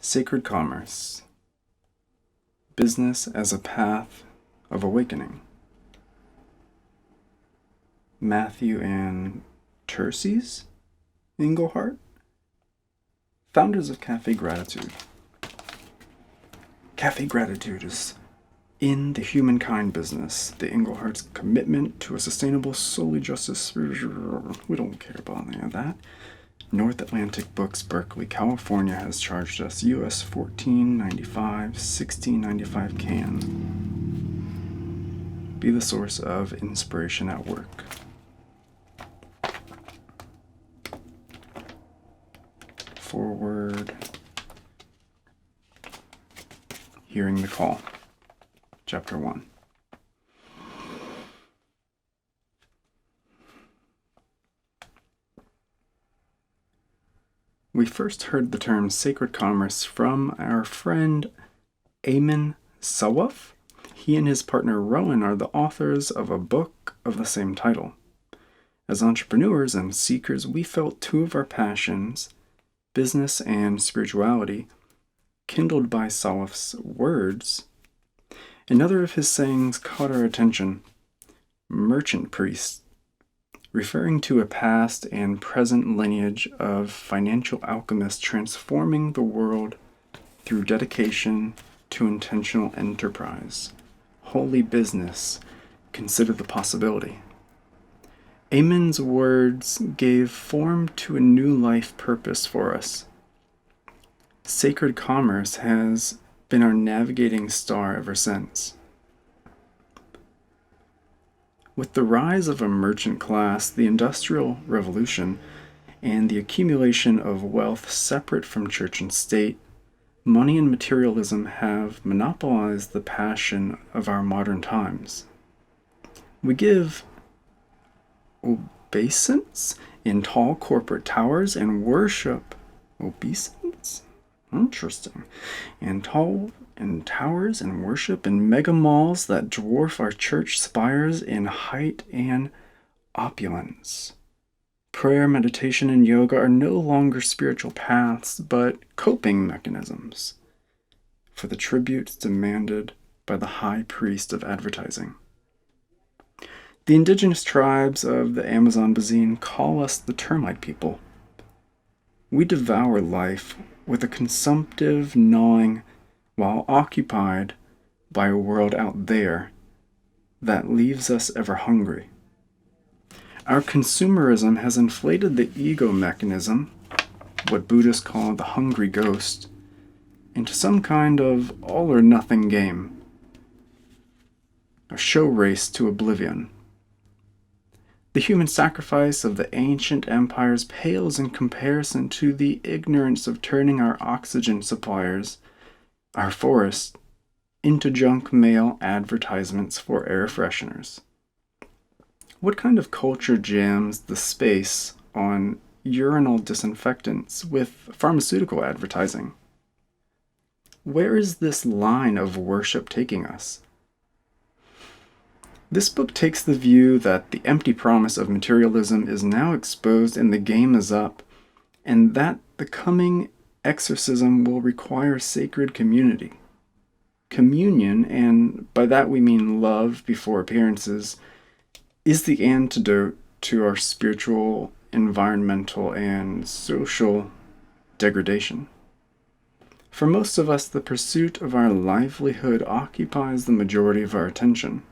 Sacred Commerce. Business as a Path of Awakening. Matthew and Terces Englehart, founders of Cafe Gratitude. Cafe Gratitude is in the humankind business. The Englehart's commitment to a sustainable, solely justice. We don't care about any of that. North Atlantic Books, Berkeley, California has charged us US $14.95, $16.95 can. Be the source of inspiration at work. Forward. Hearing the Call. Chapter 1. We first heard the term sacred commerce from our friend Eamon Sawaf. He and his partner Rowan are the authors of a book of the same title. As entrepreneurs and seekers, we felt two of our passions, business and spirituality, kindled by Sawaf's words. Another of his sayings caught our attention: merchant priest, referring to a past and present lineage of financial alchemists transforming the world through dedication to intentional enterprise. Holy business, consider the possibility. Eamon's words gave form to a new life purpose for us. Sacred commerce has been our navigating star ever since. With the rise of a merchant class, the Industrial Revolution, and the accumulation of wealth separate from church and state, money and materialism have monopolized the passion of our modern times. We give obeisance in tall corporate towers and worship obeisance? Interesting. And towers and worship in mega malls that dwarf our church spires in height and opulence. Prayer, meditation, and yoga are no longer spiritual paths, but coping mechanisms for the tributes demanded by the high priest of advertising. The indigenous tribes of the Amazon basin call us the termite people. We devour life with a consumptive gnawing while occupied by a world out there that leaves us ever hungry. Our consumerism has inflated the ego mechanism, what Buddhists call the hungry ghost, into some kind of all-or-nothing game, a show race to oblivion. The human sacrifice of the ancient empires pales in comparison to the ignorance of turning our oxygen suppliers, our forests, into junk mail advertisements for air fresheners. What kind of culture jams the space on urinal disinfectants with pharmaceutical advertising? Where is this line of worship taking us? This book takes the view that the empty promise of materialism is now exposed and the game is up, and that the coming exorcism will require sacred community. Communion, and by that we mean love before appearances, is the antidote to our spiritual, environmental, and social degradation. For most of us, the pursuit of our livelihood occupies the majority of our attention.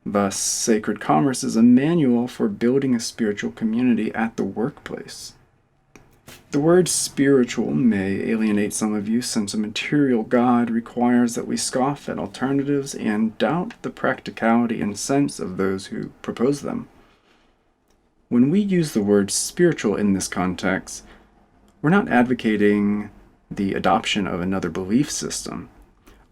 Thus, sacred commerce is a manual for building a spiritual community at the workplace. The word spiritual may alienate some of you, since a material God requires that we scoff at alternatives and doubt the practicality and sense of those who propose them. When we use the word spiritual in this context, we're not advocating the adoption of another belief system,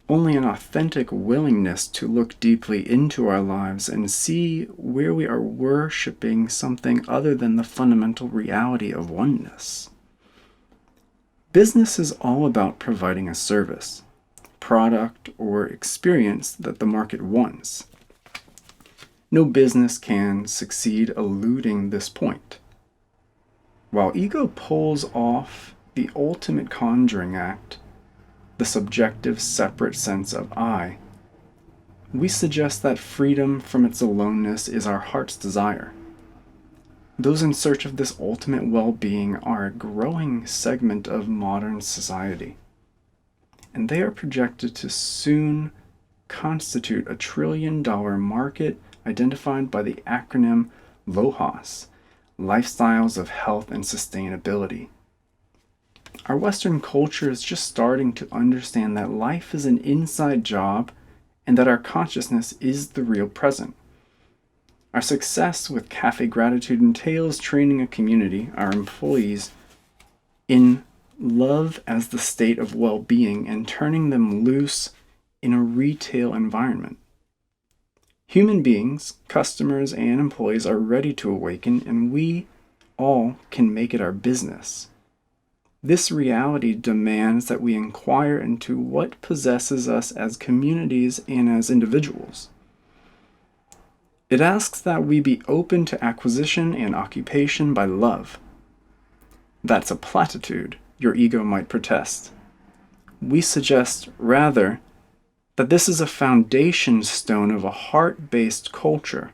only an authentic willingness to look deeply into our lives and see where we are worshiping something other than the fundamental reality of oneness. Business is all about providing a service, product, or experience that the market wants. No business can succeed eluding this point. While ego pulls off the ultimate conjuring act, the subjective separate sense of I, we suggest that freedom from its aloneness is our heart's desire. Those in search of this ultimate well-being are a growing segment of modern society, and they are projected to soon constitute a $1 trillion market identified by the acronym LOHAS, Lifestyles of Health and Sustainability. Our Western culture is just starting to understand that life is an inside job and that our consciousness is the real present. Our success with Cafe Gratitude entails training a community, our employees, in love as the state of well-being and turning them loose in a retail environment. Human beings, customers, and employees are ready to awaken, and we all can make it our business. This reality demands that we inquire into what possesses us as communities and as individuals. It asks that we be open to acquisition and occupation by love. That's a platitude, your ego might protest. We suggest, rather, that this is a foundation stone of a heart-based culture,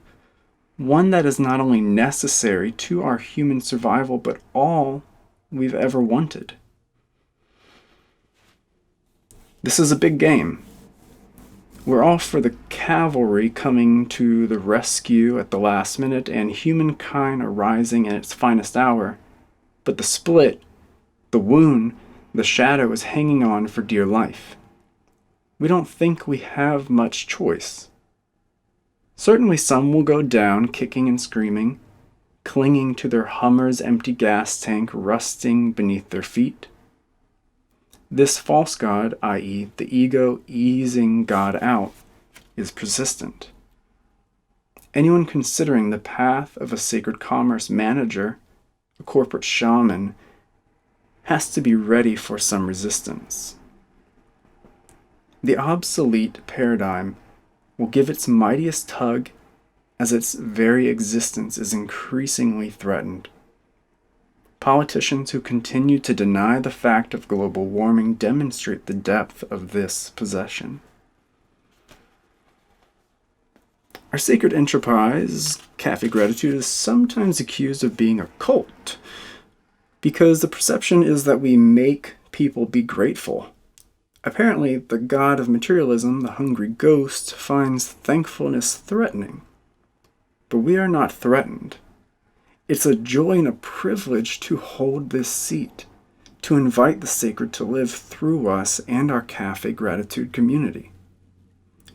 one that is not only necessary to our human survival, but all we've ever wanted. This is a big game. We're all for the cavalry coming to the rescue at the last minute and humankind arising in its finest hour, but the split, the wound, the shadow is hanging on for dear life. We don't think we have much choice. Certainly some will go down kicking and screaming, clinging to their Hummer's empty gas tank rusting beneath their feet. This false God, i.e., the ego easing God out, is persistent. Anyone considering the path of a sacred commerce manager, a corporate shaman, has to be ready for some resistance. The obsolete paradigm will give its mightiest tug as its very existence is increasingly threatened. Politicians who continue to deny the fact of global warming demonstrate the depth of this possession. Our sacred enterprise, Cafe Gratitude, is sometimes accused of being a cult because the perception is that we make people be grateful. Apparently, the god of materialism, the hungry ghost, finds thankfulness threatening. But we are not threatened. It's a joy and a privilege to hold this seat, to invite the sacred to live through us and our Cafe Gratitude community.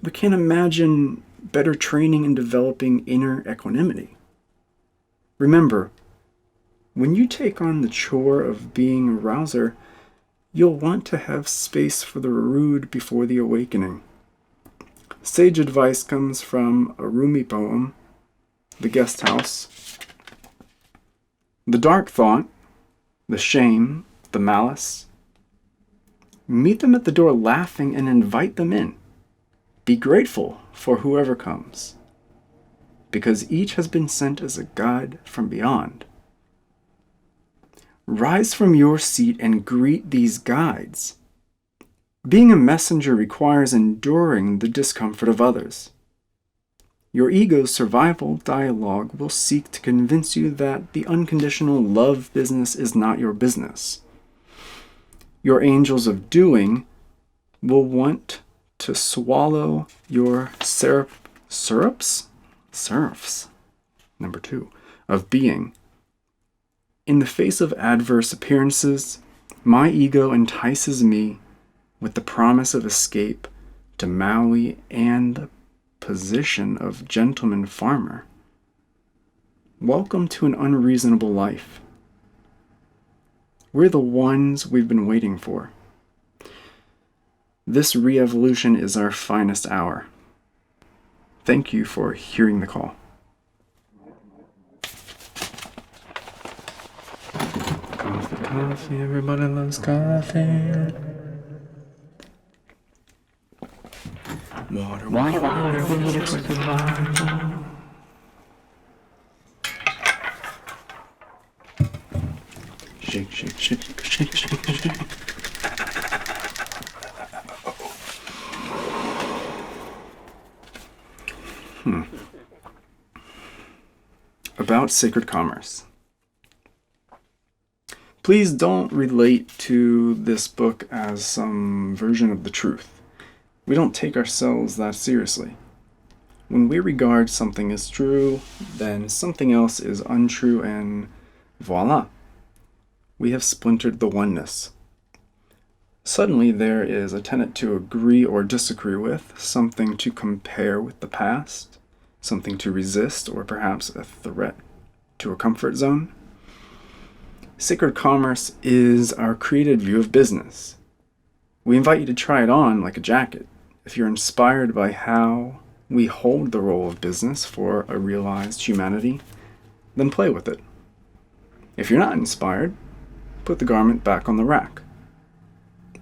We can't imagine better training in developing inner equanimity. Remember, when you take on the chore of being a rouser, you'll want to have space for the rude before the awakening. Sage advice comes from a Rumi poem, The Guest House. The dark thought, the shame, the malice, meet them at the door laughing and invite them in. Be grateful for whoever comes, because each has been sent as a guide from beyond. Rise from your seat and greet these guides. Being a messenger requires enduring the discomfort of others. Your ego's survival dialogue will seek to convince you that the unconditional love business is not your business. Your angels of doing will want to swallow your syrups? Number 2, of being. In the face of adverse appearances, my ego entices me with the promise of escape to Maui and the position of gentleman farmer. Welcome to an unreasonable life. We're the ones we've been waiting for. This re-evolution is our finest hour. Thank you for hearing the call. Coffee, everybody loves coffee. Water, we need it for survival. About sacred commerce. Please don't relate to this book as some version of the truth. We don't take ourselves that seriously. When we regard something as true, then something else is untrue, and voila, we have splintered the oneness. Suddenly there is a tenet to agree or disagree with, something to compare with the past, something to resist, or perhaps a threat to a comfort zone. Sacred commerce is our created view of business. We invite you to try it on like a jacket. If you're inspired by how we hold the role of business for a realized humanity, then play with it. If you're not inspired, put the garment back on the rack.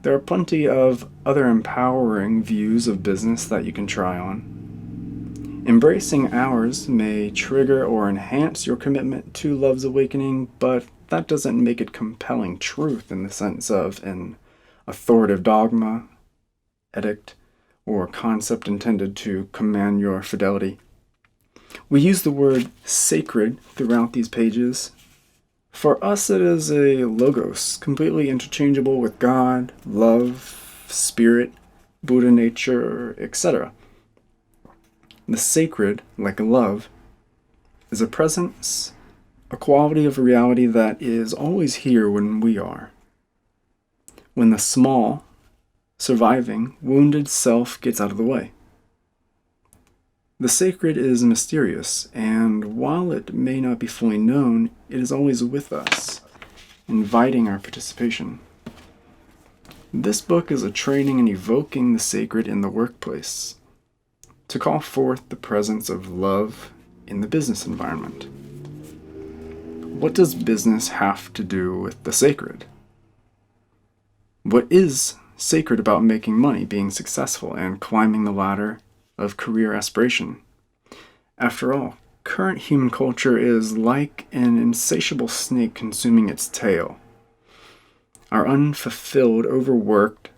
There are plenty of other empowering views of business that you can try on. Embracing ours may trigger or enhance your commitment to love's awakening, but that doesn't make it compelling truth in the sense of an authoritative dogma, edict, or concept intended to command your fidelity. We use the word sacred throughout these pages. For us, it is a logos, completely interchangeable with God, love, spirit, Buddha nature, etc. The sacred, like love, is a presence, a quality of reality that is always here when we are. When the small, surviving, wounded self gets out of the way. The sacred is mysterious, and while it may not be fully known, it is always with us, inviting our participation. This book is a training in evoking the sacred in the workplace, to call forth the presence of love in the business environment. What does business have to do with the sacred? What is sacred about making money, being successful, and climbing the ladder of career aspiration? After all, current human culture is like an insatiable snake consuming its tail. Our unfulfilled, overworked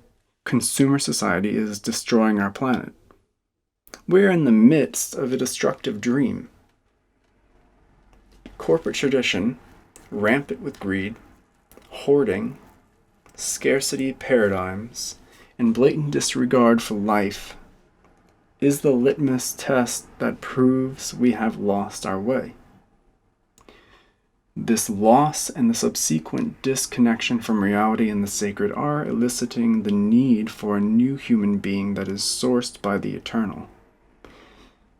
consumer society is destroying our planet. We are in the midst of a destructive dream. Corporate tradition, rampant with greed, hoarding, scarcity paradigms, and blatant disregard for life is the litmus test that proves we have lost our way. This loss and the subsequent disconnection from reality and the sacred are eliciting the need for a new human being that is sourced by the eternal.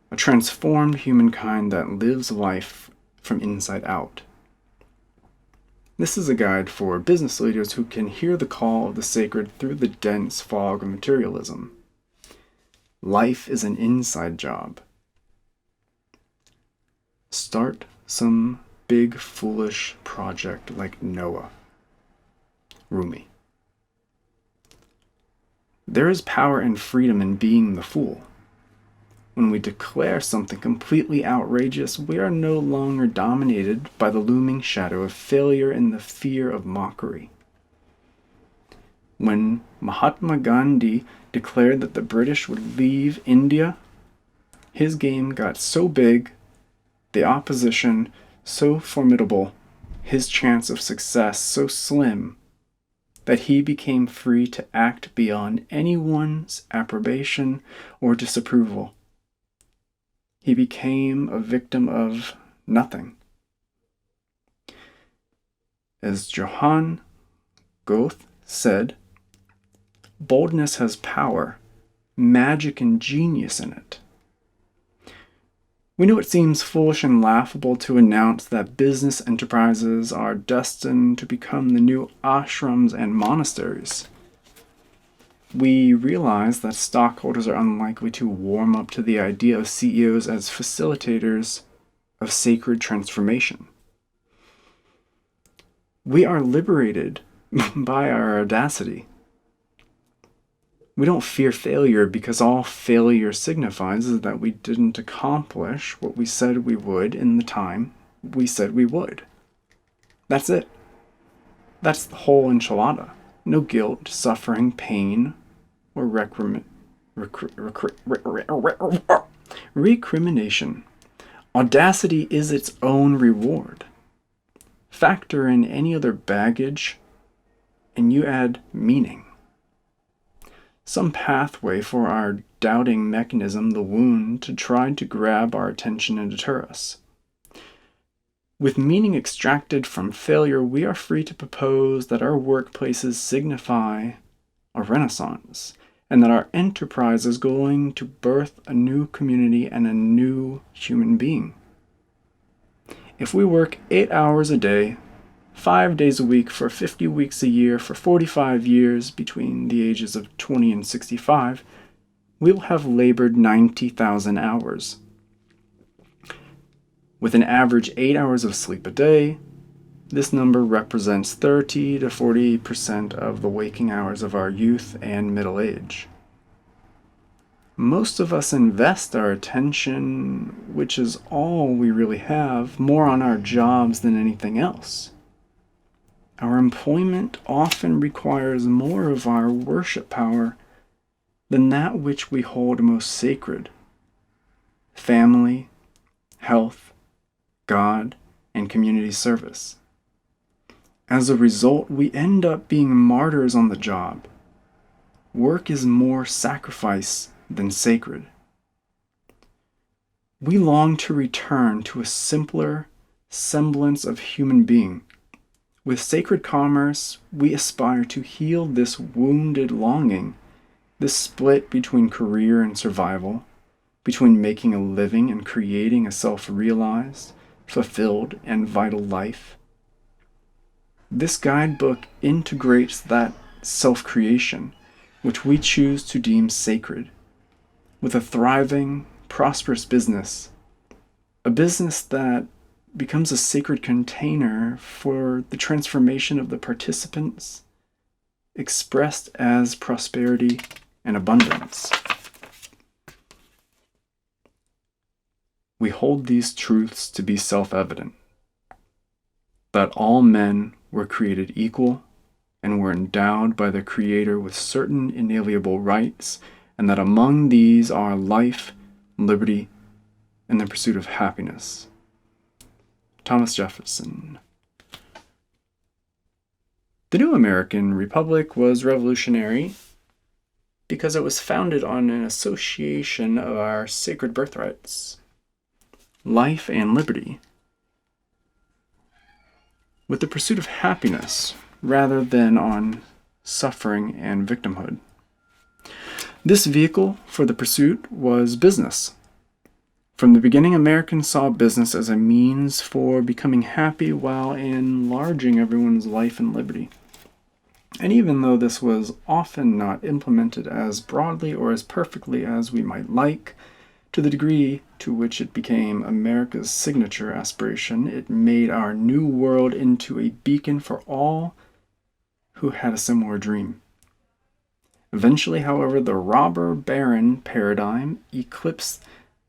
A transformed humankind that lives life from inside out. This is a guide for business leaders who can hear the call of the sacred through the dense fog of materialism. Life is an inside job. Start some big foolish project like Noah. Rumi. There is power and freedom in being the fool. When we declare something completely outrageous, we are no longer dominated by the looming shadow of failure and the fear of mockery. When Mahatma Gandhi declared that the British would leave India, his game got so big, the opposition so formidable, his chance of success so slim, that he became free to act beyond anyone's approbation or disapproval. He became a victim of nothing. As Johann Goethe said, boldness has power, magic and genius in it. We know it seems foolish and laughable to announce that business enterprises are destined to become the new ashrams and monasteries. We realize that stockholders are unlikely to warm up to the idea of CEOs as facilitators of sacred transformation. We are liberated by our audacity. We don't fear failure because all failure signifies is that we didn't accomplish what we said we would in the time we said we would. That's it. That's the whole enchilada. No guilt, suffering, pain, or recrimination. Audacity is its own reward. Factor in any other baggage, and you add meaning. Some pathway for our doubting mechanism, the wound, to try to grab our attention and deter us. With meaning extracted from failure, we are free to propose that our workplaces signify a renaissance, and that our enterprise is going to birth a new community and a new human being. If we work 8 hours a day, 5 days a week for 50 weeks a year for 45 years between the ages of 20 and 65, we will have labored 90,000 hours. With an average 8 hours of sleep a day, this number represents 30 to 40% of the waking hours of our youth and middle age. Most of us invest our attention, which is all we really have, more on our jobs than anything else. Our employment often requires more of our worship power than that which we hold most sacred: family, health, God, and community service. As a result, we end up being martyrs on the job. Work is more sacrifice than sacred. We long to return to a simpler semblance of human being. With sacred commerce, we aspire to heal this wounded longing, this split between career and survival, between making a living and creating a self-realized, fulfilled, and vital life. This guidebook integrates that self-creation, which we choose to deem sacred, with a thriving, prosperous business, a business that becomes a sacred container for the transformation of the participants, expressed as prosperity and abundance. We hold these truths to be self-evident, that all men were created equal and were endowed by their Creator with certain inalienable rights, and that among these are life, liberty, and the pursuit of happiness. Thomas Jefferson. The new American Republic was revolutionary because it was founded on an association of our sacred birthrights, life and liberty, with the pursuit of happiness rather than on suffering and victimhood. This vehicle for the pursuit was business. From the beginning, Americans saw business as a means for becoming happy while enlarging everyone's life and liberty. And even though this was often not implemented as broadly or as perfectly as we might like, to the degree to which it became America's signature aspiration, it made our new world into a beacon for all who had a similar dream. Eventually, however, the robber baron paradigm eclipsed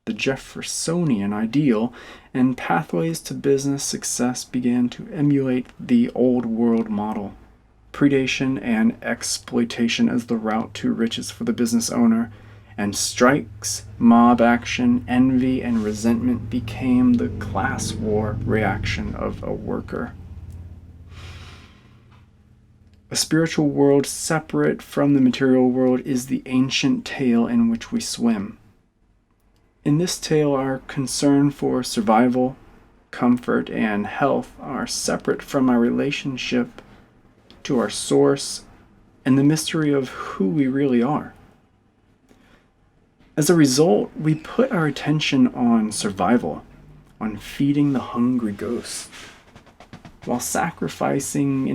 the Jeffersonian ideal, and pathways to business success began to emulate the old world model. Predation and exploitation as the route to riches for the business owner, and strikes, mob action, envy, and resentment became the class war reaction of a worker. A spiritual world separate from the material world is the ancient tale in which we swim. In this tale, our concern for survival, comfort, and health are separate from our relationship to our source and the mystery of who we really are. As a result, we put our attention on survival, on feeding the hungry ghost, while sacrificing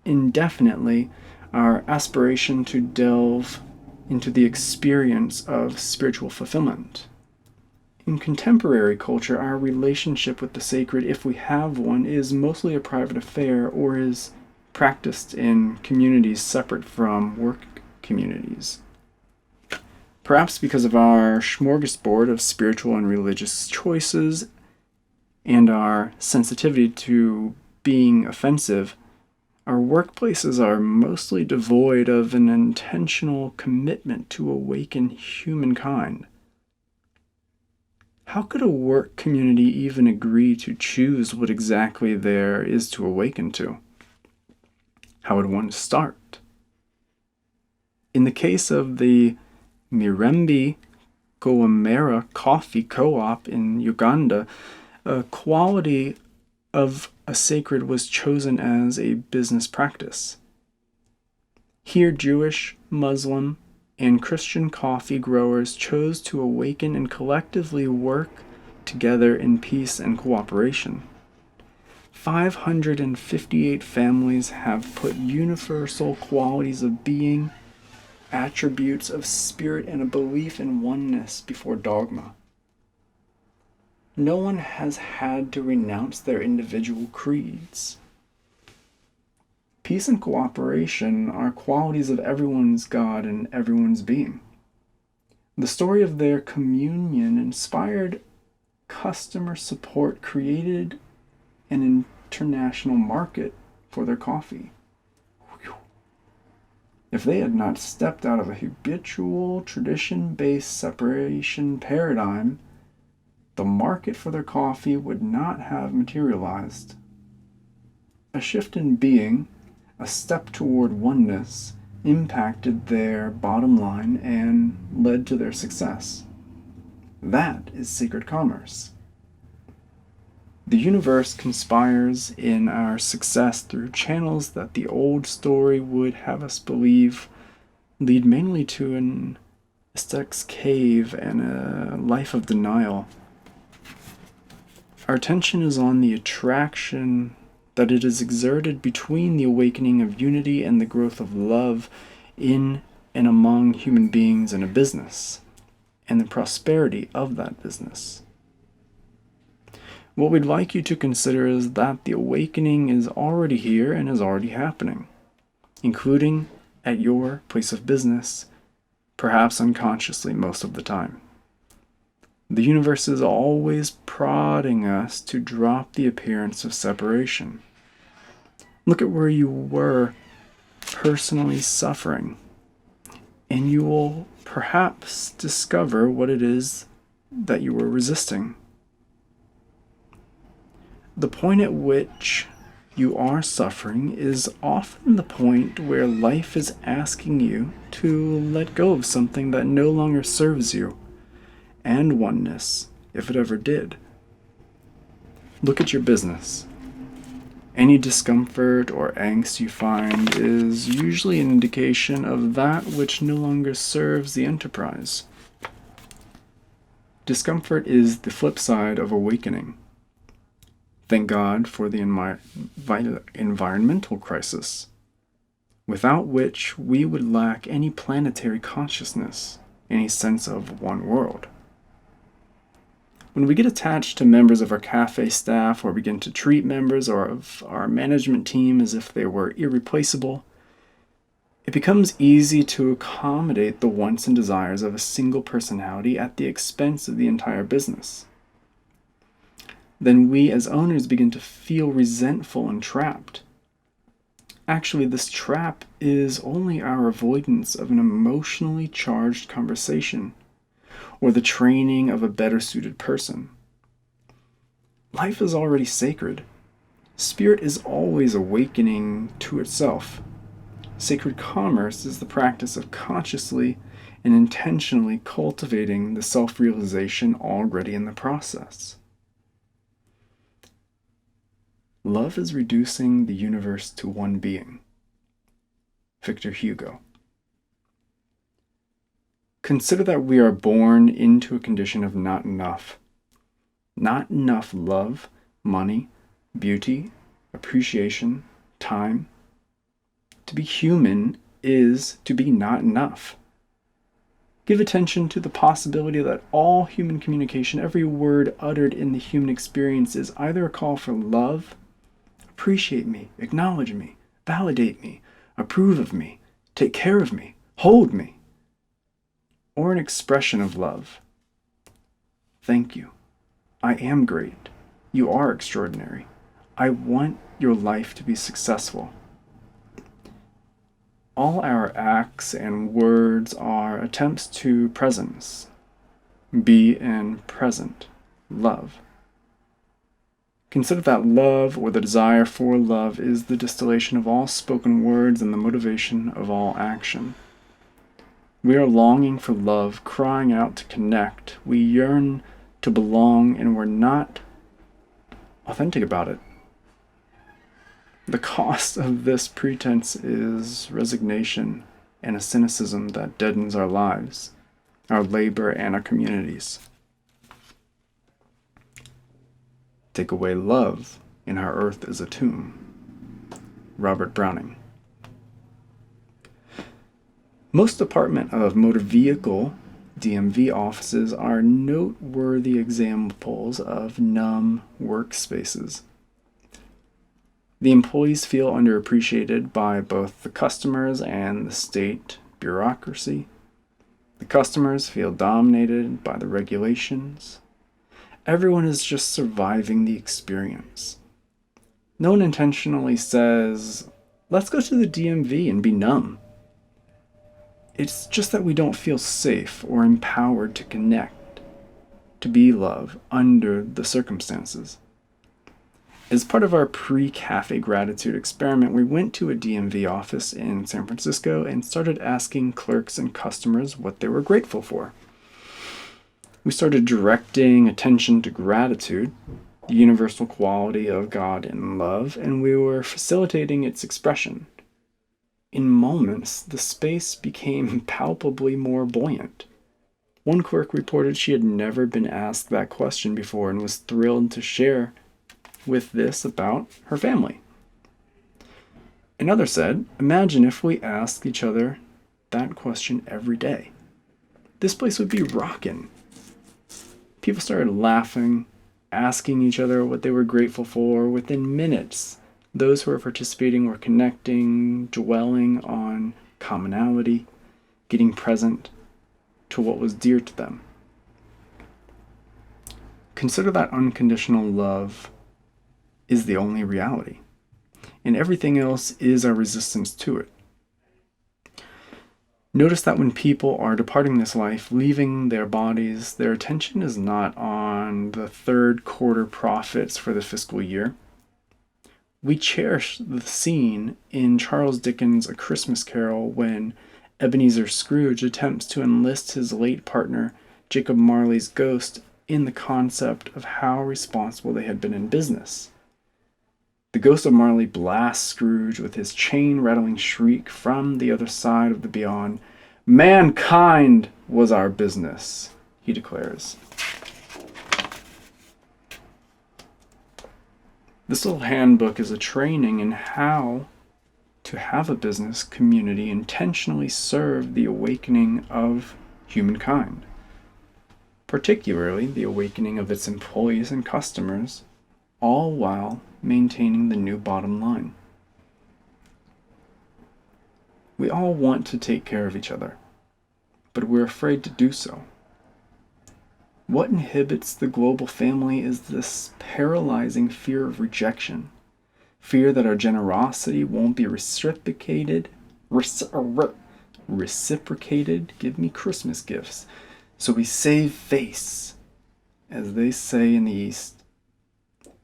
indefinitely our aspiration to delve into the experience of spiritual fulfillment. In contemporary culture, our relationship with the sacred, if we have one, is mostly a private affair or is practiced in communities separate from work communities. Perhaps because of our smorgasbord of spiritual and religious choices and our sensitivity to being offensive, Our workplaces are mostly devoid of an intentional commitment to awaken humankind. How could a work community even agree to choose what exactly there is to awaken to? How would one start? In the case of the Mirembe Goamera Coffee Co-op in Uganda, a quality of a sacred was chosen as a business practice. Here, Jewish, Muslim, and Christian coffee growers chose to awaken and collectively work together in peace and cooperation. 558 families have put universal qualities of being, attributes of spirit, and a belief in oneness before dogma. No one has had to renounce their individual creeds. Peace and cooperation are qualities of everyone's God and everyone's being. The story of their communion inspired customer support, created an international market for their coffee. If they had not stepped out of a habitual, tradition-based separation paradigm, the market for their coffee would not have materialized. A shift in being, a step toward oneness, impacted their bottom line and led to their success. That is sacred commerce. The universe conspires in our success through channels that the old story would have us believe lead mainly to an ascetic's cave and a life of denial. Our attention is on the attraction that it is exerted between the awakening of unity and the growth of love in and among human beings in a business, and the prosperity of that business. What we'd like you to consider is that the awakening is already here and is already happening, including at your place of business, perhaps unconsciously most of the time. The universe is always prodding us to drop the appearance of separation. Look at where you were personally suffering, and you will perhaps discover what it is that you were resisting. The point at which you are suffering is often the point where life is asking you to let go of something that no longer serves you, and oneness, if it ever did. Look at your business. Any discomfort or angst you find is usually an indication of that which no longer serves the enterprise. Discomfort is the flip side of awakening. Thank God for the environmental crisis, without which we would lack any planetary consciousness, any sense of one world. When we get attached to members of our cafe staff or begin to treat members or of our management team as if they were irreplaceable, it becomes easy to accommodate the wants and desires of a single personality at the expense of the entire business. Then we as owners begin to feel resentful and trapped. Actually, this trap is only our avoidance of an emotionally charged conversation, or the training of a better suited person. Life is already sacred. Spirit is always awakening to itself. Sacred commerce is the practice of consciously and intentionally cultivating the self-realization already in the process. Love is reducing the universe to one being. Victor Hugo. Consider that we are born into a condition of not enough. Not enough love, money, beauty, appreciation, time. To be human is to be not enough. Give attention to the possibility that all human communication, every word uttered in the human experience, is either a call for love, appreciate me, acknowledge me, validate me, approve of me, take care of me, hold me, or an expression of love. Thank you. I am great. You are extraordinary. I want your life to be successful. All our acts and words are attempts to presence, be in present love. Consider that love, or the desire for love, is the distillation of all spoken words and the motivation of all action. We are longing for love, crying out to connect. We yearn to belong, and we're not authentic about it. The cost of this pretense is resignation and a cynicism that deadens our lives, our labor, and our communities. Take away love, and our earth is a tomb. Robert Browning. Most Department of Motor Vehicle DMV offices are noteworthy examples of numb workspaces. The employees feel underappreciated by both the customers and the state bureaucracy. The customers feel dominated by the regulations. Everyone is just surviving the experience. No one intentionally says, let's go to the DMV and be numb. It's just that we don't feel safe or empowered to connect, to be love under the circumstances. As part of our pre-cafe gratitude experiment, we went to a DMV office in San Francisco and started asking clerks and customers what they were grateful for. We started directing attention to gratitude, the universal quality of God and love, and we were facilitating its expression. In moments, the space became palpably more buoyant. One clerk reported she had never been asked that question before and was thrilled to share with this about her family. Another said, imagine if we asked each other that question every day. This place would be rockin'. People started laughing, asking each other what they were grateful for. Within minutes, those who were participating were connecting, dwelling on commonality, getting present to what was dear to them. Consider that unconditional love is the only reality, and everything else is our resistance to it. Notice that when people are departing this life, leaving their bodies, their attention is not on the third quarter profits for the fiscal year. We cherish the scene in Charles Dickens' A Christmas Carol when Ebenezer Scrooge attempts to enlist his late partner, Jacob Marley's ghost, in the concept of how responsible they had been in business. The ghost of Marley blasts Scrooge with his chain-rattling shriek from the other side of the beyond. "Mankind was our business," he declares. This little handbook is a training in how to have a business community intentionally serve the awakening of humankind, particularly the awakening of its employees and customers, all while maintaining the new bottom line. We all want to take care of each other, but we're afraid to do so. What inhibits the global family is this paralyzing fear of rejection, fear that our generosity won't be reciprocated. Give me Christmas gifts. So we save face, as they say in the East,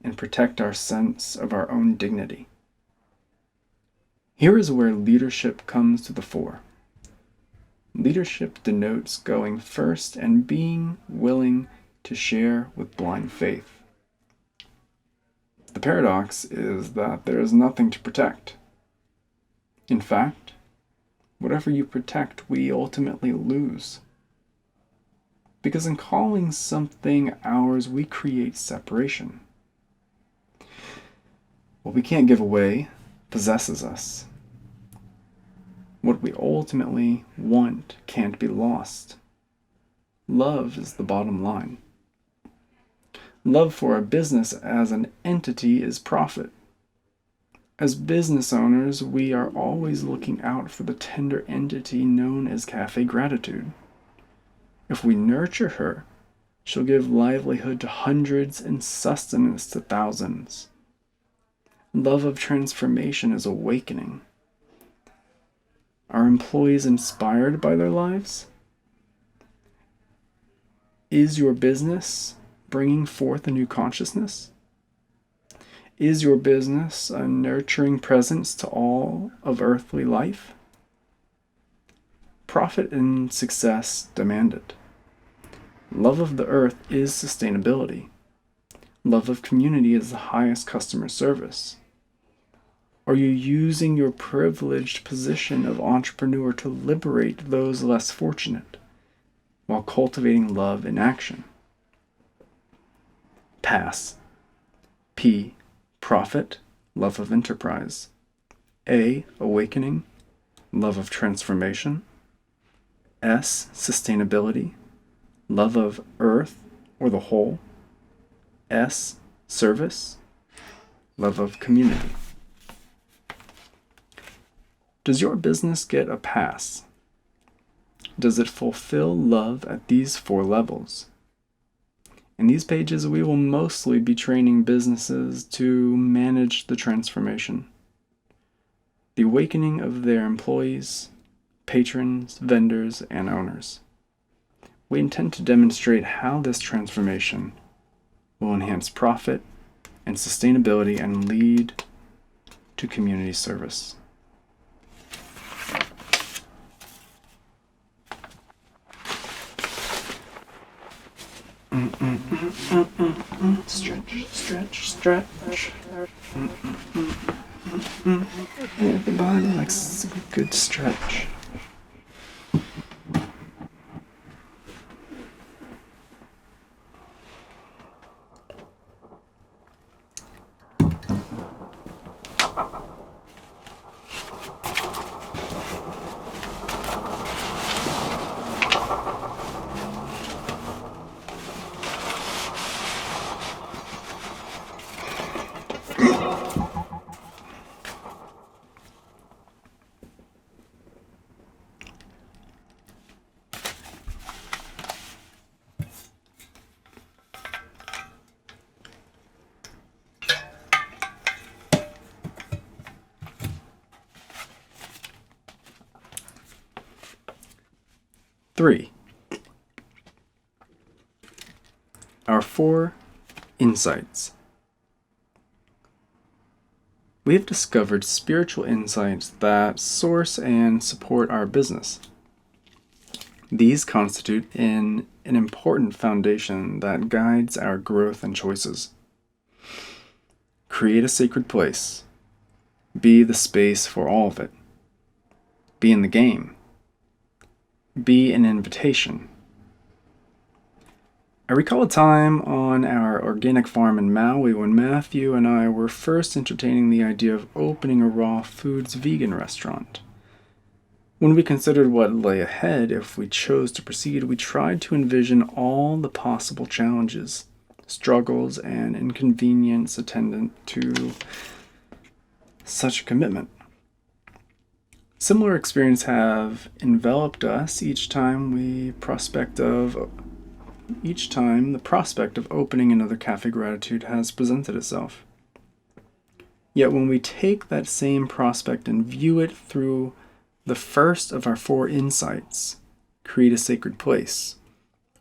and protect our sense of our own dignity. Here is where leadership comes to the fore. Leadership denotes going first and being willing to share with blind faith. The paradox is that there is nothing to protect. In fact, whatever you protect, we ultimately lose. Because in calling something ours, we create separation. What we can't give away possesses us. What we ultimately want can't be lost. Love is the bottom line. Love for a business as an entity is profit. As business owners, we are always looking out for the tender entity known as Cafe Gratitude. If we nurture her, she'll give livelihood to hundreds and sustenance to thousands. Love of transformation is awakening. Are employees inspired by their lives? Is your business bringing forth a new consciousness? Is your business a nurturing presence to all of earthly life? Profit and success demand it. Love of the earth is sustainability. Love of community is the highest customer service. Are you using your privileged position of entrepreneur to liberate those less fortunate while cultivating love in action? Pass. P. Profit, love of enterprise. A. Awakening, love of transformation. S. Sustainability, love of earth or the whole. S. Service, love of community. Does your business get a pass? Does it fulfill love at these 4 levels? In these pages, we will mostly be training businesses to manage the transformation, the awakening of their employees, patrons, vendors, and owners. We intend to demonstrate how this transformation will enhance profit and sustainability and lead to community service. Stretch, stretch, stretch. Everybody likes a good stretch. Three. Our 4 insights. We have discovered spiritual insights that source and support our business. These constitute an important foundation that guides our growth and choices. Create a sacred place. Be the space for all of it. Be in the game. Be an invitation. I recall a time on our organic farm in Maui when Matthew and I were first entertaining the idea of opening a raw foods vegan restaurant. When we considered what lay ahead if we chose to proceed, we tried to envision all the possible challenges, struggles, and inconvenience attendant to such a commitment. Similar experience have enveloped us each time the prospect of opening another Cafe Gratitude has presented itself. Yet when we take that same prospect and view it through the first of our 4 insights, create a sacred place,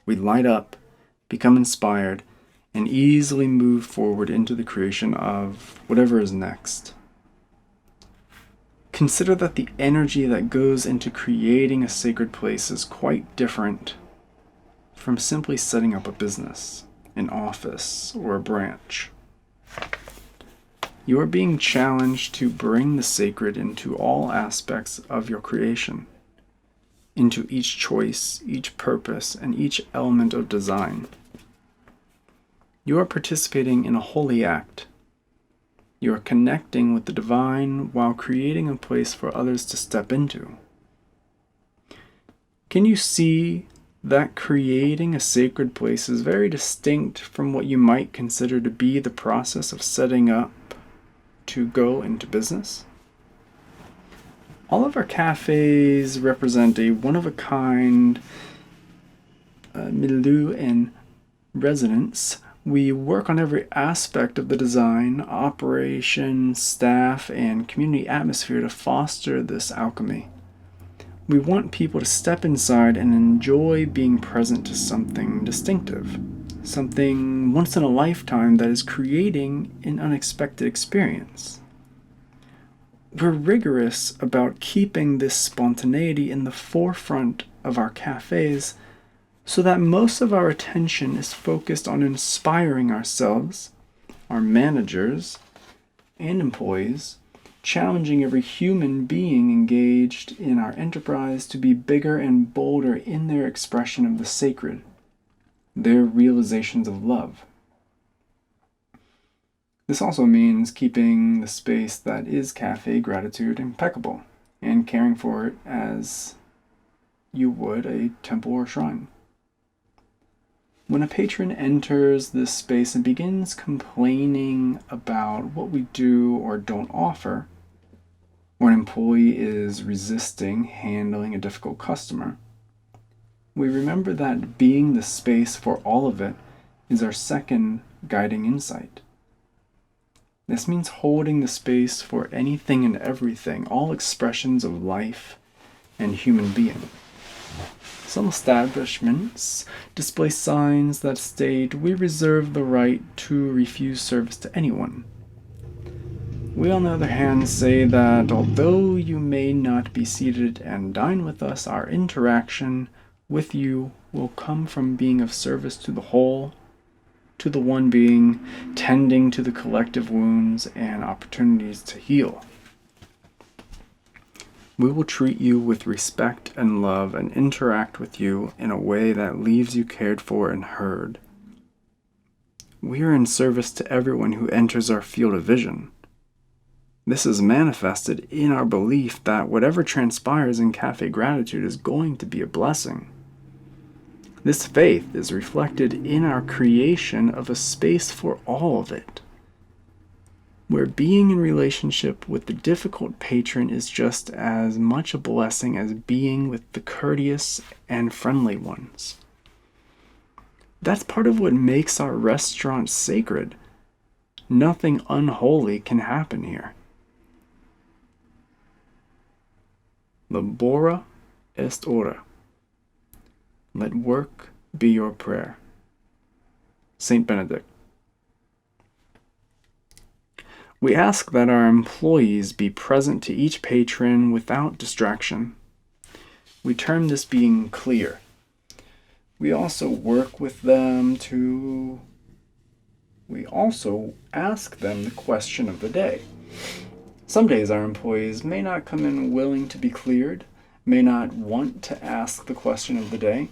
we light up, become inspired, and easily move forward into the creation of whatever is next. Consider that the energy that goes into creating a sacred place is quite different from simply setting up a business, an office, or a branch. You are being challenged to bring the sacred into all aspects of your creation, into each choice, each purpose, and each element of design. You are participating in a holy act. You are connecting with the divine while creating a place for others to step into. Can you see that creating a sacred place is very distinct from what you might consider to be the process of setting up to go into business? All of our cafes represent a one-of-a-kind milieu and residence. We work on every aspect of the design, operation, staff, and community atmosphere to foster this alchemy. We want people to step inside and enjoy being present to something distinctive, something once in a lifetime that is creating an unexpected experience. We're rigorous about keeping this spontaneity in the forefront of our cafes so that most of our attention is focused on inspiring ourselves, our managers, and employees, challenging every human being engaged in our enterprise to be bigger and bolder in their expression of the sacred, their realizations of love. This also means keeping the space that is Cafe Gratitude impeccable and caring for it as you would a temple or shrine. When a patron enters this space and begins complaining about what we do or don't offer, or an employee is resisting handling a difficult customer, we remember that being the space for all of it is our second guiding insight. This means holding the space for anything and everything, all expressions of life and human being. Some establishments display signs that state, "We reserve the right to refuse service to anyone." We, on the other hand, say that although you may not be seated and dine with us, our interaction with you will come from being of service to the whole, to the one being, tending to the collective wounds and opportunities to heal. We will treat you with respect and love and interact with you in a way that leaves you cared for and heard. We are in service to everyone who enters our field of vision. This is manifested in our belief that whatever transpires in Cafe Gratitude is going to be a blessing. This faith is reflected in our creation of a space for all of it, where being in relationship with the difficult patron is just as much a blessing as being with the courteous and friendly ones. That's part of what makes our restaurant sacred. Nothing unholy can happen here. Labora est ora. Let work be your prayer. Saint Benedict. We ask that our employees be present to each patron without distraction. We term this being clear. We also ask them the question of the day. Some days our employees may not come in willing to be cleared, may not want to ask the question of the day.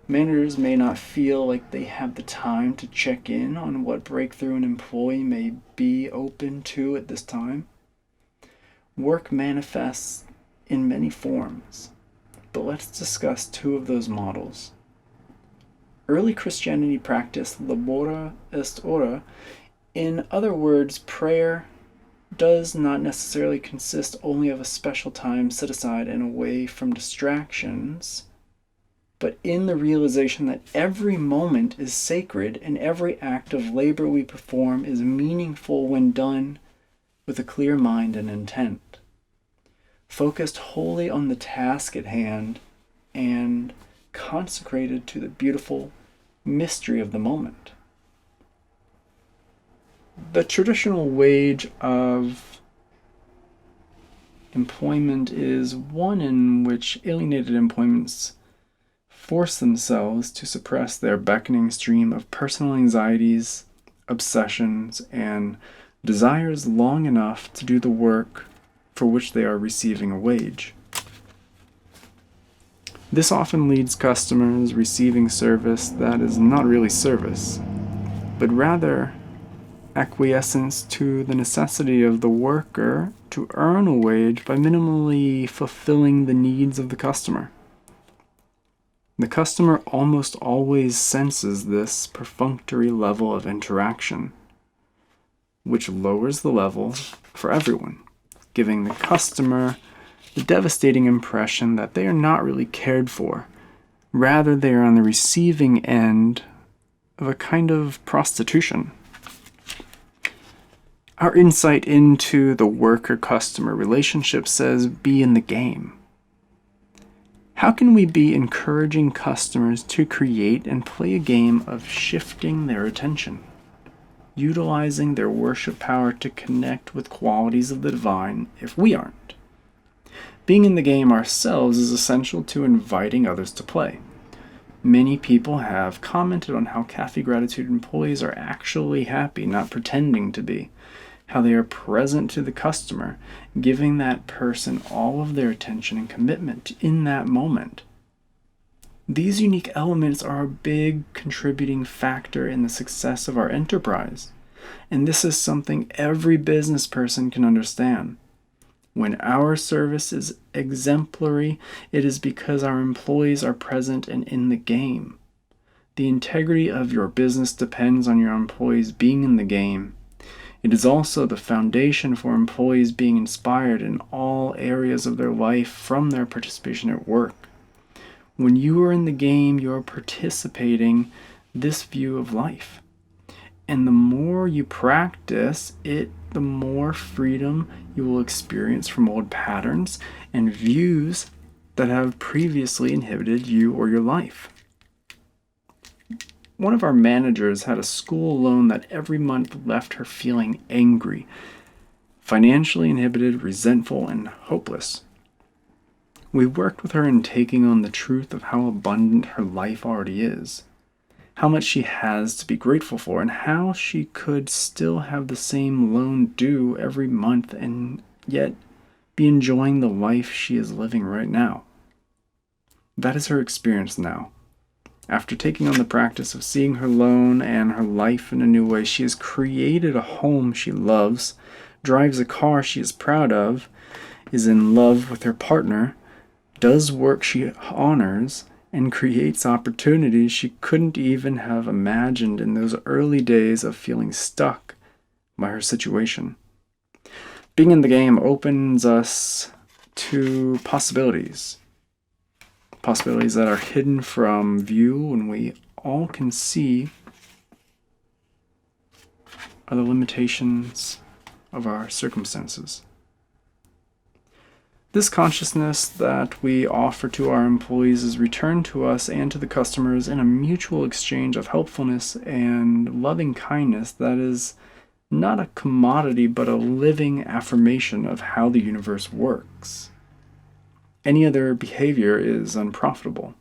Managers may not feel like they have the time to check in on what breakthrough an employee may be open to at this time. Work manifests in many forms, but let's discuss two of those models. Early Christianity practiced labora est ora. In other words, prayer does not necessarily consist only of a special time set aside and away from distractions, but in the realization that every moment is sacred and every act of labor we perform is meaningful when done with a clear mind and intent, focused wholly on the task at hand and consecrated to the beautiful mystery of the moment. The traditional wage of employment is one in which alienated employments force themselves to suppress their beckoning stream of personal anxieties, obsessions, and desires long enough to do the work for which they are receiving a wage. This often leads customers receiving service that is not really service, but rather acquiescence to the necessity of the worker to earn a wage by minimally fulfilling the needs of the customer. The customer almost always senses this perfunctory level of interaction, which lowers the level for everyone, giving the customer the devastating impression that they are not really cared for. Rather, they are on the receiving end of a kind of prostitution. Our insight into the worker-customer relationship says, be in the game. How can we be encouraging customers to create and play a game of shifting their attention, utilizing their worship power to connect with qualities of the divine if we aren't? Being in the game ourselves is essential to inviting others to play. Many people have commented on how Cafe Gratitude employees are actually happy, not pretending to be. How they are present to the customer, giving that person all of their attention and commitment in that moment. These unique elements are a big contributing factor in the success of our enterprise, and this is something every business person can understand. When our service is exemplary, it is because our employees are present and in the game. The integrity of your business depends on your employees being in the game. It is also the foundation for employees being inspired in all areas of their life from their participation at work. When you are in the game, you are participating this view of life. And the more you practice it, the more freedom you will experience from old patterns and views that have previously inhibited you or your life. One of our managers had a school loan that every month left her feeling angry, financially inhibited, resentful, and hopeless. We worked with her in taking on the truth of how abundant her life already is, how much she has to be grateful for, and how she could still have the same loan due every month and yet be enjoying the life she is living right now. That is her experience now. After taking on the practice of seeing her loan and her life in a new way, she has created a home she loves, drives a car she is proud of, is in love with her partner, does work she honors, and creates opportunities she couldn't even have imagined in those early days of feeling stuck by her situation. Being in the game opens us to possibilities that are hidden from view, and we all can see are the limitations of our circumstances. This consciousness that we offer to our employees is returned to us and to the customers in a mutual exchange of helpfulness and loving kindness that is not a commodity but a living affirmation of how the universe works. Any other behavior is unprofitable.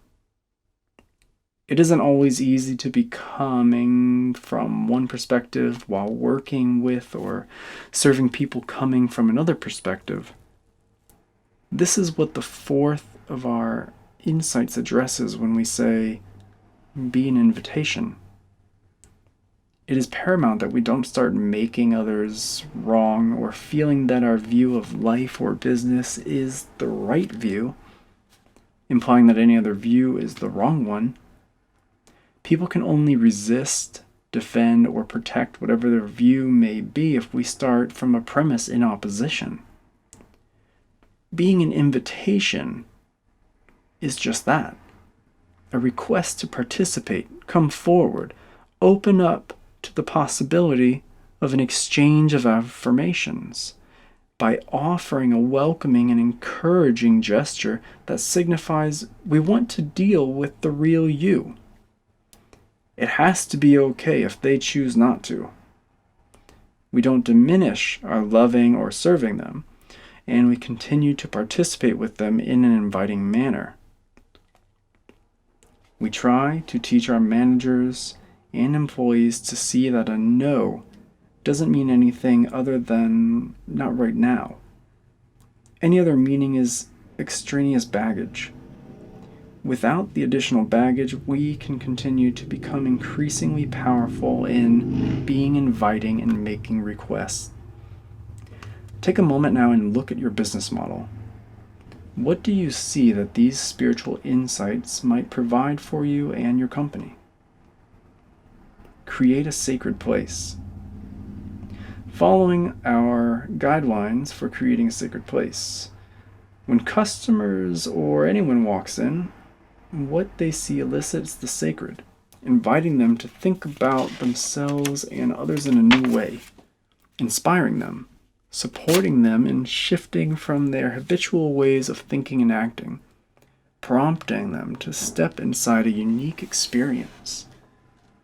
It isn't always easy to be coming from one perspective while working with or serving people coming from another perspective. This is what the fourth of our insights addresses when we say, be an invitation. It is paramount that we don't start making others wrong or feeling that our view of life or business is the right view, implying that any other view is the wrong one. People can only resist, defend, or protect whatever their view may be if we start from a premise in opposition. Being an invitation is just that, a request to participate, come forward, open up to the possibility of an exchange of affirmations by offering a welcoming and encouraging gesture that signifies we want to deal with the real you. It has to be okay if they choose not to. We don't diminish our loving or serving them, and we continue to participate with them in an inviting manner. We try to teach our managers and employees to see that a no doesn't mean anything other than not right now. Any other meaning is extraneous baggage. Without the additional baggage, we can continue to become increasingly powerful in being inviting and making requests. Take a moment now and look at your business model. What do you see that these spiritual insights might provide for you and your company? Create a sacred place. Following our guidelines for creating a sacred place, when customers or anyone walks in, what they see elicits the sacred, inviting them to think about themselves and others in a new way, inspiring them, supporting them in shifting from their habitual ways of thinking and acting, prompting them to step inside a unique experience,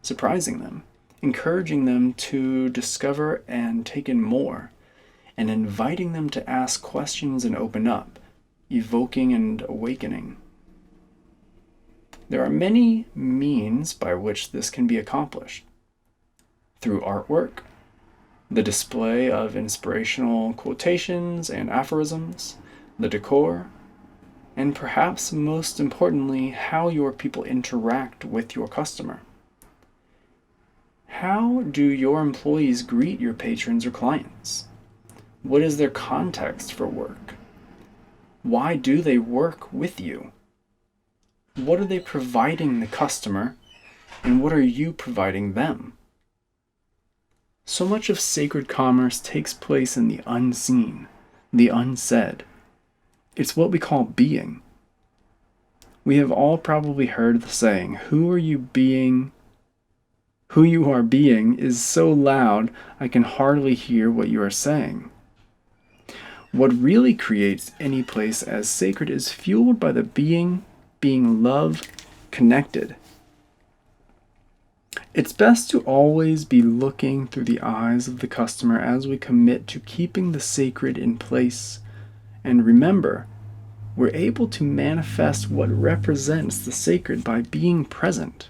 surprising them, encouraging them to discover and take in more, and inviting them to ask questions and open up, evoking and awakening. There are many means by which this can be accomplished. Through artwork, the display of inspirational quotations and aphorisms, the decor, and perhaps most importantly, how your people interact with your customer. How do your employees greet your patrons or clients? What is their context for work? Why do they work with you? What are they providing the customer, and what are you providing them? So much of sacred commerce takes place in the unseen, the unsaid. It's what we call being. We have all probably heard the saying, who you are being is so loud I can hardly hear what you are saying. What really creates any place as sacred is fueled by the being love connected. It's best to always be looking through the eyes of the customer as we commit to keeping the sacred in place. And remember, we're able to manifest what represents the sacred by being present.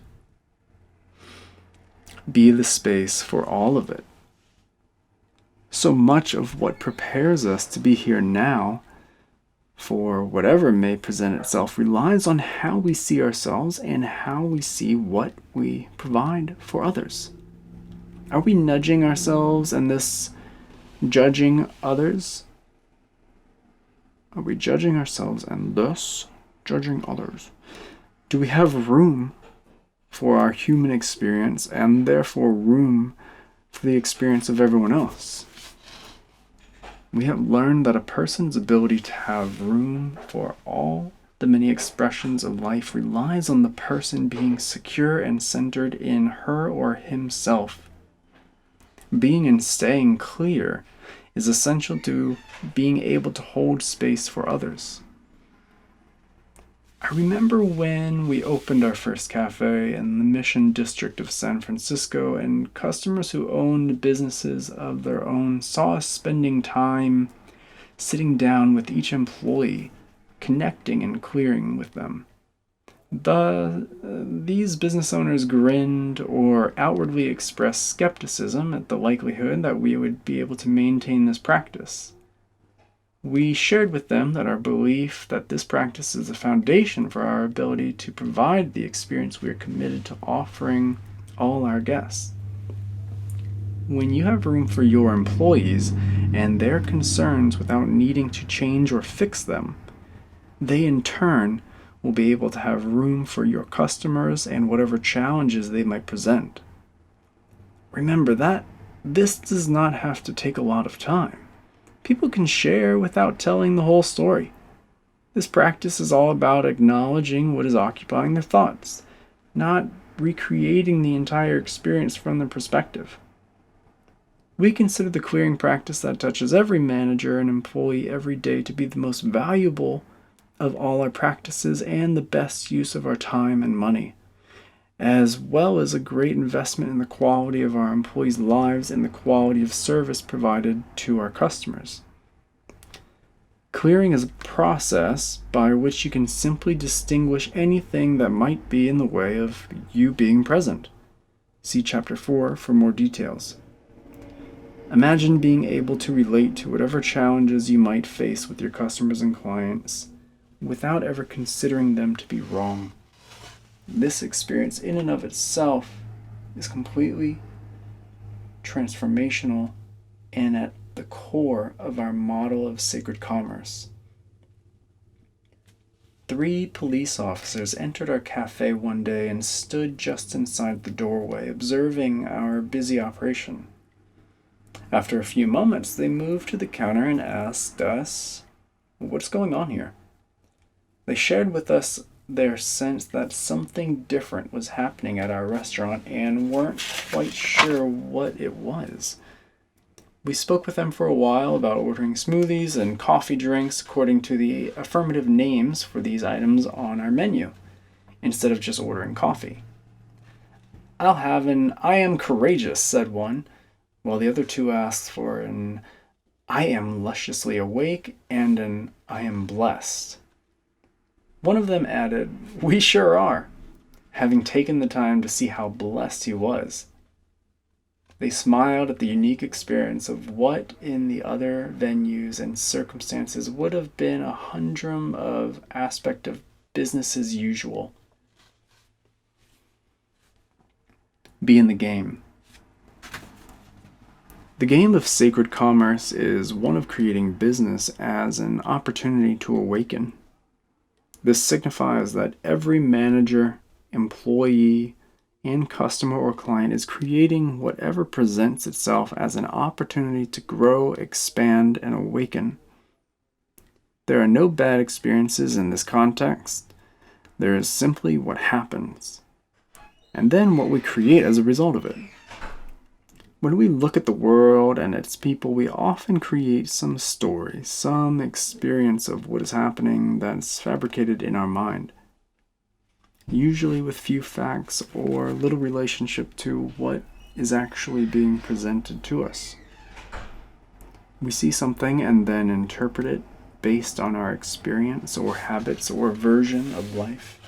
Be the space for all of it. So much of what prepares us to be here now, for whatever may present itself, relies on how we see ourselves and how we see what we provide for others. Are we nudging ourselves and thus judging others? Are we judging ourselves and thus judging others? Do we have room for our human experience and therefore room for the experience of everyone else? We have learned that a person's ability to have room for all the many expressions of life relies on the person being secure and centered in her or himself. Being and staying clear is essential to being able to hold space for others. I remember when we opened our first cafe in the Mission District of San Francisco, and customers who owned businesses of their own saw us spending time sitting down with each employee, connecting and clearing with them. These business owners grinned or outwardly expressed skepticism at the likelihood that we would be able to maintain this practice. We shared with them that our belief that this practice is the foundation for our ability to provide the experience we are committed to offering all our guests. When you have room for your employees and their concerns without needing to change or fix them, they in turn will be able to have room for your customers and whatever challenges they might present. Remember that this does not have to take a lot of time. People can share without telling the whole story. This practice is all about acknowledging what is occupying their thoughts, not recreating the entire experience from their perspective. We consider the clearing practice that touches every manager and employee every day to be the most valuable of all our practices and the best use of our time and money, as well as a great investment in the quality of our employees' lives and the quality of service provided to our customers. Clearing is a process by which you can simply distinguish anything that might be in the way of you being present. See Chapter 4 for more details. Imagine being able to relate to whatever challenges you might face with your customers and clients without ever considering them to be wrong. This experience in and of itself is completely transformational and at the core of our model of sacred commerce. 3 police officers entered our cafe one day and stood just inside the doorway, observing our busy operation. After a few moments, they moved to the counter and asked us, "What's going on here?" They shared with us their sense that something different was happening at our restaurant and weren't quite sure what it was. We spoke with them for a while about ordering smoothies and coffee drinks according to the affirmative names for these items on our menu, instead of just ordering coffee. "I'll have an I am courageous," said one, while the other two asked for an I am lusciously awake and an I am blessed. One of them added, "We sure are," having taken the time to see how blessed he was. They smiled at the unique experience of what in the other venues and circumstances would have been a humdrum of aspect of business as usual. Be in the game. The game of sacred commerce is one of creating business as an opportunity to awaken. This signifies that every manager, employee, and customer or client is creating whatever presents itself as an opportunity to grow, expand, and awaken. There are no bad experiences in this context. There is simply what happens, and then what we create as a result of it. When we look at the world and its people, we often create some story, some experience of what is happening that's fabricated in our mind, usually with few facts or little relationship to what is actually being presented to us. We see something and then interpret it based on our experience or habits or version of life.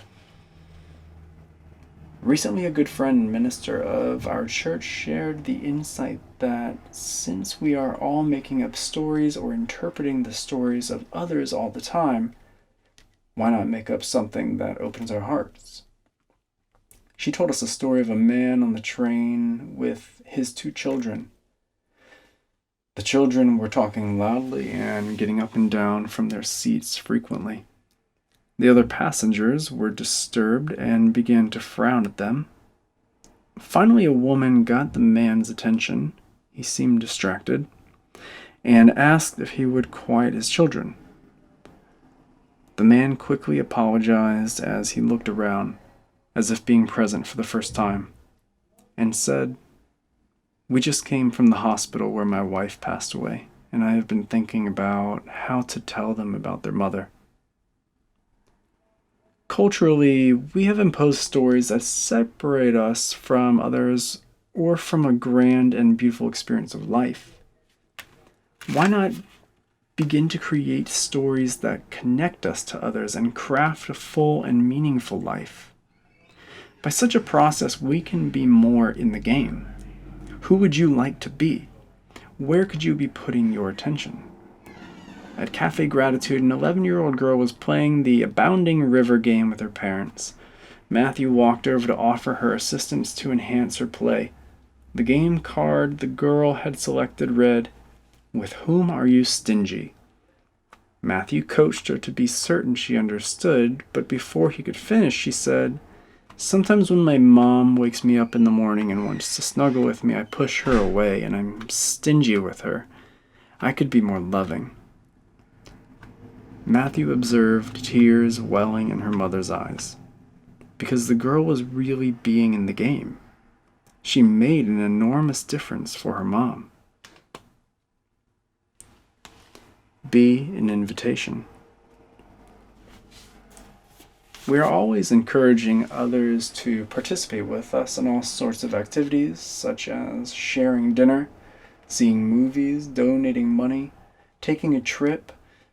Recently, a good friend and minister of our church shared the insight that since we are all making up stories or interpreting the stories of others all the time, why not make up something that opens our hearts? She told us a story of a man on the train with his 2 children. The children were talking loudly and getting up and down from their seats frequently. The other passengers were disturbed and began to frown at them. Finally, a woman got the man's attention. He seemed distracted, and asked if he would quiet his children. The man quickly apologized as he looked around, as if being present for the first time, and said, "We just came from the hospital where my wife passed away, and I have been thinking about how to tell them about their mother." Culturally, we have imposed stories that separate us from others or from a grand and beautiful experience of life. Why not begin to create stories that connect us to others and craft a full and meaningful life? By such a process, we can be more in the game. Who would you like to be? Where could you be putting your attention? At Cafe Gratitude, an 11-year-old girl was playing the Abounding River game with her parents. Matthew walked over to offer her assistance to enhance her play. The game card the girl had selected read, "With whom are you stingy?" Matthew coached her to be certain she understood, but before he could finish, she said, "Sometimes when my mom wakes me up in the morning and wants to snuggle with me, I push her away and I'm stingy with her. I could be more loving." Matthew observed tears welling in her mother's eyes, because the girl was really being in the game. She made an enormous difference for her mom. Be an invitation. We are always encouraging others to participate with us in all sorts of activities, such as sharing dinner, seeing movies, donating money, taking a trip,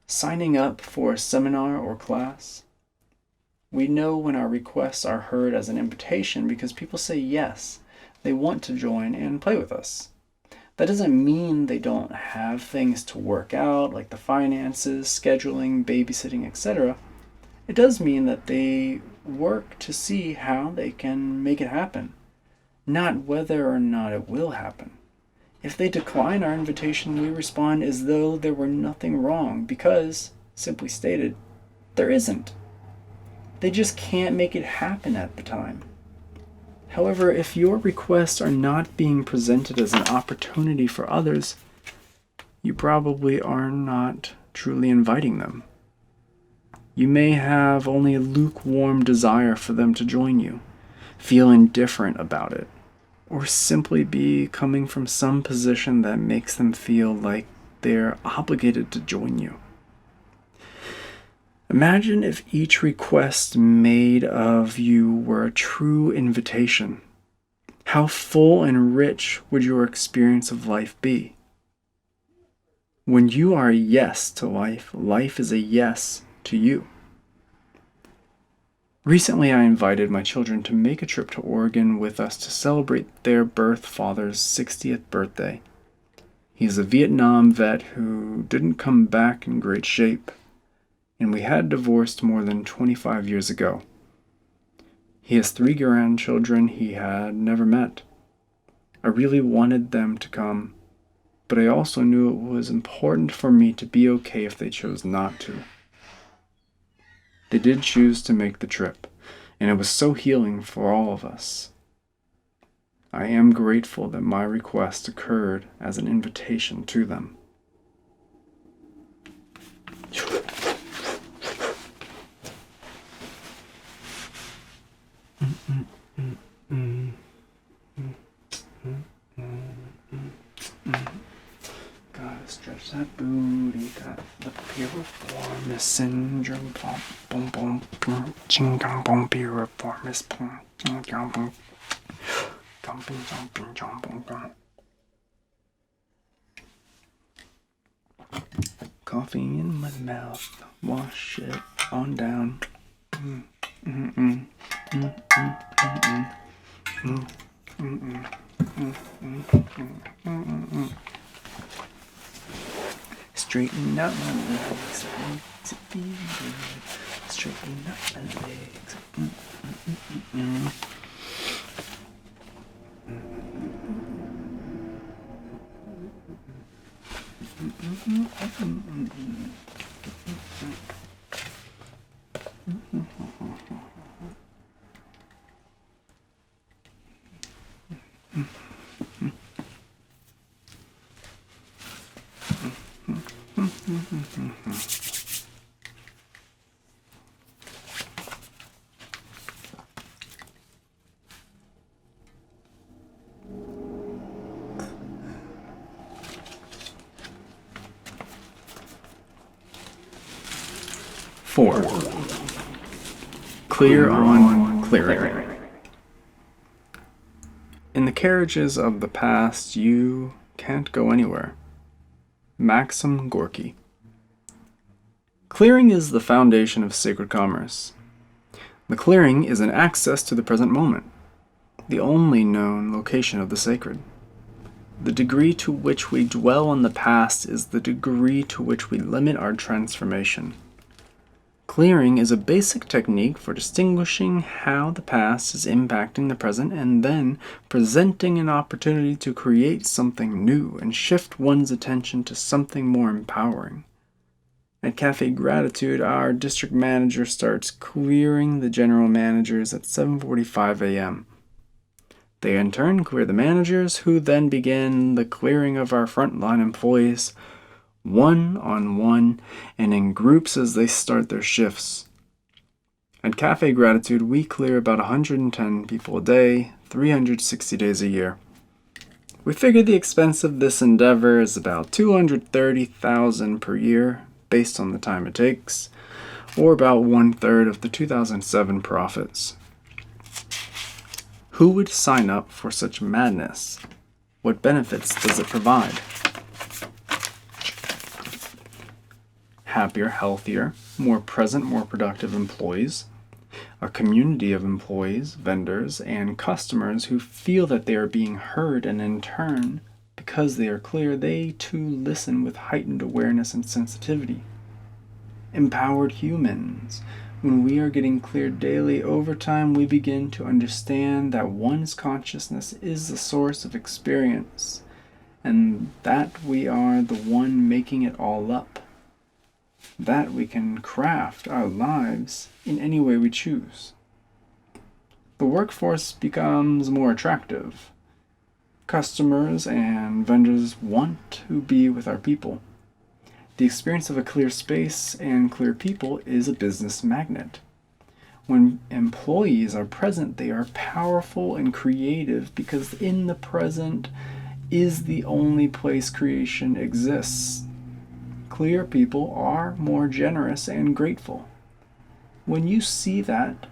signing up for a seminar or class. We know when our requests are heard as an invitation because people say yes, they want to join and play with us. That doesn't mean they don't have things to work out, like the finances, scheduling, babysitting, etc. It does mean that they work to see how they can make it happen, not whether or not it will happen. If they decline our invitation, we respond as though there were nothing wrong, because, simply stated, there isn't. They just can't make it happen at the time. However, if your requests are not being presented as an opportunity for others, you probably are not truly inviting them. You may have only a lukewarm desire for them to join you, feel indifferent about it, or simply be coming from some position that makes them feel like they're obligated to join you. Imagine if each request made of you were a true invitation. How full and rich would your experience of life be? When you are a yes to life, life is a yes to you. Recently, I invited my children to make a trip to Oregon with us to celebrate their birth father's 60th birthday. He's a Vietnam vet who didn't come back in great shape, and we had divorced more than 25 years ago. He has 3 grandchildren he had never met. I really wanted them to come, but I also knew it was important for me to be okay if they chose not to. They did choose to make the trip, and it was so healing for all of us. I am grateful that my request occurred as an invitation to them. Gotta stretch that booty, got the piriformis syndrome, boom boom boom, ching dong boom, piriformis boom, ching dong boom, jumping, jumping. Coffee in my mouth, wash it on down. Straighten out my legs, I need to be good. Straighten out my legs. Four. Clear on clearing. In the carriages of the past, you can't go anywhere. Maxim Gorky. Clearing is the foundation of sacred commerce. The clearing is an access to the present moment, the only known location of the sacred. The degree to which we dwell on the past is the degree to which we limit our transformation. Clearing is a basic technique for distinguishing how the past is impacting the present and then presenting an opportunity to create something new and shift one's attention to something more empowering. At Cafe Gratitude, our district manager starts clearing the general managers at 7:45 a.m. They in turn clear the managers, who then begin the clearing of our frontline employees, one-on-one and in groups as they start their shifts. At Cafe Gratitude, we clear about 110 people a day, 360 days a year. We figure the expense of this endeavor is about $230,000 per year, based on the time it takes, or about 1/3 of the 2007 profits. Who would sign up for such madness? What benefits does it provide? Happier, healthier, more present, more productive employees, a community of employees, vendors, and customers who feel that they are being heard, and in turn, because they are clear, they too listen with heightened awareness and sensitivity. Empowered humans. When we are getting cleared daily, over time we begin to understand that one's consciousness is the source of experience, and that we are the one making it all up. That we can craft our lives in any way we choose. The workforce becomes more attractive. Customers and vendors want to be with our people. The experience of a clear space and clear people is a business magnet. When employees are present, they are powerful and creative because in the present is the only place creation exists. Clear people are more generous and grateful. When you see that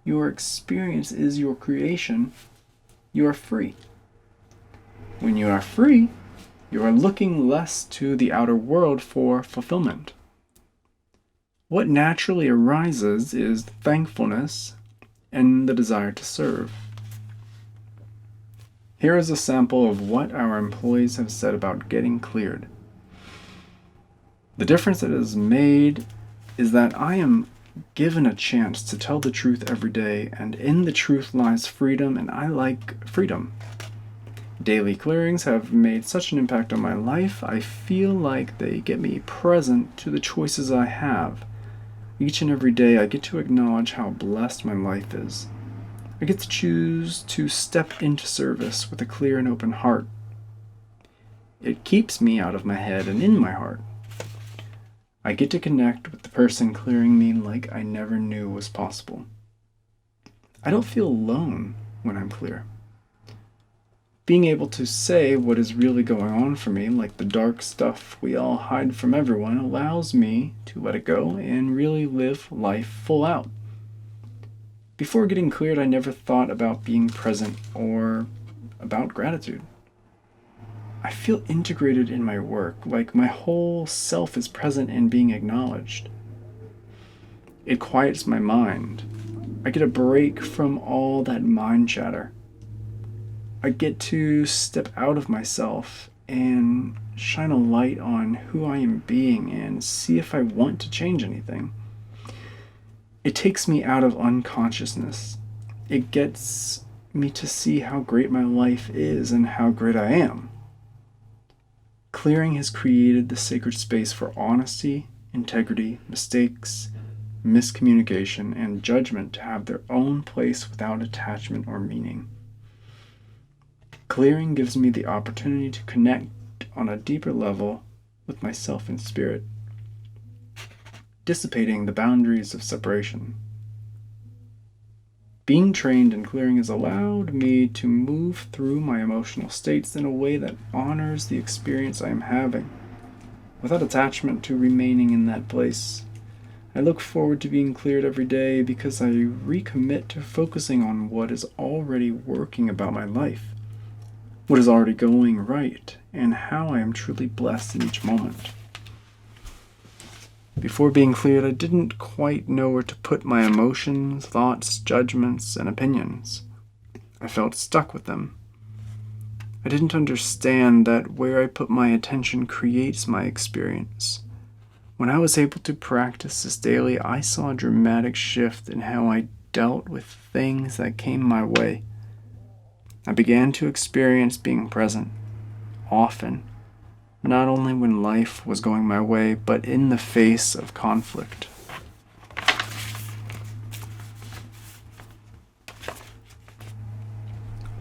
your experience is your creation, you are free. When you are free, you are looking less to the outer world for fulfillment. What naturally arises is thankfulness and the desire to serve. Here is a sample of what our employees have said about getting cleared. The difference it has made is that I am given a chance to tell the truth every day, and in the truth lies freedom, and I like freedom. Daily clearings have made such an impact on my life, I feel like they get me present to the choices I have. Each and every day I get to acknowledge how blessed my life is. I get to choose to step into service with a clear and open heart. It keeps me out of my head and in my heart. I get to connect with the person clearing me like I never knew was possible. I don't feel alone when I'm clear. Being able to say what is really going on for me, like the dark stuff we all hide from everyone, allows me to let it go and really live life full out. Before getting cleared, I never thought about being present or about gratitude. I feel integrated in my work, like my whole self is present and being acknowledged. It quiets my mind. I get a break from all that mind chatter. I get to step out of myself and shine a light on who I am being and see if I want to change anything. It takes me out of unconsciousness. It gets me to see how great my life is and how great I am. Clearing has created the sacred space for honesty, integrity, mistakes, miscommunication, and judgment to have their own place without attachment or meaning. Clearing gives me the opportunity to connect on a deeper level with myself and spirit, dissipating the boundaries of separation. Being trained in clearing has allowed me to move through my emotional states in a way that honors the experience I am having, without attachment to remaining in that place. I look forward to being cleared every day because I recommit to focusing on what is already working about my life, what is already going right, and how I am truly blessed in each moment. Before being cleared, I didn't quite know where to put my emotions, thoughts, judgments, and opinions. I felt stuck with them. I didn't understand that where I put my attention creates my experience. When I was able to practice this daily, I saw a dramatic shift in how I dealt with things that came my way. I began to experience being present, often, not only when life was going my way, but in the face of conflict.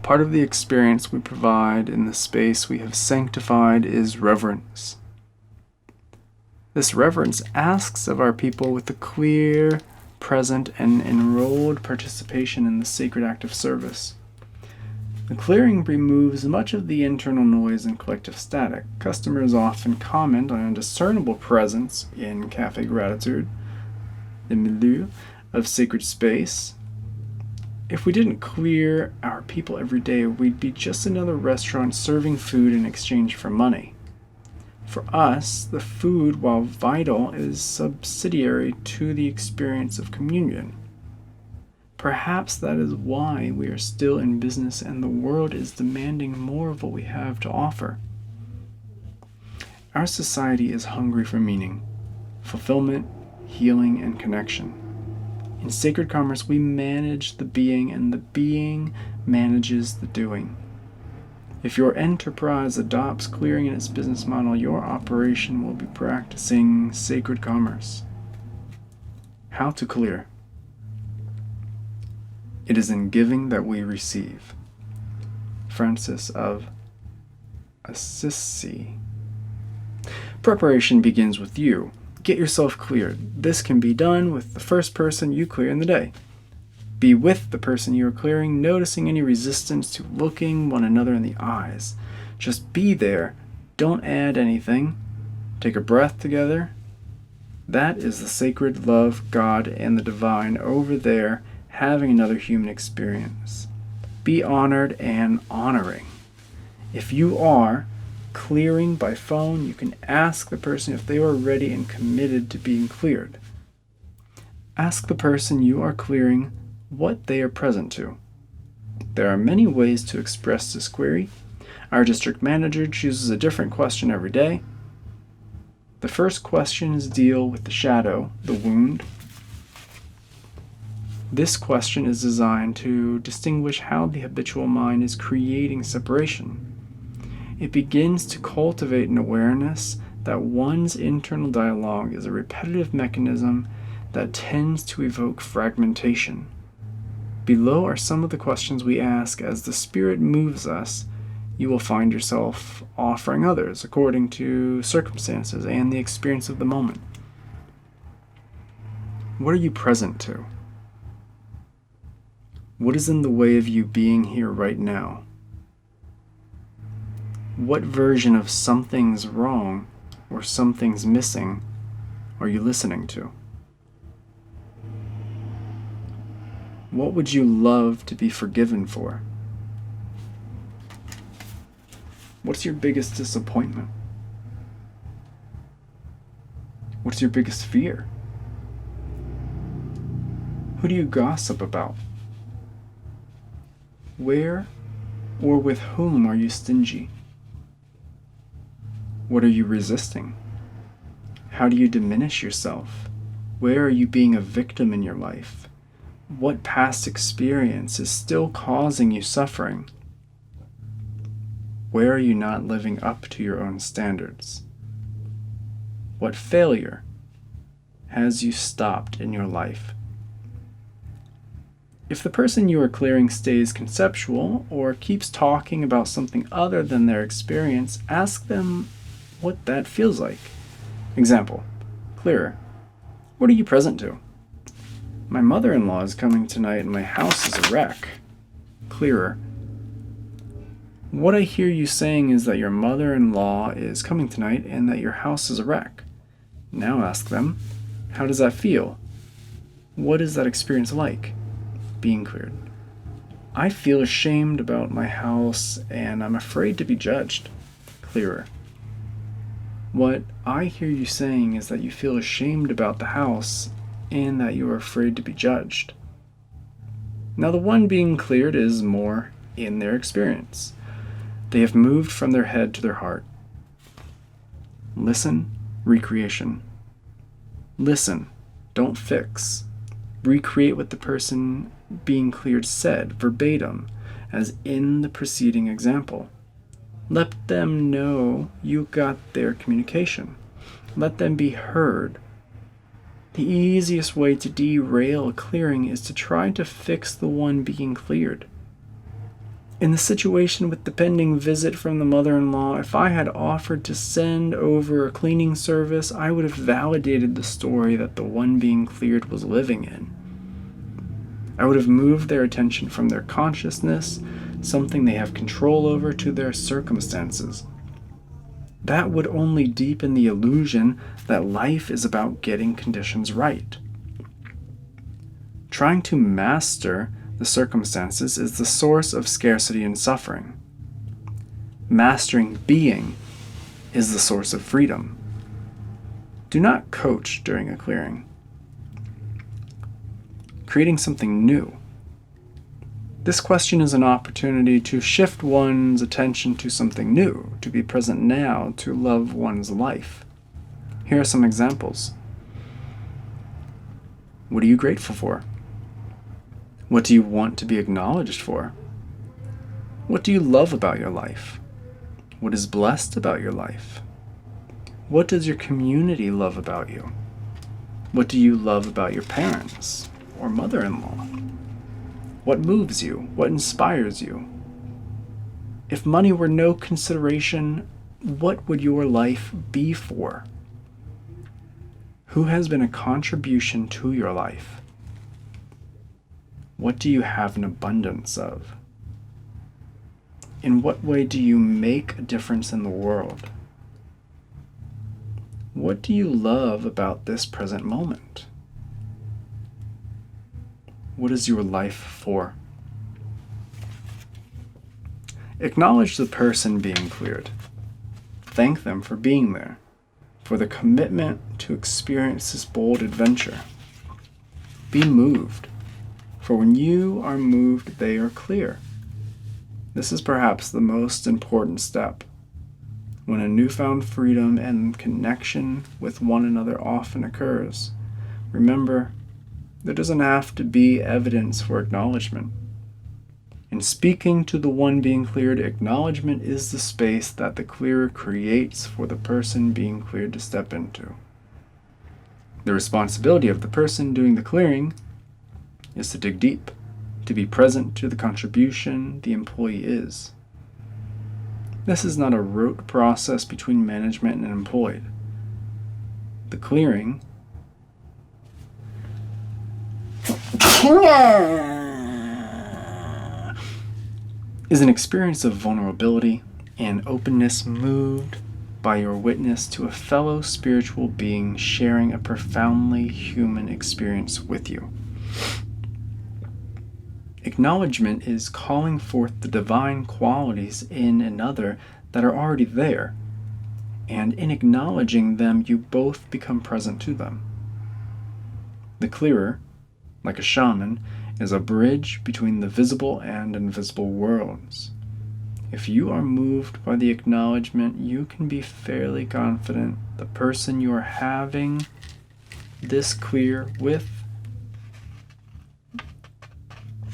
Part of the experience we provide in the space we have sanctified is reverence. This reverence asks of our people with a clear, present, and enrolled participation in the sacred act of service. The clearing removes much of the internal noise and collective static. Customers often comment on a discernible presence in Cafe Gratitude, the milieu of sacred space. If we didn't clear our people every day, we'd be just another restaurant serving food in exchange for money. For us, the food, while vital, is subsidiary to the experience of communion. Perhaps that is why we are still in business and the world is demanding more of what we have to offer. Our society is hungry for meaning, fulfillment, healing, and connection. In sacred commerce, we manage the being, and the being manages the doing. If your enterprise adopts clearing in its business model, your operation will be practicing sacred commerce. How to clear? It is in giving that we receive. Francis of Assisi. Preparation begins with you. Get yourself cleared. This can be done with the first person you clear in the day. Be with the person you are clearing, noticing any resistance to looking one another in the eyes. Just be there. Don't add anything. Take a breath together. That is the sacred love, God, and the divine over there having another human experience. Be honored and honoring. If you are clearing by phone, you can ask the person if they are ready and committed to being cleared. Ask the person you are clearing what they are present to. There are many ways to express this query. Our district manager chooses a different question every day. The first questions deal with the shadow, the wound. This question is designed to distinguish how the habitual mind is creating separation. It begins to cultivate an awareness that one's internal dialogue is a repetitive mechanism that tends to evoke fragmentation. Below are some of the questions we ask as the Spirit moves us. You will find yourself offering others according to circumstances and the experience of the moment. What are you present to? What is in the way of you being here right now? What version of something's wrong or something's missing are you listening to? What would you love to be forgiven for? What's your biggest disappointment? What's your biggest fear? Who do you gossip about? Where or with whom are you stingy? What are you resisting? How do you diminish yourself? Where are you being a victim in your life? What past experience is still causing you suffering? Where are you not living up to your own standards? What failure has you stopped in your life? If the person you are clearing stays conceptual or keeps talking about something other than their experience, ask them what that feels like. Example, clearer. What are you present to? My mother-in-law is coming tonight and my house is a wreck. Clearer. What I hear you saying is that your mother-in-law is coming tonight and that your house is a wreck. Now ask them, how does that feel? What is that experience like? Being cleared. I feel ashamed about my house and I'm afraid to be judged. Clearer. What I hear you saying is that you feel ashamed about the house and that you are afraid to be judged. Now the one being cleared is more in their experience. They have moved from their head to their heart. Listen, recreation. Listen, don't fix. Recreate what the person being cleared said, verbatim, as in the preceding example. Let them know you got their communication. Let them be heard. The easiest way to derail a clearing is to try to fix the one being cleared. In the situation with the pending visit from the mother-in-law, if I had offered to send over a cleaning service, I would have validated the story that the one being cleared was living in. I would have moved their attention from their consciousness, something they have control over, to their circumstances. That would only deepen the illusion that life is about getting conditions right. Trying to master the circumstances is the source of scarcity and suffering. Mastering being is the source of freedom. Do not coach during a clearing. Creating something new. This question is an opportunity to shift one's attention to something new, to be present now, to love one's life. Here are some examples. What are you grateful for? What do you want to be acknowledged for? What do you love about your life? What is blessed about your life? What does your community love about you? What do you love about your parents or mother-in-law? What moves you? What inspires you? If money were no consideration, what would your life be for? Who has been a contribution to your life? What do you have an abundance of? In what way do you make a difference in the world? What do you love about this present moment? What is your life for? Acknowledge the person being cleared. Thank them for being there, for the commitment to experience this bold adventure. Be moved, for when you are moved, they are clear. This is perhaps the most important step. When a newfound freedom and connection with one another often occurs, remember, there doesn't have to be evidence for acknowledgement. In speaking to the one being cleared, acknowledgement is the space that the clearer creates for the person being cleared to step into. The responsibility of the person doing the clearing is to dig deep, to be present to the contribution the employee is. This is not a rote process between management and employed. The clearing is an experience of vulnerability and openness moved by your witness to a fellow spiritual being sharing a profoundly human experience with you. Acknowledgement is calling forth the divine qualities in another that are already there, and in acknowledging them, you both become present to them. The clearer, like a shaman, is a bridge between the visible and invisible worlds. If you are moved by the acknowledgement, you can be fairly confident the person you are having this clear with,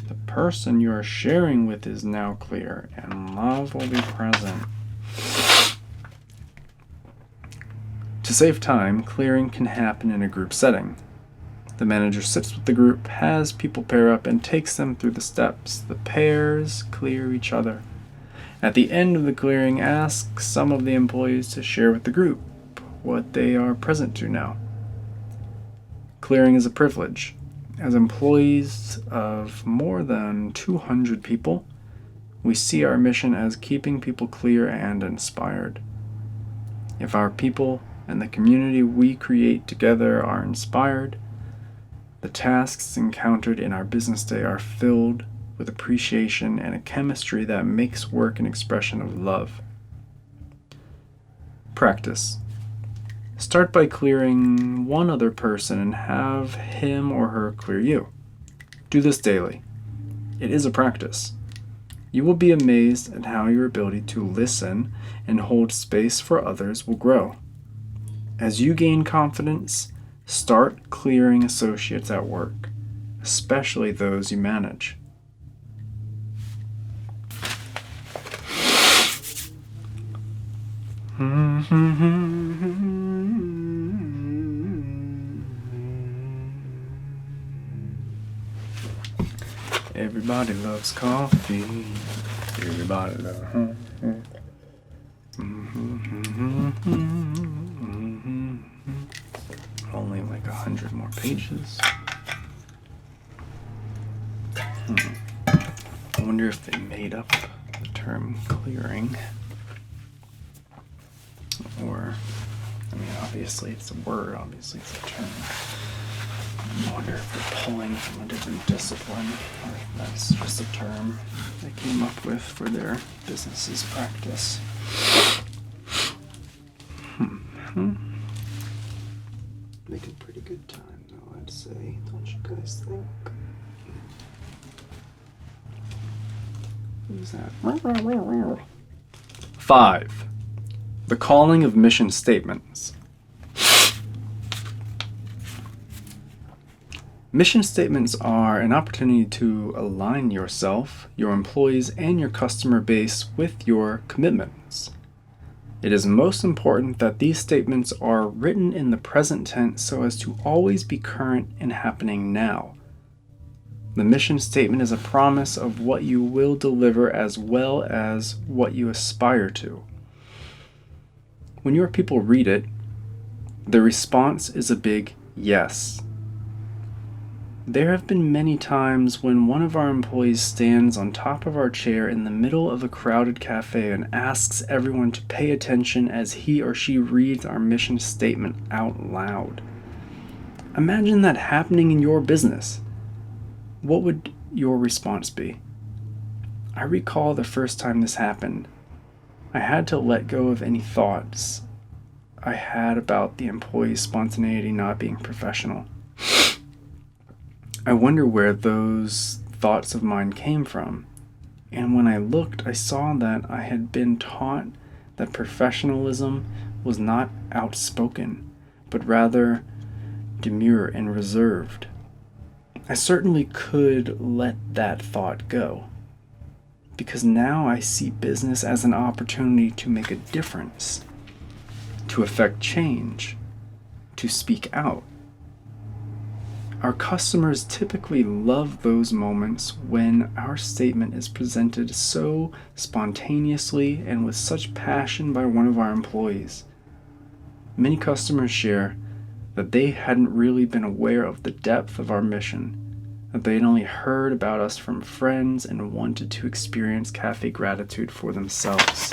the person you are sharing with is now clear, and love will be present. To save time, clearing can happen in a group setting. The manager sits with the group, has people pair up, and takes them through the steps. The pairs clear each other. At the end of the clearing, ask some of the employees to share with the group what they are present to now. Clearing is a privilege. As employees of more than 200 people, we see our mission as keeping people clear and inspired. If our people and the community we create together are inspired, the tasks encountered in our business day are filled with appreciation and a chemistry that makes work an expression of love. Practice. Start by clearing one other person and have him or her clear you. Do this daily. It is a practice. You will be amazed at how your ability to listen and hold space for others will grow. As you gain confidence, start clearing associates at work, especially those you manage. Everybody loves coffee. Everybody loves. Only like 100 more pages. I wonder if they made up the term clearing. Or, I mean, obviously it's a word, obviously it's a term. I wonder if they're pulling from a different discipline, or if that's just a term they came up with for their business's practice. Making pretty good time, though, I'd say. Don't you guys think? Who's that? 5. The calling of mission statements. Mission statements are an opportunity to align yourself, your employees, and your customer base with your commitments. It is most important that these statements are written in the present tense so as to always be current and happening now. The mission statement is a promise of what you will deliver as well as what you aspire to. When your people read it, the response is a big yes. There have been many times when one of our employees stands on top of our chair in the middle of a crowded cafe and asks everyone to pay attention as he or she reads our mission statement out loud. Imagine that happening in your business. What would your response be? I recall the first time this happened. I had to let go of any thoughts I had about the employee's spontaneity not being professional. I wonder where those thoughts of mine came from. And when I looked, I saw that I had been taught that professionalism was not outspoken, but rather demure and reserved. I certainly could let that thought go, because now I see business as an opportunity to make a difference, to affect change, to speak out. Our customers typically love those moments when our statement is presented so spontaneously and with such passion by one of our employees. Many customers share that they hadn't really been aware of the depth of our mission, that they had only heard about us from friends and wanted to experience cafe gratitude for themselves.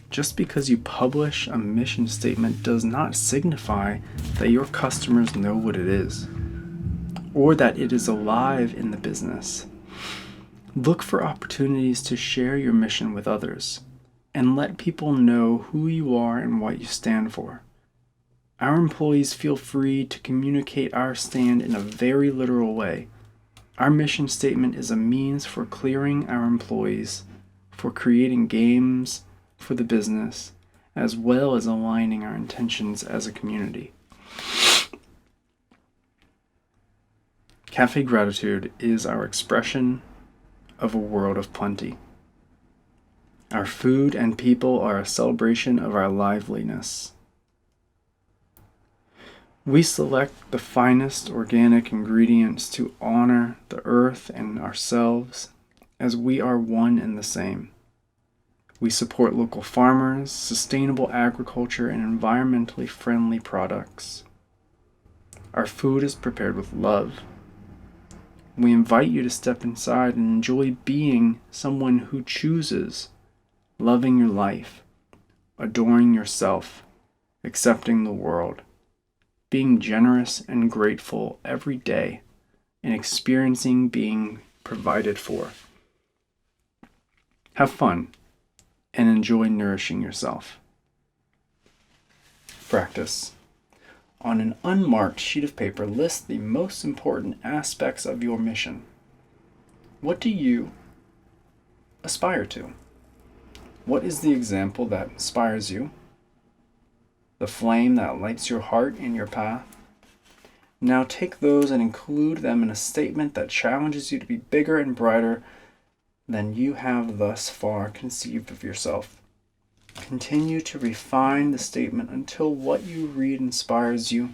Just because you publish a mission statement does not signify that your customers know what it is, or that it is alive in the business. Look for opportunities to share your mission with others, and let people know who you are and what you stand for. Our employees feel free to communicate our stand in a very literal way. Our mission statement is a means for clearing our employees, for creating games for the business, as well as aligning our intentions as a community. Cafe gratitude is our expression of a world of plenty. Our food and people are a celebration of our liveliness. We select the finest organic ingredients to honor the earth and ourselves, as we are one and the same. We support local farmers, sustainable agriculture, and environmentally friendly products. Our food is prepared with love. We invite you to step inside and enjoy being someone who chooses loving your life, adoring yourself, accepting the world, being generous and grateful every day, and experiencing being provided for. Have fun and enjoy nourishing yourself. Practice. On an unmarked sheet of paper, list the most important aspects of your mission. What do you aspire to? What is the example that inspires you? The flame that lights your heart and your path? Now take those and include them in a statement that challenges you to be bigger and brighter than you have thus far conceived of yourself. Continue to refine the statement until what you read inspires you.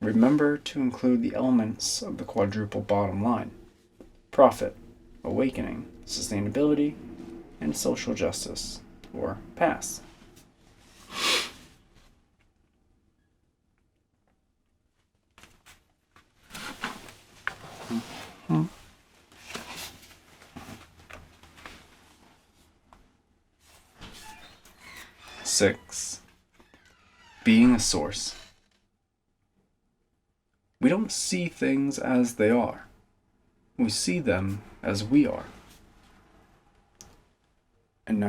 Remember to include the elements of the quadruple bottom line: profit, awakening, sustainability, and social justice, or PASS. Mm-hmm. 6. Being a source. We don't see things as they are. We see them as we are. In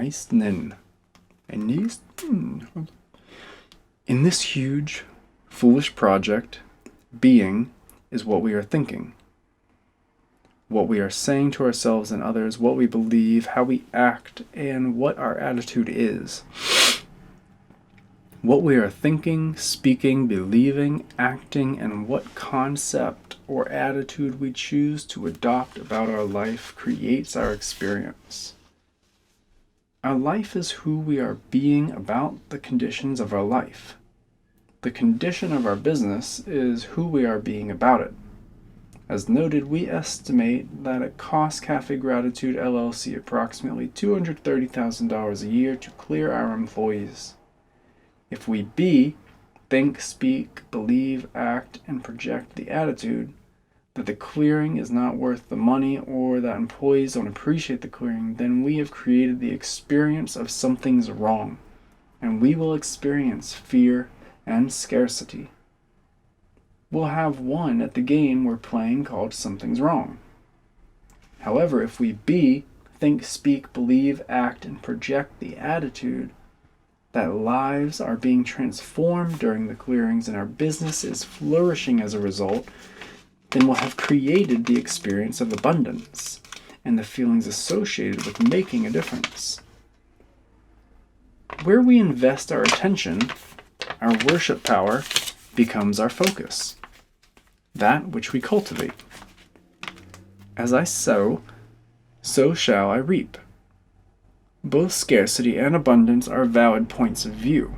this huge, foolish project, being is what we are thinking, what we are saying to ourselves and others, what we believe, how we act, and what our attitude is. What we are thinking, speaking, believing, acting, and what concept or attitude we choose to adopt about our life creates our experience. Our life is who we are being about the conditions of our life. The condition of our business is who we are being about it. As noted, we estimate that it costs Cafe Gratitude LLC approximately $230,000 a year to clear our employees. If we be, think, speak, believe, act, and project the attitude that the clearing is not worth the money or that employees don't appreciate the clearing, then we have created the experience of something's wrong, and we will experience fear and scarcity. We'll have won at the game we're playing called Something's Wrong. However, if we think, speak, believe, act, and project the attitude that lives are being transformed during the clearings and our business is flourishing as a result, then we'll have created the experience of abundance and the feelings associated with making a difference. Where we invest our attention, our worship power becomes our focus, that which we cultivate. As I sow, so shall I reap. Both scarcity and abundance are valid points of view.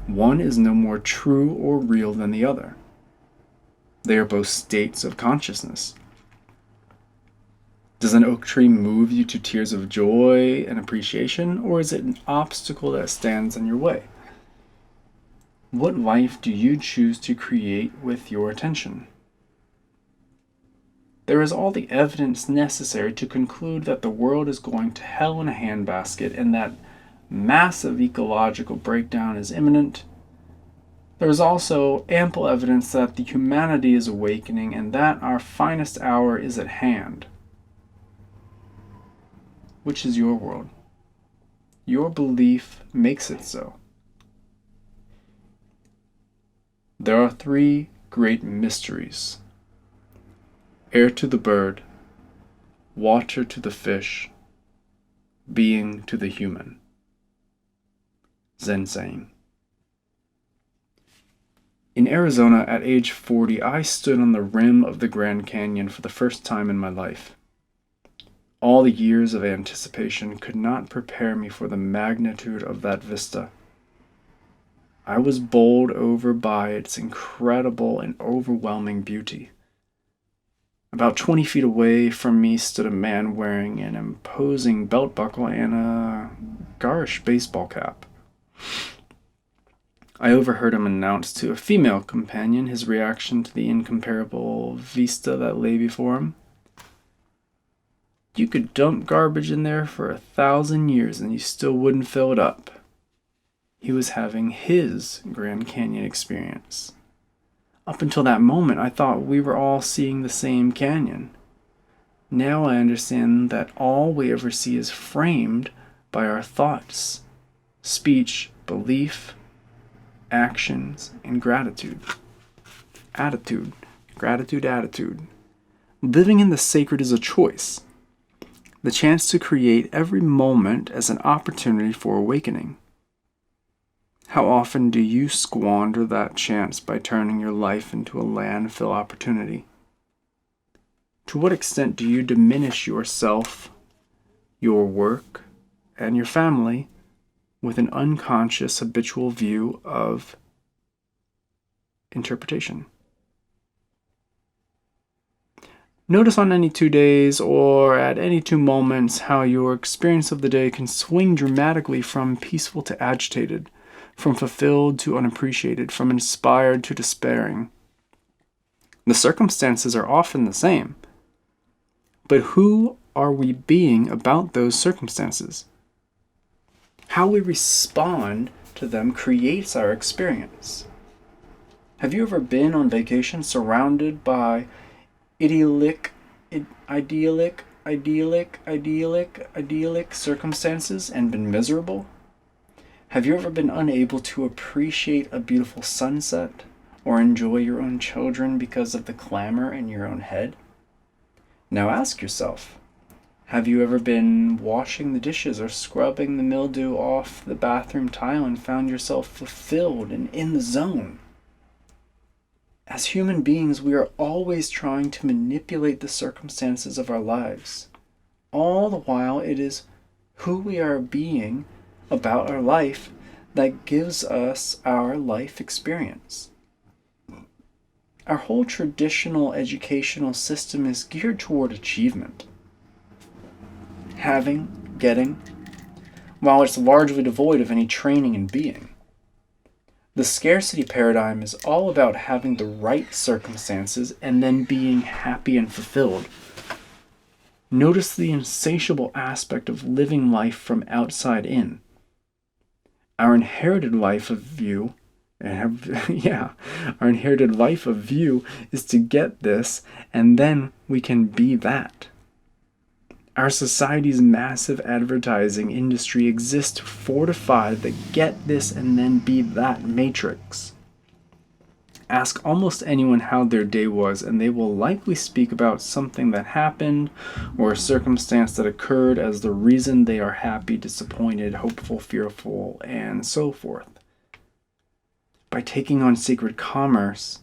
One is no more true or real than the other. They are both states of consciousness. Does an oak tree move you to tears of joy and appreciation, or is it an obstacle that stands in your way? What life do you choose to create with your attention? There is all the evidence necessary to conclude that the world is going to hell in a handbasket and that massive ecological breakdown is imminent. There is also ample evidence that the humanity is awakening and that our finest hour is at hand. Which is your world? Your belief makes it so. There are 3 great mysteries: air to the bird, water to the fish, being to the human. Zen saying. In Arizona, at age 40, I stood on the rim of the Grand Canyon for the first time in my life. All the years of anticipation could not prepare me for the magnitude of that vista. I was bowled over by its incredible and overwhelming beauty. About 20 feet away from me stood a man wearing an imposing belt buckle and a garish baseball cap. I overheard him announce to a female companion his reaction to the incomparable vista that lay before him. You could dump garbage in there for 1,000 years and you still wouldn't fill it up. He was having his Grand Canyon experience. Up until that moment, I thought we were all seeing the same canyon. Now I understand that all we ever see is framed by our thoughts, speech, belief, actions, and gratitude. Attitude. Living in the sacred is a choice. The chance to create every moment as an opportunity for awakening. How often do you squander that chance by turning your life into a landfill opportunity? To what extent do you diminish yourself, your work, and your family with an unconscious habitual view of interpretation? Notice on any 2 days or at any 2 moments how your experience of the day can swing dramatically from peaceful to agitated, from fulfilled to unappreciated, from inspired to despairing. The circumstances are often the same, but who are we being about those circumstances? How we respond to them creates our experience. Have you ever been on vacation surrounded by idyllic circumstances and been miserable? Have you ever been unable to appreciate a beautiful sunset or enjoy your own children because of the clamor in your own head? Now ask yourself, have you ever been washing the dishes or scrubbing the mildew off the bathroom tile and found yourself fulfilled and in the zone? As human beings, we are always trying to manipulate the circumstances of our lives. All the while, it is who we are being about our life that gives us our life experience. Our whole traditional educational system is geared toward achievement. Having, getting, while it's largely devoid of any training in being. The scarcity paradigm is all about having the right circumstances and then being happy and fulfilled. Notice the insatiable aspect of living life from outside in. Our inherited life of view, our inherited life of view is to get this, and then we can be that. Our society's massive advertising industry exists to fortify the get this and then be that matrix. Ask almost anyone how their day was, and they will likely speak about something that happened or a circumstance that occurred as the reason they are happy, disappointed, hopeful, fearful, and so forth. By taking on sacred commerce,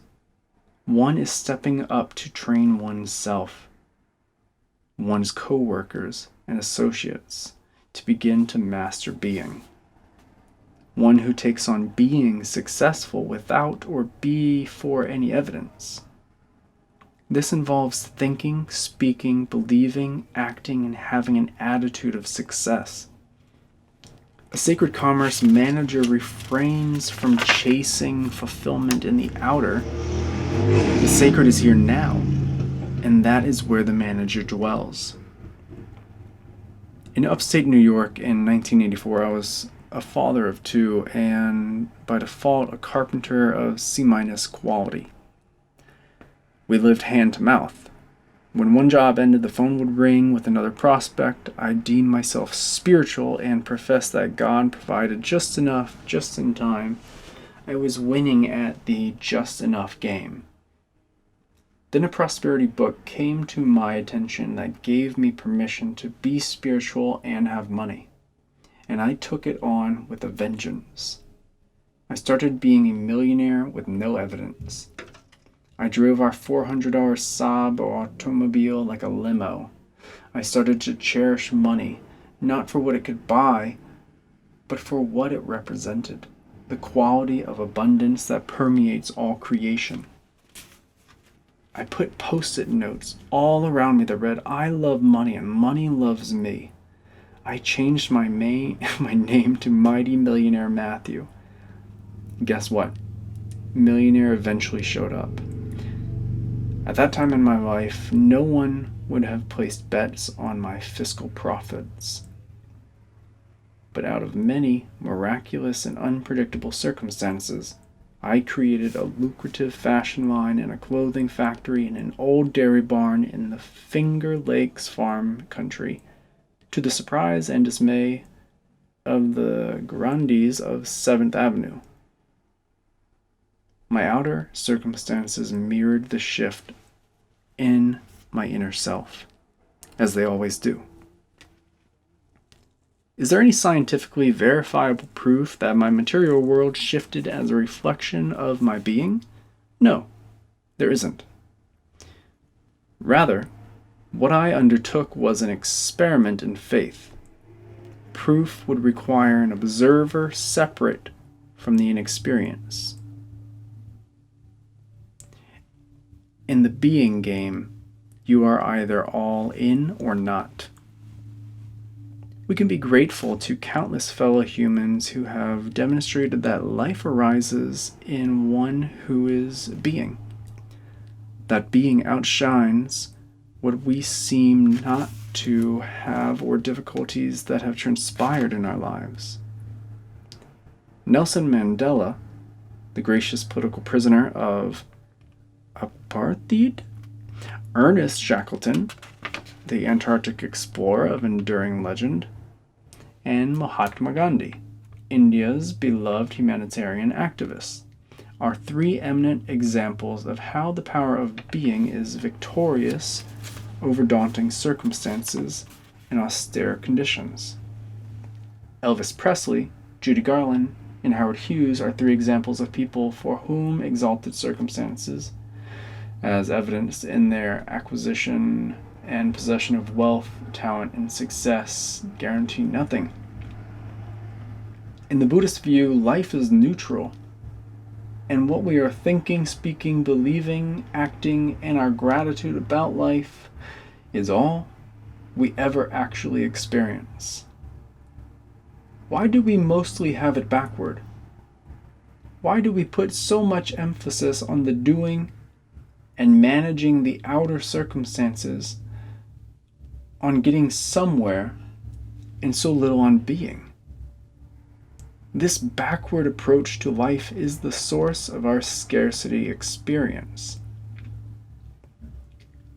one is stepping up to train oneself, one's co-workers and associates, to begin to master being. One who takes on being successful without or before any evidence. This involves thinking, speaking, believing, acting, and having an attitude of success. A sacred commerce manager refrains from chasing fulfillment in the outer. The sacred is here now, and that is where the manager dwells. In upstate New York in 1984, I was a father of two, and by default a carpenter of C- quality. We lived hand to mouth. When one job ended, the phone would ring with another prospect. I deemed myself spiritual and professed that God provided just enough, just in time. I was winning at the just enough game. Then a prosperity book came to my attention that gave me permission to be spiritual and have money. And I took it on with a vengeance. I started being a millionaire with no evidence. I drove our $400 Saab automobile like a limo. I started to cherish money, not for what it could buy, but for what it represented, the quality of abundance that permeates all creation. I put post-it notes all around me that read, "I love money and money loves me." I changed my name to Mighty Millionaire Matthew. Guess what? Millionaire eventually showed up. At that time in my life, no one would have placed bets on my fiscal profits. But out of many miraculous and unpredictable circumstances, I created a lucrative fashion line and a clothing factory in an old dairy barn in the Finger Lakes farm country, to the surprise and dismay of the grandees of 7th Avenue. My outer circumstances mirrored the shift in my inner self, as they always do. Is there any scientifically verifiable proof that my material world shifted as a reflection of my being? No, there isn't. Rather, what I undertook was an experiment in faith. Proof would require an observer separate from the inexperience. In the being game, you are either all in or not. We can be grateful to countless fellow humans who have demonstrated that life arises in one who is being. That being outshines what we seem not to have or difficulties that have transpired in our lives. Nelson Mandela, the gracious political prisoner of apartheid, Ernest Shackleton, the Antarctic explorer of enduring legend, and Mahatma Gandhi, India's beloved humanitarian activist, are three eminent examples of how the power of being is victorious over daunting circumstances and austere conditions. Elvis Presley, Judy Garland, and Howard Hughes are three examples of people for whom exalted circumstances, as evidenced in their acquisition and possession of wealth, talent, and success, guarantee nothing. In the Buddhist view, life is neutral, and what we are thinking, speaking, believing, acting, and our gratitude about life is all we ever actually experience. Why do we mostly have it backward? Why do we put so much emphasis on the doing and managing the outer circumstances, on getting somewhere, and so little on being? This backward approach to life is the source of our scarcity experience.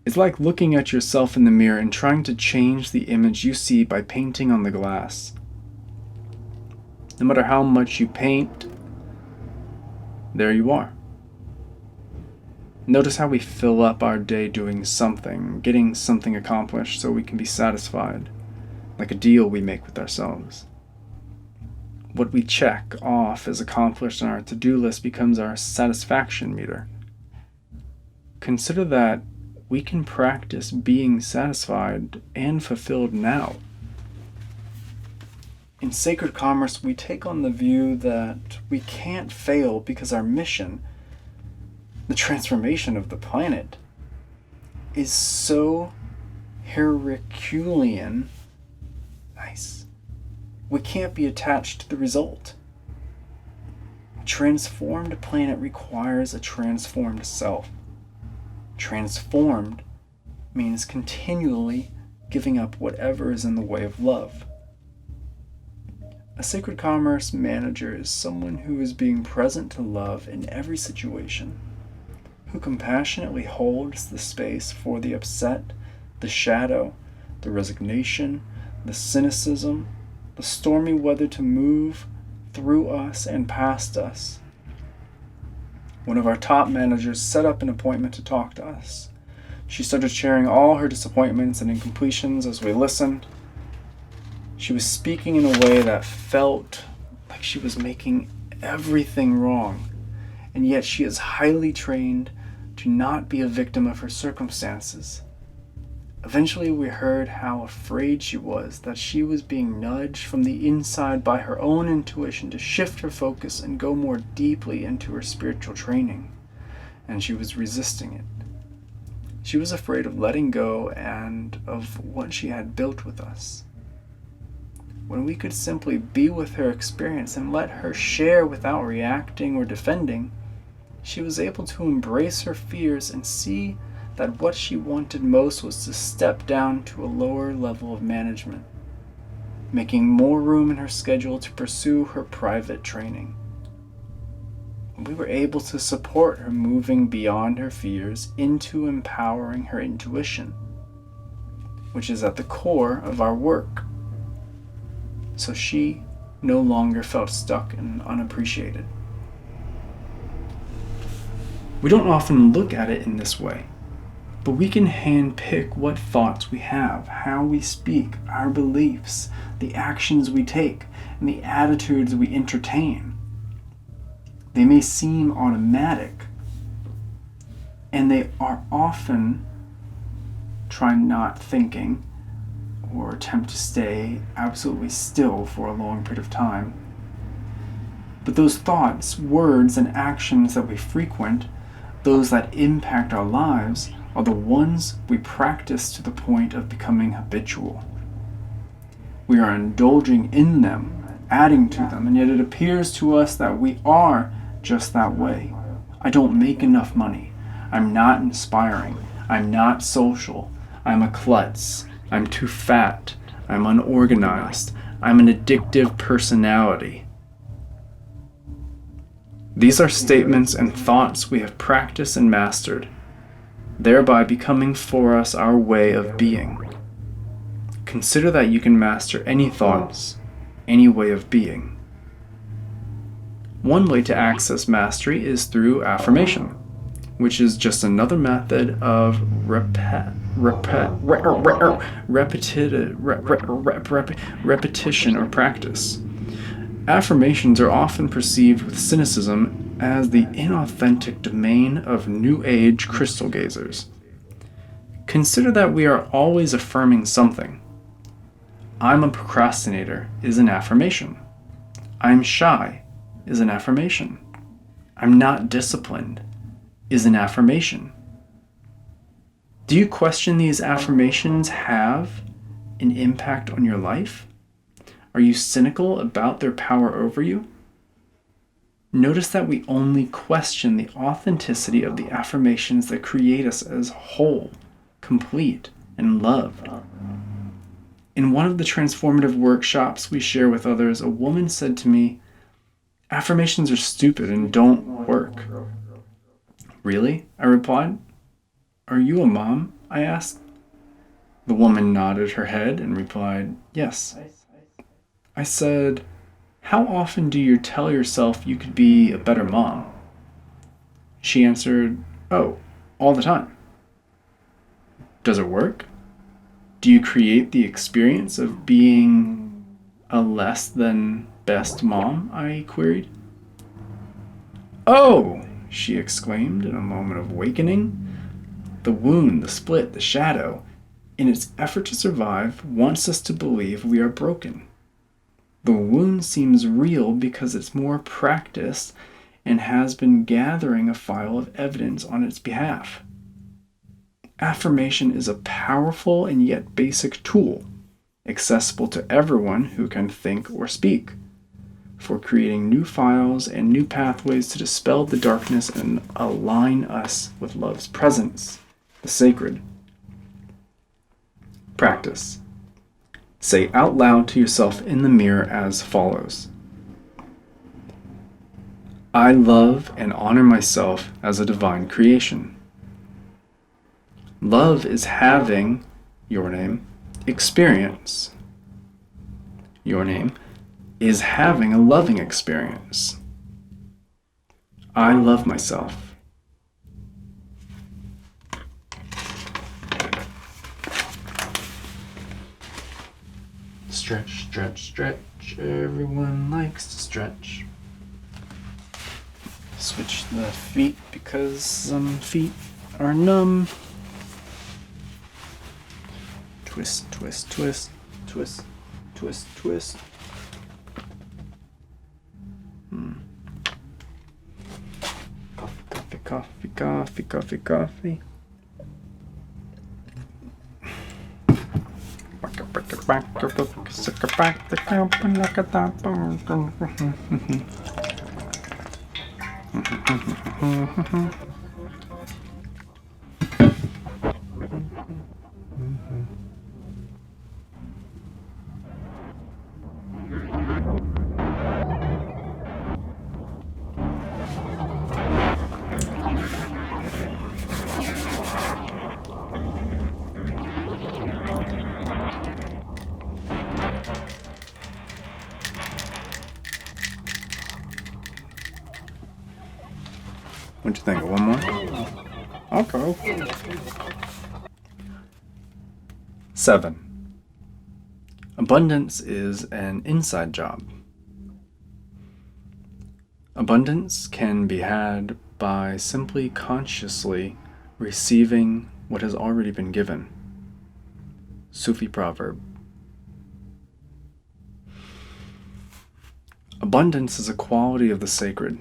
It's like looking at yourself in the mirror and trying to change the image you see by painting on the glass. No matter how much you paint, there you are. Notice how we fill up our day doing something, getting something accomplished so we can be satisfied, like a deal we make with ourselves. What we check off as accomplished on our to-do list becomes our satisfaction meter. Consider that we can practice being satisfied and fulfilled now. In Sacred Commerce, we take on the view that we can't fail because our mission, the transformation of the planet, is so Herculean. Nice. We can't be attached to the result. A transformed planet requires a transformed self. Transformed means continually giving up whatever is in the way of love. A Sacred Commerce manager is someone who is being present to love in every situation, who compassionately holds the space for the upset, the shadow, the resignation, the cynicism, the stormy weather to move through us and past us. One of our top managers set up an appointment to talk to us. She started sharing all her disappointments and incompletions as we listened. She was speaking in a way that felt like she was making everything wrong, and yet she is highly trained to not be a victim of her circumstances. Eventually, we heard how afraid she was that she was being nudged from the inside by her own intuition to shift her focus and go more deeply into her spiritual training, and she was resisting it. She was afraid of letting go and of what she had built with us. When we could simply be with her experience and let her share without reacting or defending, she was able to embrace her fears and see that what she wanted most was to step down to a lower level of management, making more room in her schedule to pursue her private training. We were able to support her moving beyond her fears into empowering her intuition, which is at the core of our work. So she no longer felt stuck and unappreciated. We don't often look at it in this way, but we can handpick what thoughts we have, how we speak, our beliefs, the actions we take, and the attitudes we entertain. They may seem automatic, and they are often try not thinking or attempt to stay absolutely still for a long period of time. But those thoughts, words, and actions that we frequent, those that impact our lives, are the ones we practice to the point of becoming habitual. We are indulging in them, adding to them, and yet it appears to us that we are just that way. I don't make enough money. I'm not inspiring. I'm not social. I'm a klutz. I'm too fat. I'm unorganized. I'm an addictive personality. These are statements and thoughts we have practiced and mastered, thereby becoming for us our way of being. Consider that you can master any thoughts, any way of being. One way to access mastery is through affirmation, which is just another method of repetition or practice. Affirmations are often perceived with cynicism as the inauthentic domain of New Age crystal gazers. Consider that we are always affirming something. I'm a procrastinator is an affirmation. I'm shy is an affirmation. I'm not disciplined is an affirmation. Do you question these affirmations have an impact on your life? Are you cynical about their power over you? Notice that we only question the authenticity of the affirmations that create us as whole, complete, and loved. In one of the transformative workshops we share with others, a woman said to me, "Affirmations are stupid and don't work." "Really?" I replied. "Are you a mom?" I asked. The woman nodded her head and replied, "Yes." I said, "How often do you tell yourself you could be a better mom?" She answered, "Oh, all the time." "Does it work? Do you create the experience of being a less than best mom?" I queried. "Oh!" she exclaimed in a moment of awakening. The wound, the split, the shadow, in its effort to survive, wants us to believe we are broken. The wound seems real because it's more practiced and has been gathering a file of evidence on its behalf. Affirmation is a powerful and yet basic tool, accessible to everyone who can think or speak, for creating new files and new pathways to dispel the darkness and align us with love's presence, the sacred. Practice. Say out loud to yourself in the mirror as follows. I love and honor myself as a divine creation. Love is having, your name, experience. Your name is having a loving experience. I love myself. Stretch, stretch, stretch. Everyone likes to stretch. Switch the feet because some feet are numb. Twist, twist, twist, twist, twist, twist. Coffee, coffee, coffee, coffee, coffee. What'd you think? One more? I'll go. 7. Abundance is an inside job. Abundance can be had by simply consciously receiving what has already been given. Sufi proverb. Abundance is a quality of the sacred,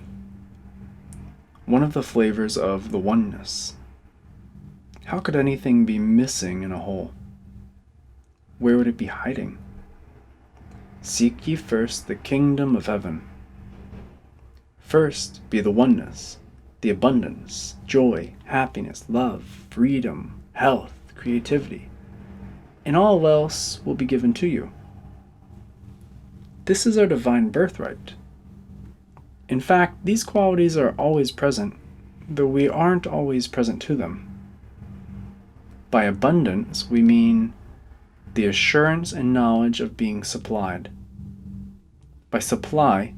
one of the flavors of the oneness. How could anything be missing in a whole? Where would it be hiding? Seek ye first the kingdom of heaven. First be the oneness, the abundance, joy, happiness, love, freedom, health, creativity, and all else will be given to you. This is our divine birthright. In fact, these qualities are always present, though we aren't always present to them. By abundance, we mean the assurance and knowledge of being supplied. By supply,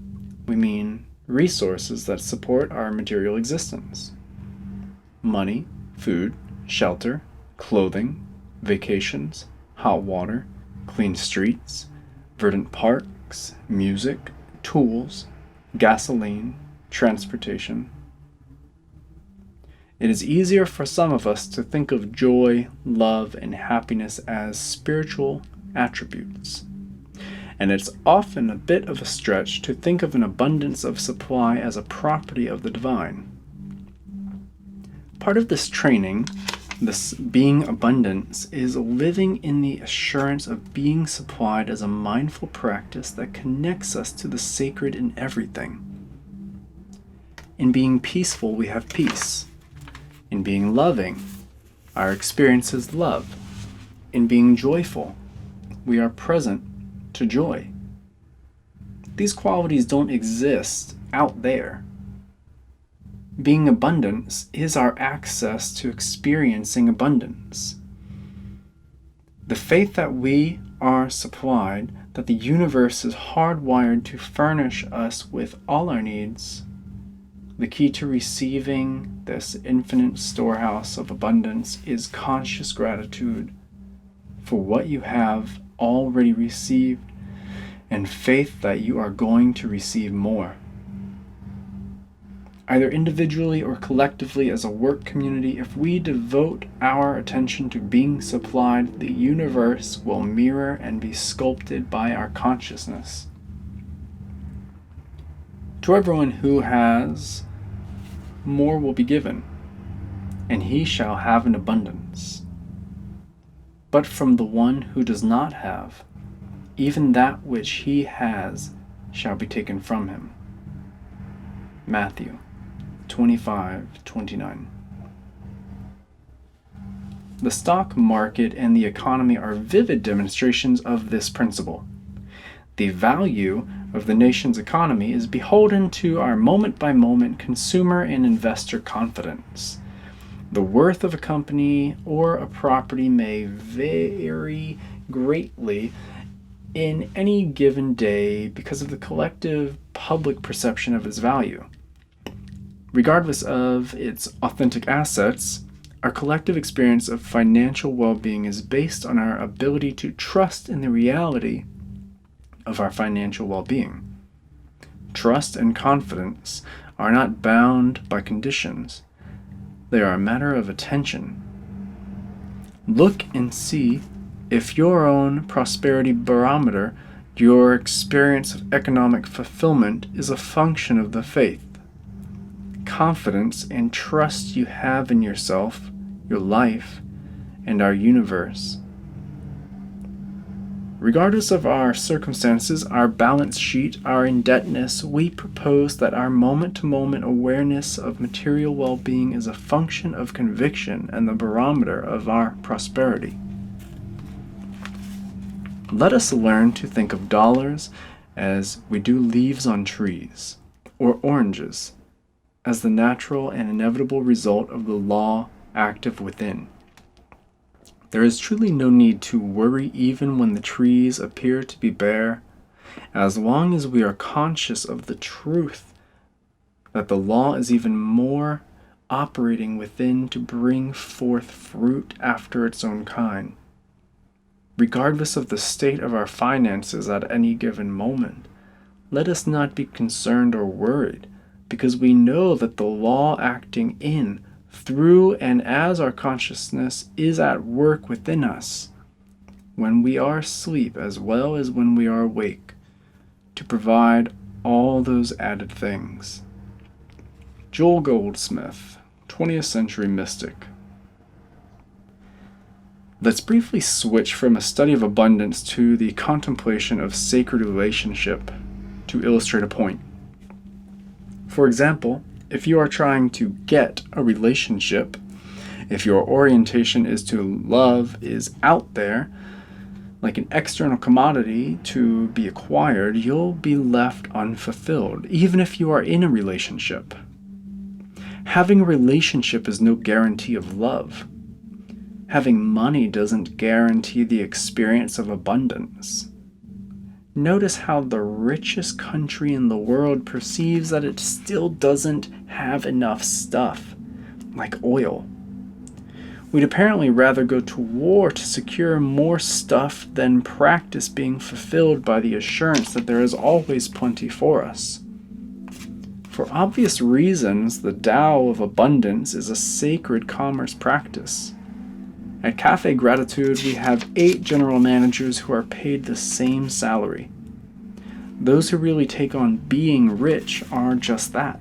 we mean resources that support our material existence. Money, food, shelter, clothing, vacations, hot water, clean streets, verdant parks, music, tools, gasoline, transportation. It is easier for some of us to think of joy, love, and happiness as spiritual attributes. And it's often a bit of a stretch to think of an abundance of supply as a property of the divine. Part of this training, this being abundance, is living in the assurance of being supplied as a mindful practice that connects us to the sacred in everything. In being peaceful, we have peace. In being loving, our experience is love. In being joyful, we are present to joy. These qualities don't exist out there. Being abundance is our access to experiencing abundance. The faith that we are supplied, that the universe is hardwired to furnish us with all our needs, the key to receiving this infinite storehouse of abundance is conscious gratitude for what you have already received and faith that you are going to receive more. Either individually or collectively as a work community, if we devote our attention to being supplied, the universe will mirror and be sculpted by our consciousness. To everyone who has, more will be given, and he shall have an abundance. But from the one who does not have, even that which he has shall be taken from him. Matthew 25:29. The stock market and the economy are vivid demonstrations of this principle. The value of the nation's economy is beholden to our moment-by-moment consumer and investor confidence. The worth of a company or a property may vary greatly in any given day because of the collective public perception of its value. Regardless of its authentic assets, our collective experience of financial well-being is based on our ability to trust in the reality of our financial well-being. Trust and confidence are not bound by conditions. They are a matter of attention. Look and see if your own prosperity barometer, your experience of economic fulfillment, is a function of the faith, confidence, and trust you have in yourself, your life, and our universe. Regardless of our circumstances, our balance sheet, our indebtedness, we propose that our moment-to-moment awareness of material well-being is a function of conviction and the barometer of our prosperity. Let us learn to think of dollars as we do leaves on trees, or oranges, as the natural and inevitable result of the law active within. There is truly no need to worry even when the trees appear to be bare, as long as we are conscious of the truth that the law is even more operating within to bring forth fruit after its own kind. Regardless of the state of our finances at any given moment, let us not be concerned or worried, because we know that the law acting in, through, and as our consciousness is at work within us, when we are asleep as well as when we are awake, to provide all those added things. Joel Goldsmith, 20th century mystic. Let's briefly switch from a study of abundance to the contemplation of sacred relationship to illustrate a point. For example, if you are trying to get a relationship, if your orientation is to love is out there, like an external commodity to be acquired, you'll be left unfulfilled, even if you are in a relationship. Having a relationship is no guarantee of love. Having money doesn't guarantee the experience of abundance. Notice how the richest country in the world perceives that it still doesn't have enough stuff, like oil. We'd apparently rather go to war to secure more stuff than practice being fulfilled by the assurance that there is always plenty for us. For obvious reasons, the Tao of abundance is a sacred commerce practice. At Cafe Gratitude, we have 8 general managers who are paid the same salary. Those who really take on being rich are just that.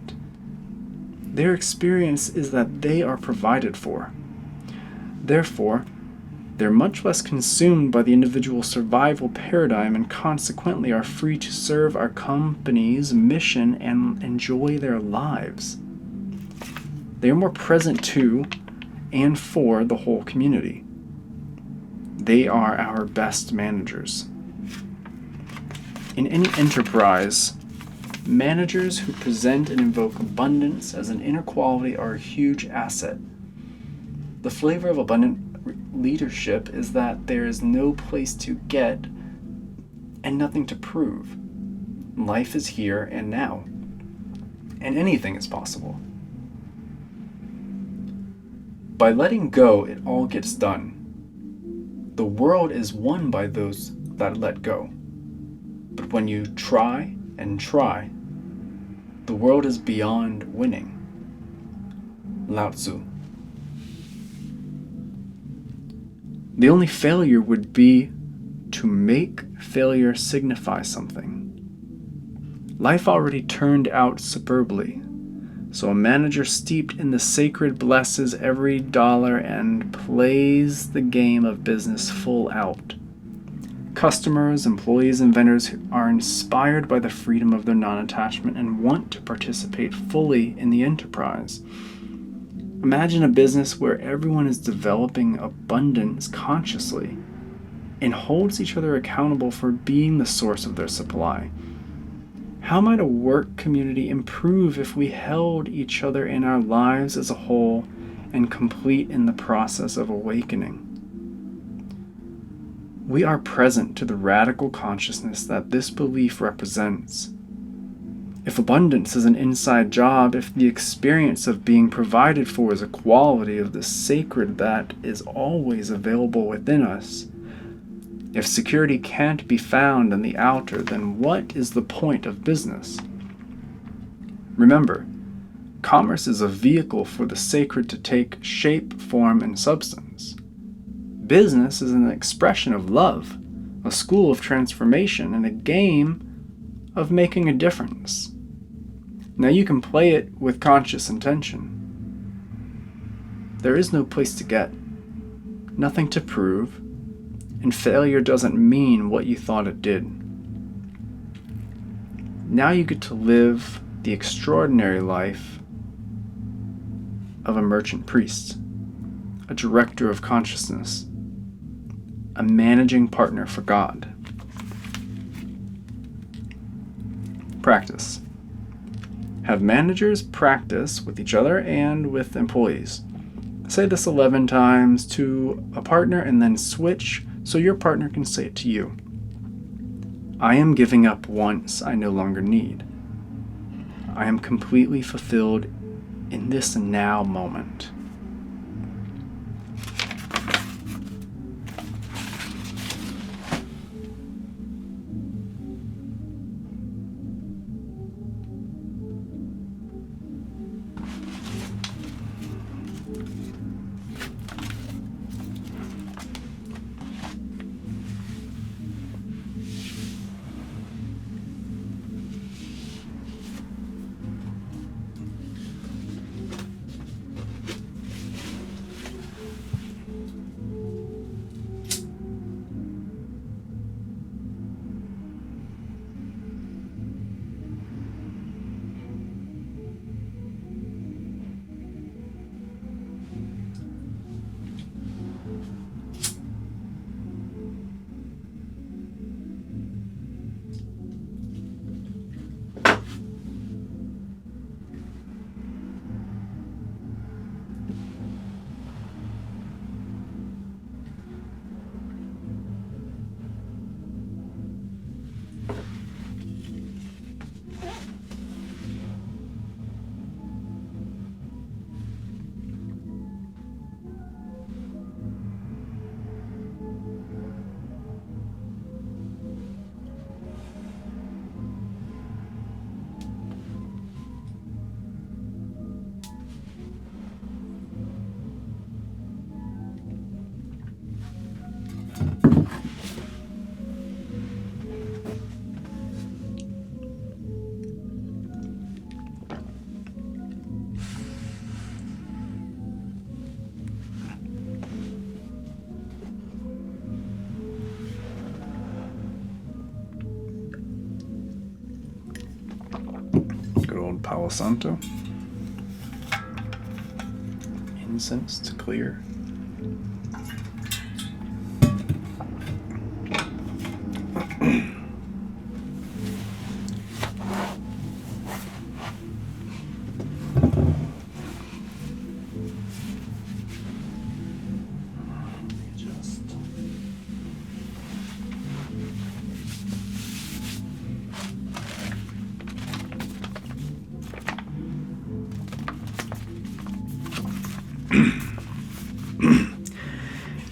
Their experience is that they are provided for. Therefore, They're much less consumed by the individual survival paradigm and consequently are free to serve our company's mission and enjoy their lives. They are more present to and for the whole community. They are our best managers. In any enterprise, managers who present and invoke abundance as an inner quality are a huge asset. The flavor of abundant leadership is that there is no place to get and nothing to prove. Life is here and now, and anything is possible. By letting go, it all gets done. The world is won by those that let go. But when you try and try, the world is beyond winning. Lao Tzu. The only failure would be to make failure signify something. Life already turned out superbly, so a manager steeped in the sacred blesses every dollar and plays the game of business full out. Customers, employees, and vendors are inspired by the freedom of their non-attachment and want to participate fully in the enterprise. Imagine a business where everyone is developing abundance consciously and holds each other accountable for being the source of their supply. How might a work community improve if we held each other in our lives as a whole and complete in the process of awakening? We are present to the radical consciousness that this belief represents. If abundance is an inside job, if the experience of being provided for is a quality of the sacred that is always available within us, if security can't be found in the outer, then what is the point of business? Remember, commerce is a vehicle for the sacred to take shape, form, and substance. Business is an expression of love, a school of transformation, and a game of making a difference. Now you can play it with conscious intention. There is no place to get, nothing to prove, and failure doesn't mean what you thought it did. Now you get to live the extraordinary life of a merchant priest, a director of consciousness, a managing partner for God. Practice. Have managers practice with each other and with employees. Say this 11 times to a partner and then switch so your partner can say it to you. I am giving up wants I no longer need. I am completely fulfilled in this now moment. Palo Santo. Incense to clear.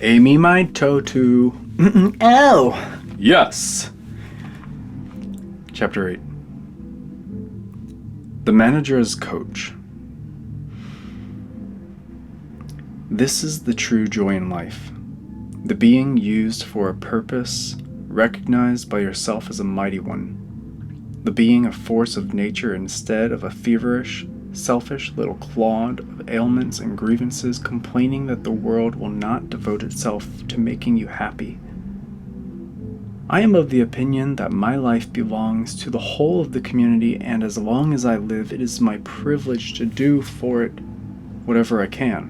Amy my totu. Ow! Yes! Chapter 8. The Manager's Coach. This is the true joy in life. The being used for a purpose, recognized by yourself as a mighty one. The being a force of nature instead of a feverish, selfish little clod of ailments and grievances complaining that the world will not devote itself to making you happy. I am of the opinion that my life belongs to the whole of the community, and as long as I live, it is my privilege to do for it whatever I can.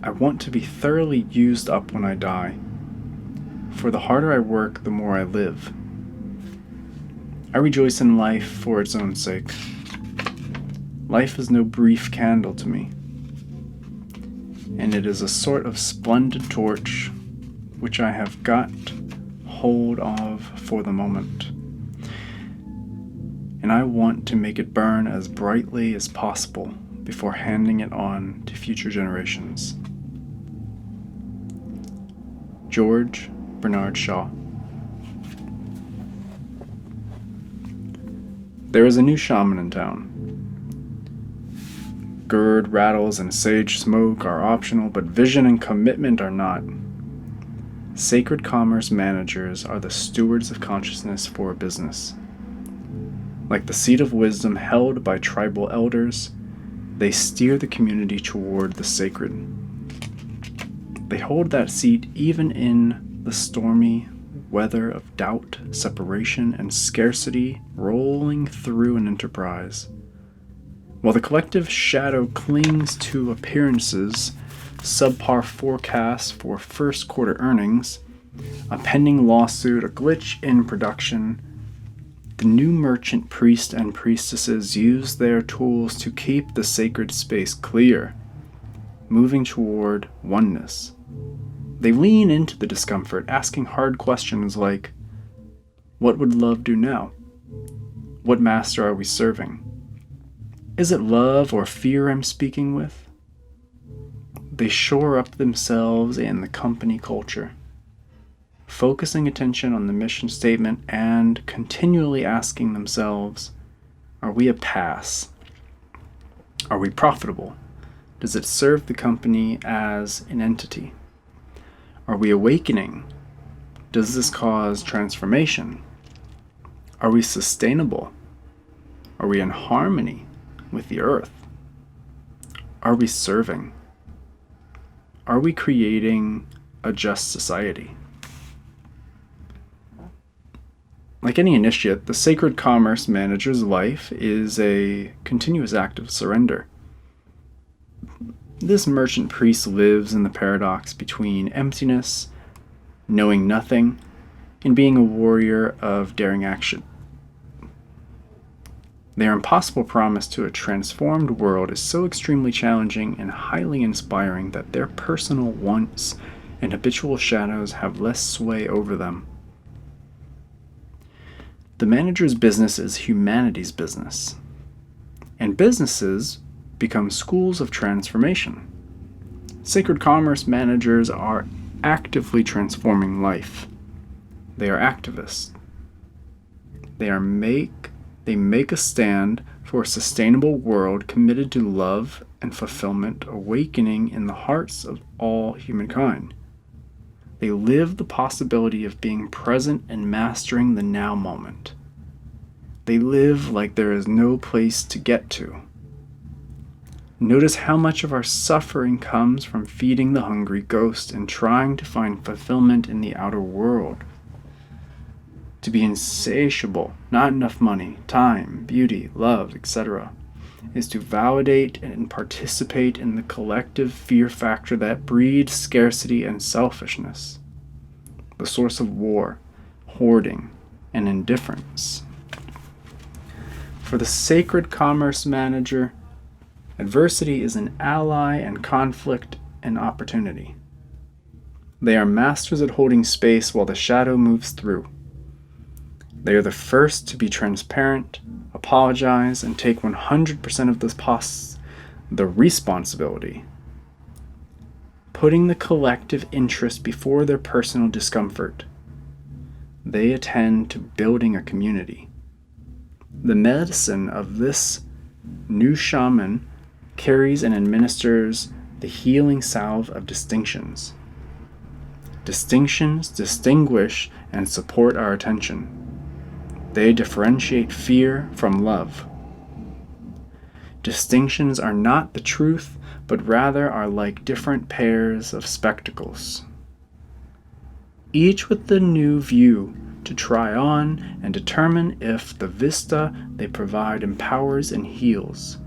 I want to be thoroughly used up when I die, for the harder I work, the more I live. I rejoice in life for its own sake. Life is no brief candle to me, and it is a sort of splendid torch which I have got hold of for the moment, and I want to make it burn as brightly as possible before handing it on to future generations. George Bernard Shaw. There is a new shaman in town. Gourd, rattles, and sage smoke are optional, but vision and commitment are not. Sacred commerce managers are the stewards of consciousness for a business. Like the seat of wisdom held by tribal elders, they steer the community toward the sacred. They hold that seat even in the stormy weather of doubt, separation, and scarcity rolling through an enterprise. While the collective shadow clings to appearances, subpar forecasts for first quarter earnings, a pending lawsuit, a glitch in production, the new merchant priest and priestesses use their tools to keep the sacred space clear, moving toward oneness. They lean into the discomfort, asking hard questions like, what would love do now? What master are we serving? Is it love or fear I'm speaking with? They shore up themselves and the company culture, focusing attention on the mission statement and continually asking themselves, are we a pass? Are we profitable? Does it serve the company as an entity? Are we awakening? Does this cause transformation? Are we sustainable? Are we in harmony with the earth? Are we serving? Are we creating a just society? Like any initiate, the sacred commerce manager's life is a continuous act of surrender. This merchant priest lives in the paradox between emptiness, knowing nothing, and being a warrior of daring action. Their impossible promise to a transformed world is so extremely challenging and highly inspiring that their personal wants and habitual shadows have less sway over them. The manager's business is humanity's business, and businesses become schools of transformation. Sacred commerce managers are actively transforming life. They are activists. They make a stand for a sustainable world committed to love and fulfillment, awakening in the hearts of all humankind. They live the possibility of being present and mastering the now moment. They live like there is no place to get to. Notice how much of our suffering comes from feeding the hungry ghost and trying to find fulfillment in the outer world. To be insatiable, not enough money, time, beauty, love, etc., is to validate and participate in the collective fear factor that breeds scarcity and selfishness, the source of war, hoarding, and indifference. For the sacred commerce manager, adversity is an ally and conflict an opportunity. They are masters at holding space while the shadow moves through. They are the first to be transparent, apologize, and take 100% of the responsibility, putting the collective interest before their personal discomfort. They attend to building a community. The medicine of this new shaman carries and administers the healing salve of distinctions. Distinctions distinguish and support our attention. They differentiate fear from love. Distinctions are not the truth, but rather are like different pairs of spectacles, each with the new view to try on and determine if the vista they provide empowers and heals.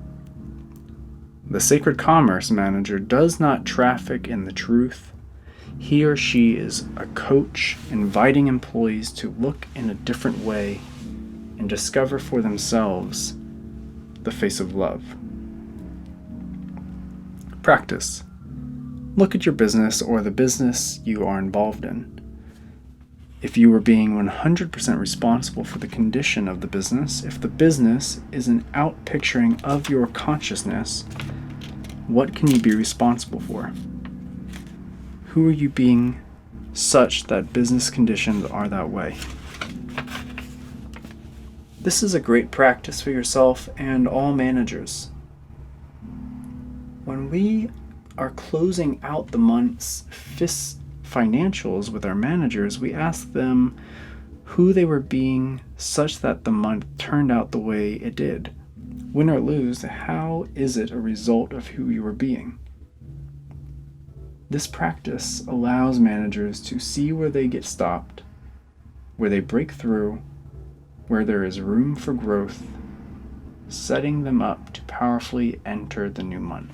The sacred commerce manager does not traffic in the truth. He or she is a coach inviting employees to look in a different way and discover for themselves the face of love. Practice. Look at your business or the business you are involved in. If you are being 100% responsible for the condition of the business, if the business is an outpicturing of your consciousness, what can you be responsible for? Who are you being such that business conditions are that way? This is a great practice for yourself and all managers. When we are closing out the month's financials with our managers, we ask them who they were being such that the month turned out the way it did. Win or lose, how is it a result of who you were being? This practice allows managers to see where they get stopped, where they break through, where there is room for growth, setting them up to powerfully enter the new month.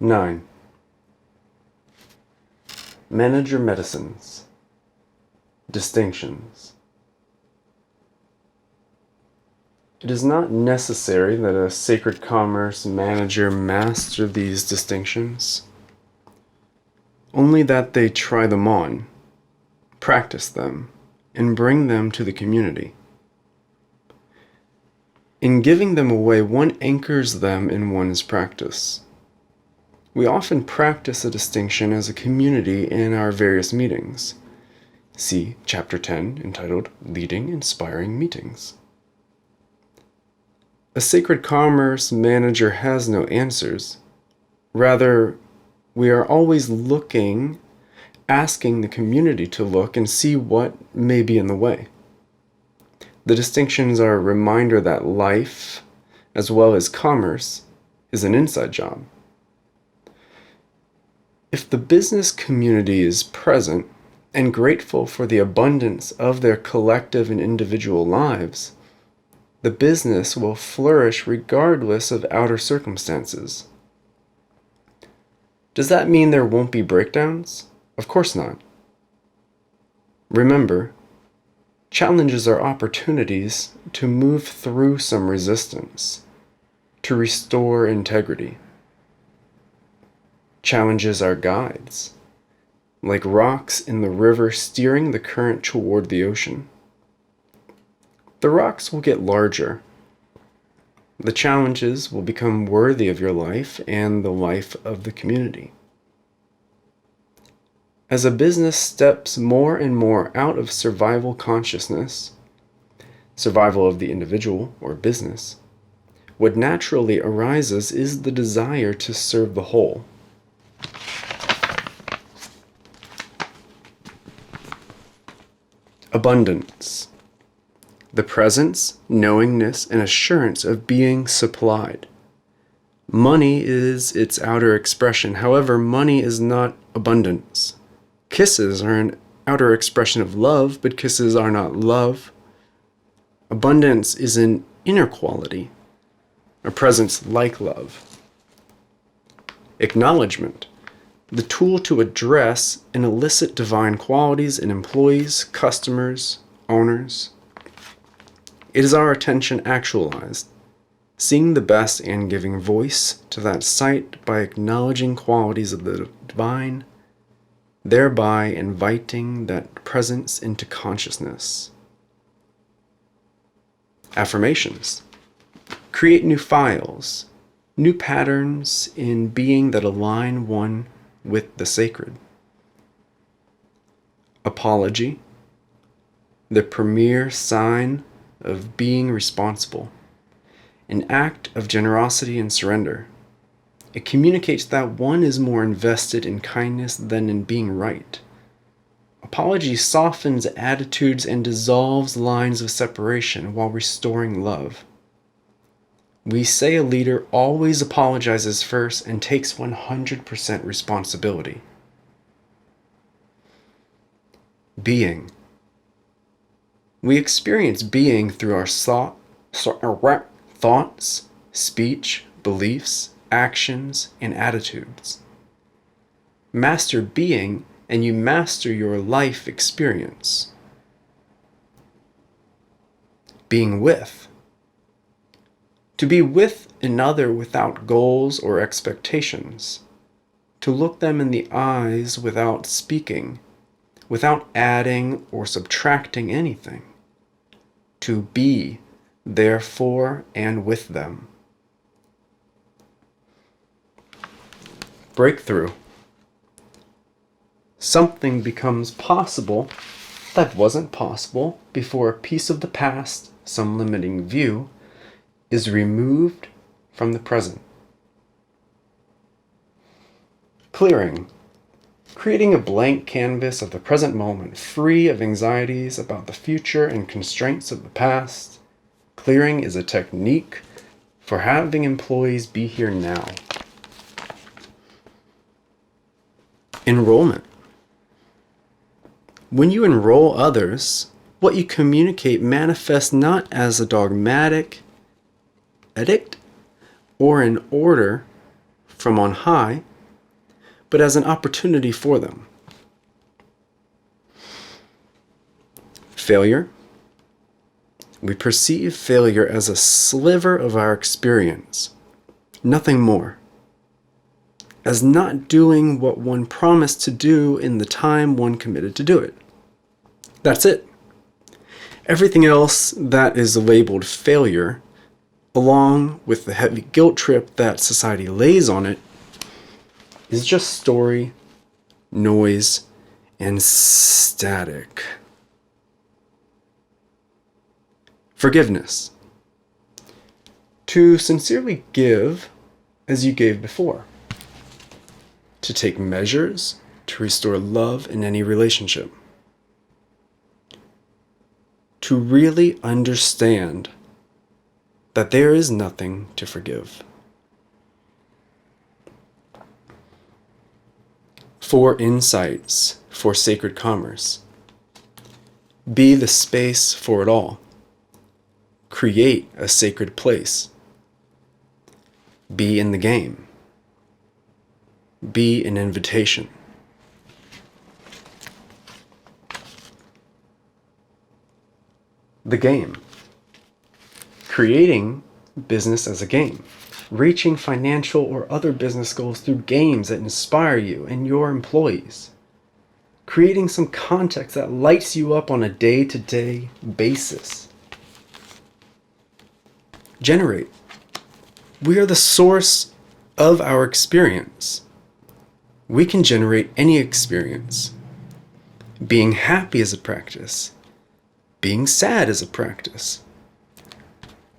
Nine. Manager medicines. Distinctions. It is not necessary that a sacred commerce manager master these distinctions, only that they try them on, practice them, and bring them to the community. In giving them away, one anchors them in one's practice. We often practice a distinction as a community in our various meetings. See Chapter 10, entitled Leading Inspiring Meetings. A sacred commerce manager has no answers. Rather, we are always looking, asking the community to look and see what may be in the way. The distinctions are a reminder that life, as well as commerce, is an inside job. If the business community is present and grateful for the abundance of their collective and individual lives, the business will flourish regardless of outer circumstances. Does that mean there won't be breakdowns? Of course not. Remember, challenges are opportunities to move through some resistance, to restore integrity. Challenges are guides, like rocks in the river steering the current toward the ocean. The rocks will get larger. The challenges will become worthy of your life and the life of the community. As a business steps more and more out of survival consciousness, survival of the individual or business, what naturally arises is the desire to serve the whole. Abundance. The presence, knowingness, and assurance of being supplied. Money is its outer expression. However, money is not abundance. Kisses are an outer expression of love, but kisses are not love. Abundance is an inner quality, a presence like love. Acknowledgement. The tool to address and elicit divine qualities in employees, customers, owners. It is our attention actualized, seeing the best and giving voice to that sight by acknowledging qualities of the divine, thereby inviting that presence into consciousness. Affirmations. Create new files, new patterns in being that align one with the sacred. Apology. The premier sign of being responsible. An act of generosity and surrender. It communicates that one is more invested in kindness than in being right. Apology softens attitudes and dissolves lines of separation while restoring love. We say a leader always apologizes first and takes 100% responsibility. Being. We experience being through our thoughts, speech, beliefs, actions, and attitudes. Master being, and you master your life experience. Being with. To be with another without goals or expectations. To look them in the eyes without speaking, without adding or subtracting anything. To be there for and with them. Breakthrough. Something becomes possible that wasn't possible before a piece of the past, some limiting view, is removed from the present. Clearing. Creating a blank canvas of the present moment, free of anxieties about the future and constraints of the past. Clearing is a technique for having employees be here now. Enrollment. When you enroll others, what you communicate manifests not as a dogmatic edict or an order from on high, but as an opportunity for them. Failure. We perceive failure as a sliver of our experience, nothing more. As not doing what one promised to do in the time one committed to do it. That's it. Everything else that is labeled failure, along with the heavy guilt trip that society lays on it, is just story, noise, and static. Forgiveness. To sincerely give as you gave before. To take measures to restore love in any relationship. To really understand that there is nothing to forgive. 4 insights for sacred commerce. Be the space for it all. Create a sacred place. Be in the game. Be an invitation. The game. Creating business as a game. reaching financial or other business goals through games that inspire you and your employees, creating some context that lights you up on a day-to-day basis. Generate. We are the source of our experience. We can generate any experience. Being happy is a practice. Being sad is a practice.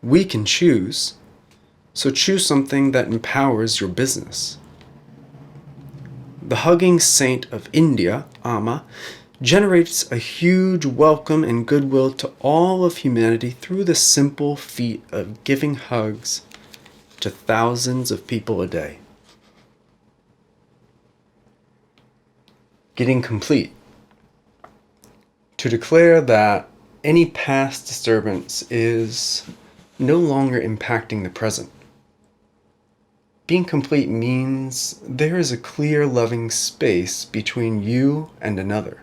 We can choose, so choose something that empowers your business. The hugging saint of India, Amma, generates a huge welcome and goodwill to all of humanity through the simple feat of giving hugs to thousands of people a day. Getting complete. To declare that any past disturbance is no longer impacting the present. Being complete means there is a clear, loving space between you and another.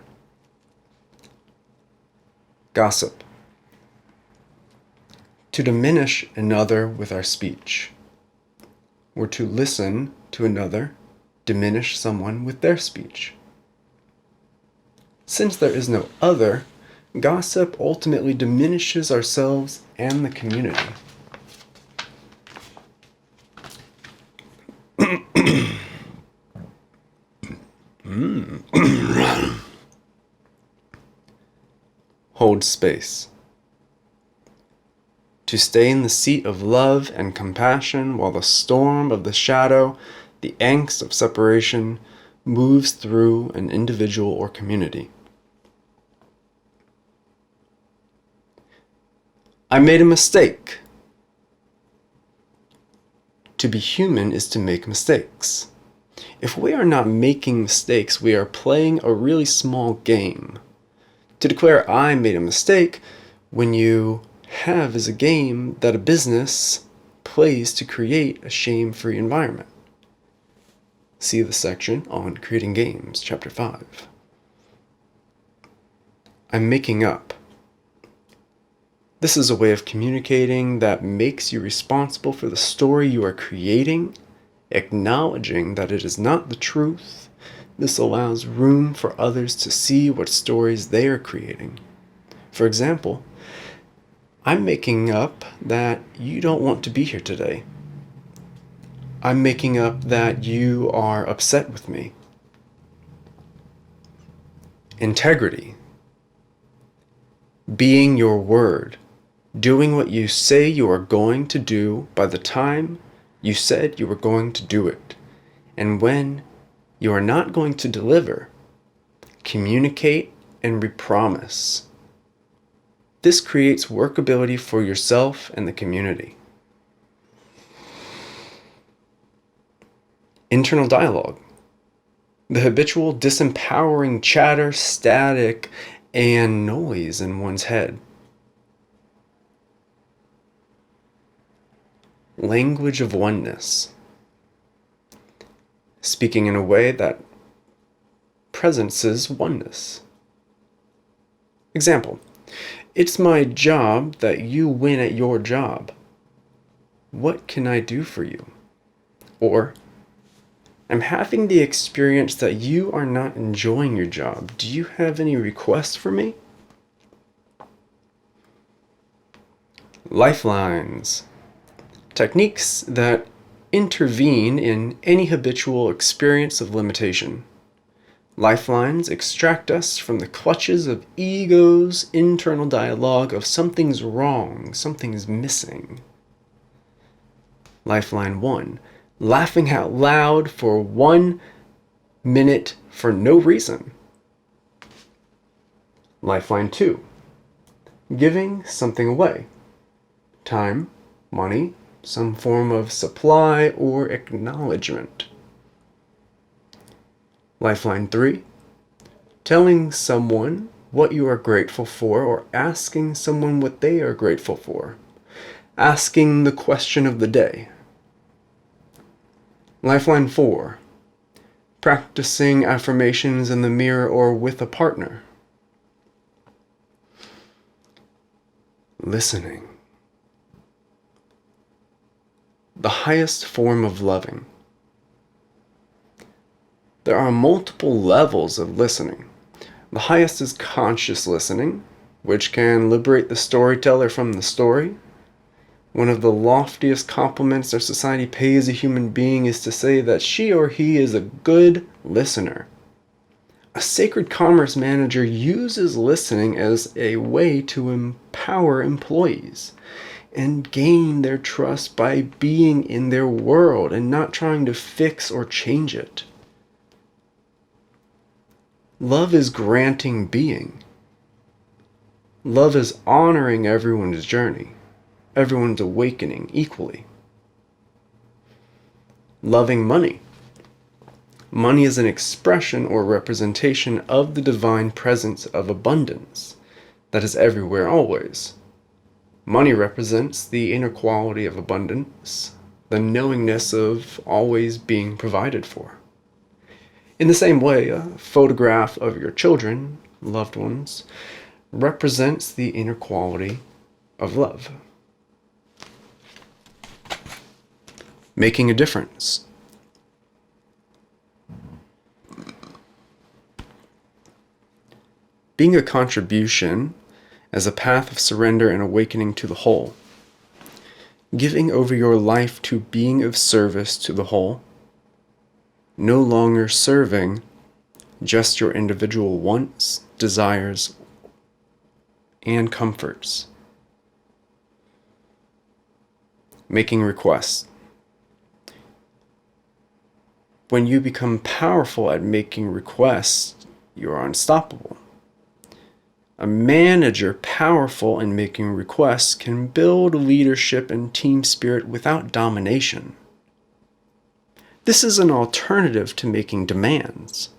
Gossip. To diminish another with our speech, or to listen to another diminish someone with their speech. Since there is no other, gossip ultimately diminishes ourselves and the community. Hold space. To stay in the seat of love and compassion while the storm of the shadow, the angst of separation, moves through an individual or community. I made a mistake. To be human is to make mistakes. If we are not making mistakes, we are playing a really small game. To declare I made a mistake when you have is a game that a business plays to create a shame-free environment. See the section on creating games, chapter 5. I'm making up. This is a way of communicating that makes you responsible for the story you are creating, acknowledging that it is not the truth. This allows room for others to see what stories they are creating. For example, I'm making up that you don't want to be here today. I'm making up that you are upset with me. Integrity. Being your word. Doing what you say you are going to do by the time you said you were going to do it. And when you are not going to deliver, communicate and repromise. This creates workability for yourself and the community. Internal dialogue. The habitual disempowering chatter, static, and noise in one's head. Language of oneness. Speaking in a way that presences oneness. Example. It's my job that you win at your job. What can I do for you? Or, I'm having the experience that you are not enjoying your job. Do you have any requests for me? Lifelines. Techniques that intervene in any habitual experience of limitation. Lifelines extract us from the clutches of ego's internal dialogue of something's wrong, something's missing. Lifeline 1. Laughing out loud for 1 minute for no reason. Lifeline 2. Giving something away. Time, money, some form of supply or acknowledgement. Lifeline 3. Telling someone what you are grateful for or asking someone what they are grateful for. Asking the question of the day. Lifeline 4. Practicing affirmations in the mirror or with a partner. Listening. the highest form of loving. There are multiple levels of listening. The highest is conscious listening, which can liberate the storyteller from the story. One of the loftiest compliments our society pays a human being is to say that she or he is a good listener. A sacred commerce manager uses listening as a way to empower employees and gain their trust by being in their world and not trying to fix or change it. Love is granting being. Love is honoring everyone's journey, everyone's awakening equally. Loving money. Money is an expression or representation of the divine presence of abundance that is everywhere always. Money represents the inner quality of abundance, the knowingness of always being provided for. In the same way, a photograph of your children, loved ones, represents the inner quality of love. Making a difference. Being a contribution as a path of surrender and awakening to the whole. Giving over your life to being of service to the whole. No longer serving just your individual wants, desires, and comforts. Making requests. When you become powerful at making requests, you are unstoppable. A manager powerful in making requests can build leadership and team spirit without domination. This is an alternative to making demands.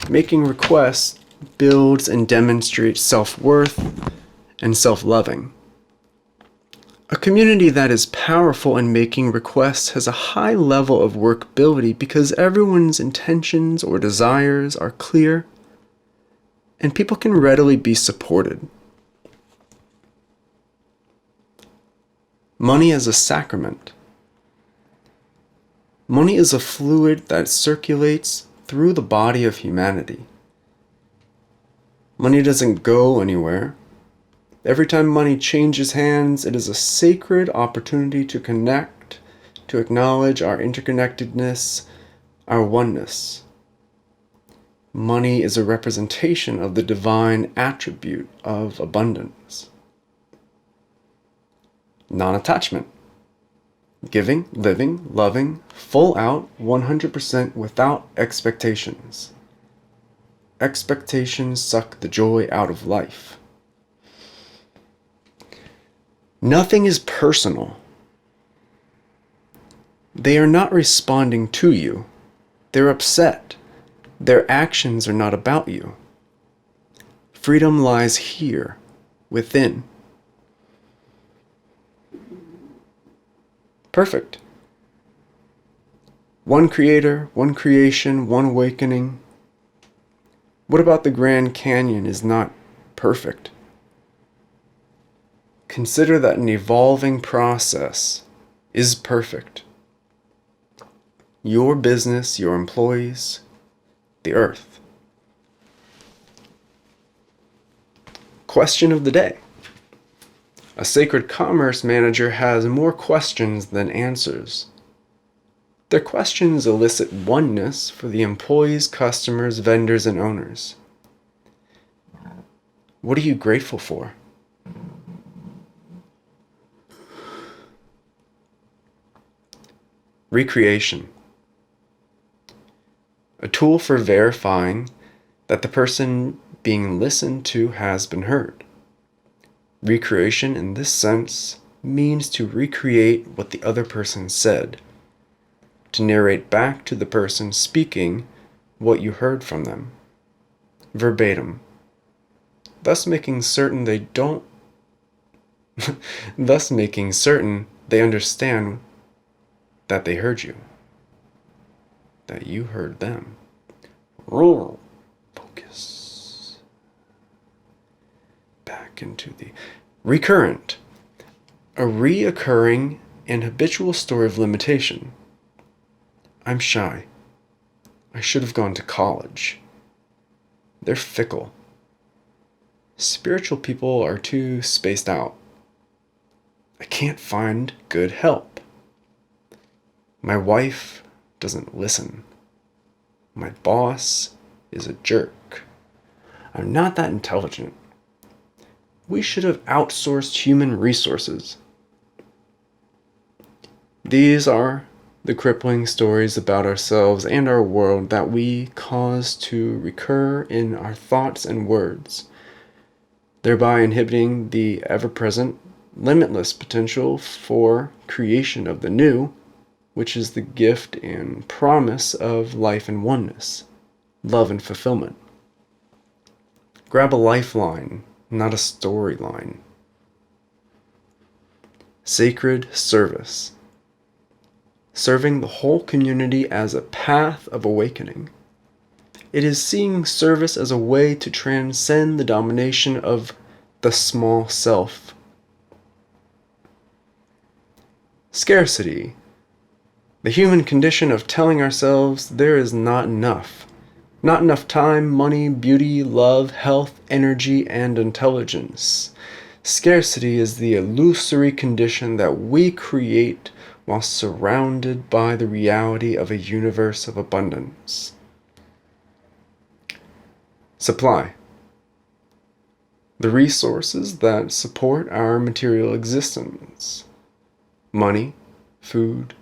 Making requests builds and demonstrates self-worth and self-loving. A community that is powerful in making requests has a high level of workability because everyone's intentions or desires are clear and people can readily be supported. Money as a sacrament. Money is a fluid that circulates through the body of humanity. Money doesn't go anywhere. Every time money changes hands, it is a sacred opportunity to connect, to acknowledge our interconnectedness, our oneness. Money is a representation of the divine attribute of abundance. Non-attachment. Giving, living, loving, full out, 100% without expectations. Expectations suck the joy out of life. Nothing is personal. They are not responding to you. They're upset. Their actions are not about you. Freedom lies here, within. Perfect. One creator, one creation, one awakening. What about the Grand Canyon is not perfect? Consider that an evolving process is perfect. Your business, your employees, the earth. Question of the day. A sacred commerce manager has more questions than answers. Their questions elicit oneness for the employees, customers, vendors, and owners. What are you grateful for? Recreation. A tool for verifying that the person being listened to has been heard. Recreation in this sense means to recreate what the other person said, to narrate back to the person speaking what you heard from them, verbatim, thus making certain they understand that they heard you, that you heard them. Focus. Back into the recurrent. A reoccurring and habitual story of limitation. I'm shy. I should have gone to college. They're fickle. Spiritual people are too spaced out. I can't find good help. My wife doesn't listen. My boss is a jerk. I'm not that intelligent. We should have outsourced human resources. These are the crippling stories about ourselves and our world that we cause to recur in our thoughts and words, thereby inhibiting the ever-present, limitless potential for creation of the new, which is the gift and promise of life and oneness, love and fulfillment. Grab a lifeline, not a storyline. Sacred service. Serving the whole community as a path of awakening. It is seeing service as a way to transcend the domination of the small self. Scarcity. The human condition of telling ourselves there is not enough. Not enough time, money, beauty, love, health, energy, and intelligence. Scarcity is the illusory condition that we create while surrounded by the reality of a universe of abundance. Supply. The resources that support our material existence. Money, food,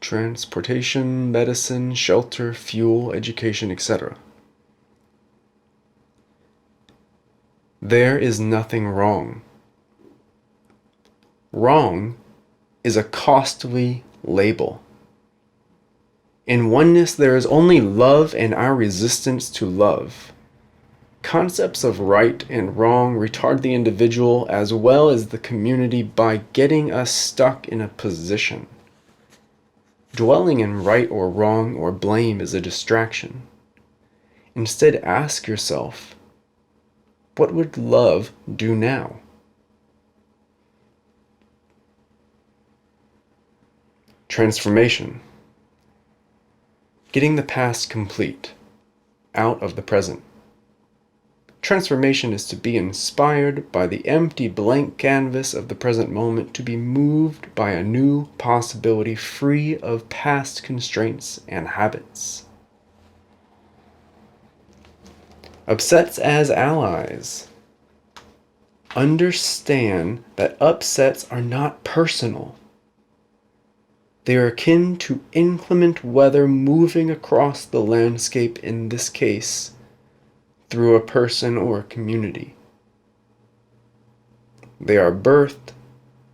transportation, medicine, shelter, fuel, education, etc. There is nothing wrong. Wrong is a costly label. In oneness, there is only love and our resistance to love. Concepts of right and wrong retard the individual as well as the community by getting us stuck in a position. Dwelling in right or wrong or blame is a distraction. Instead, ask yourself, what would love do now? Transformation. Getting the past complete, out of the present. Transformation is to be inspired by the empty blank canvas of the present moment, to be moved by a new possibility free of past constraints and habits. Upsets as allies. Understand that upsets are not personal. They are akin to inclement weather moving across the landscape, in this case, through a person or a community. They are birthed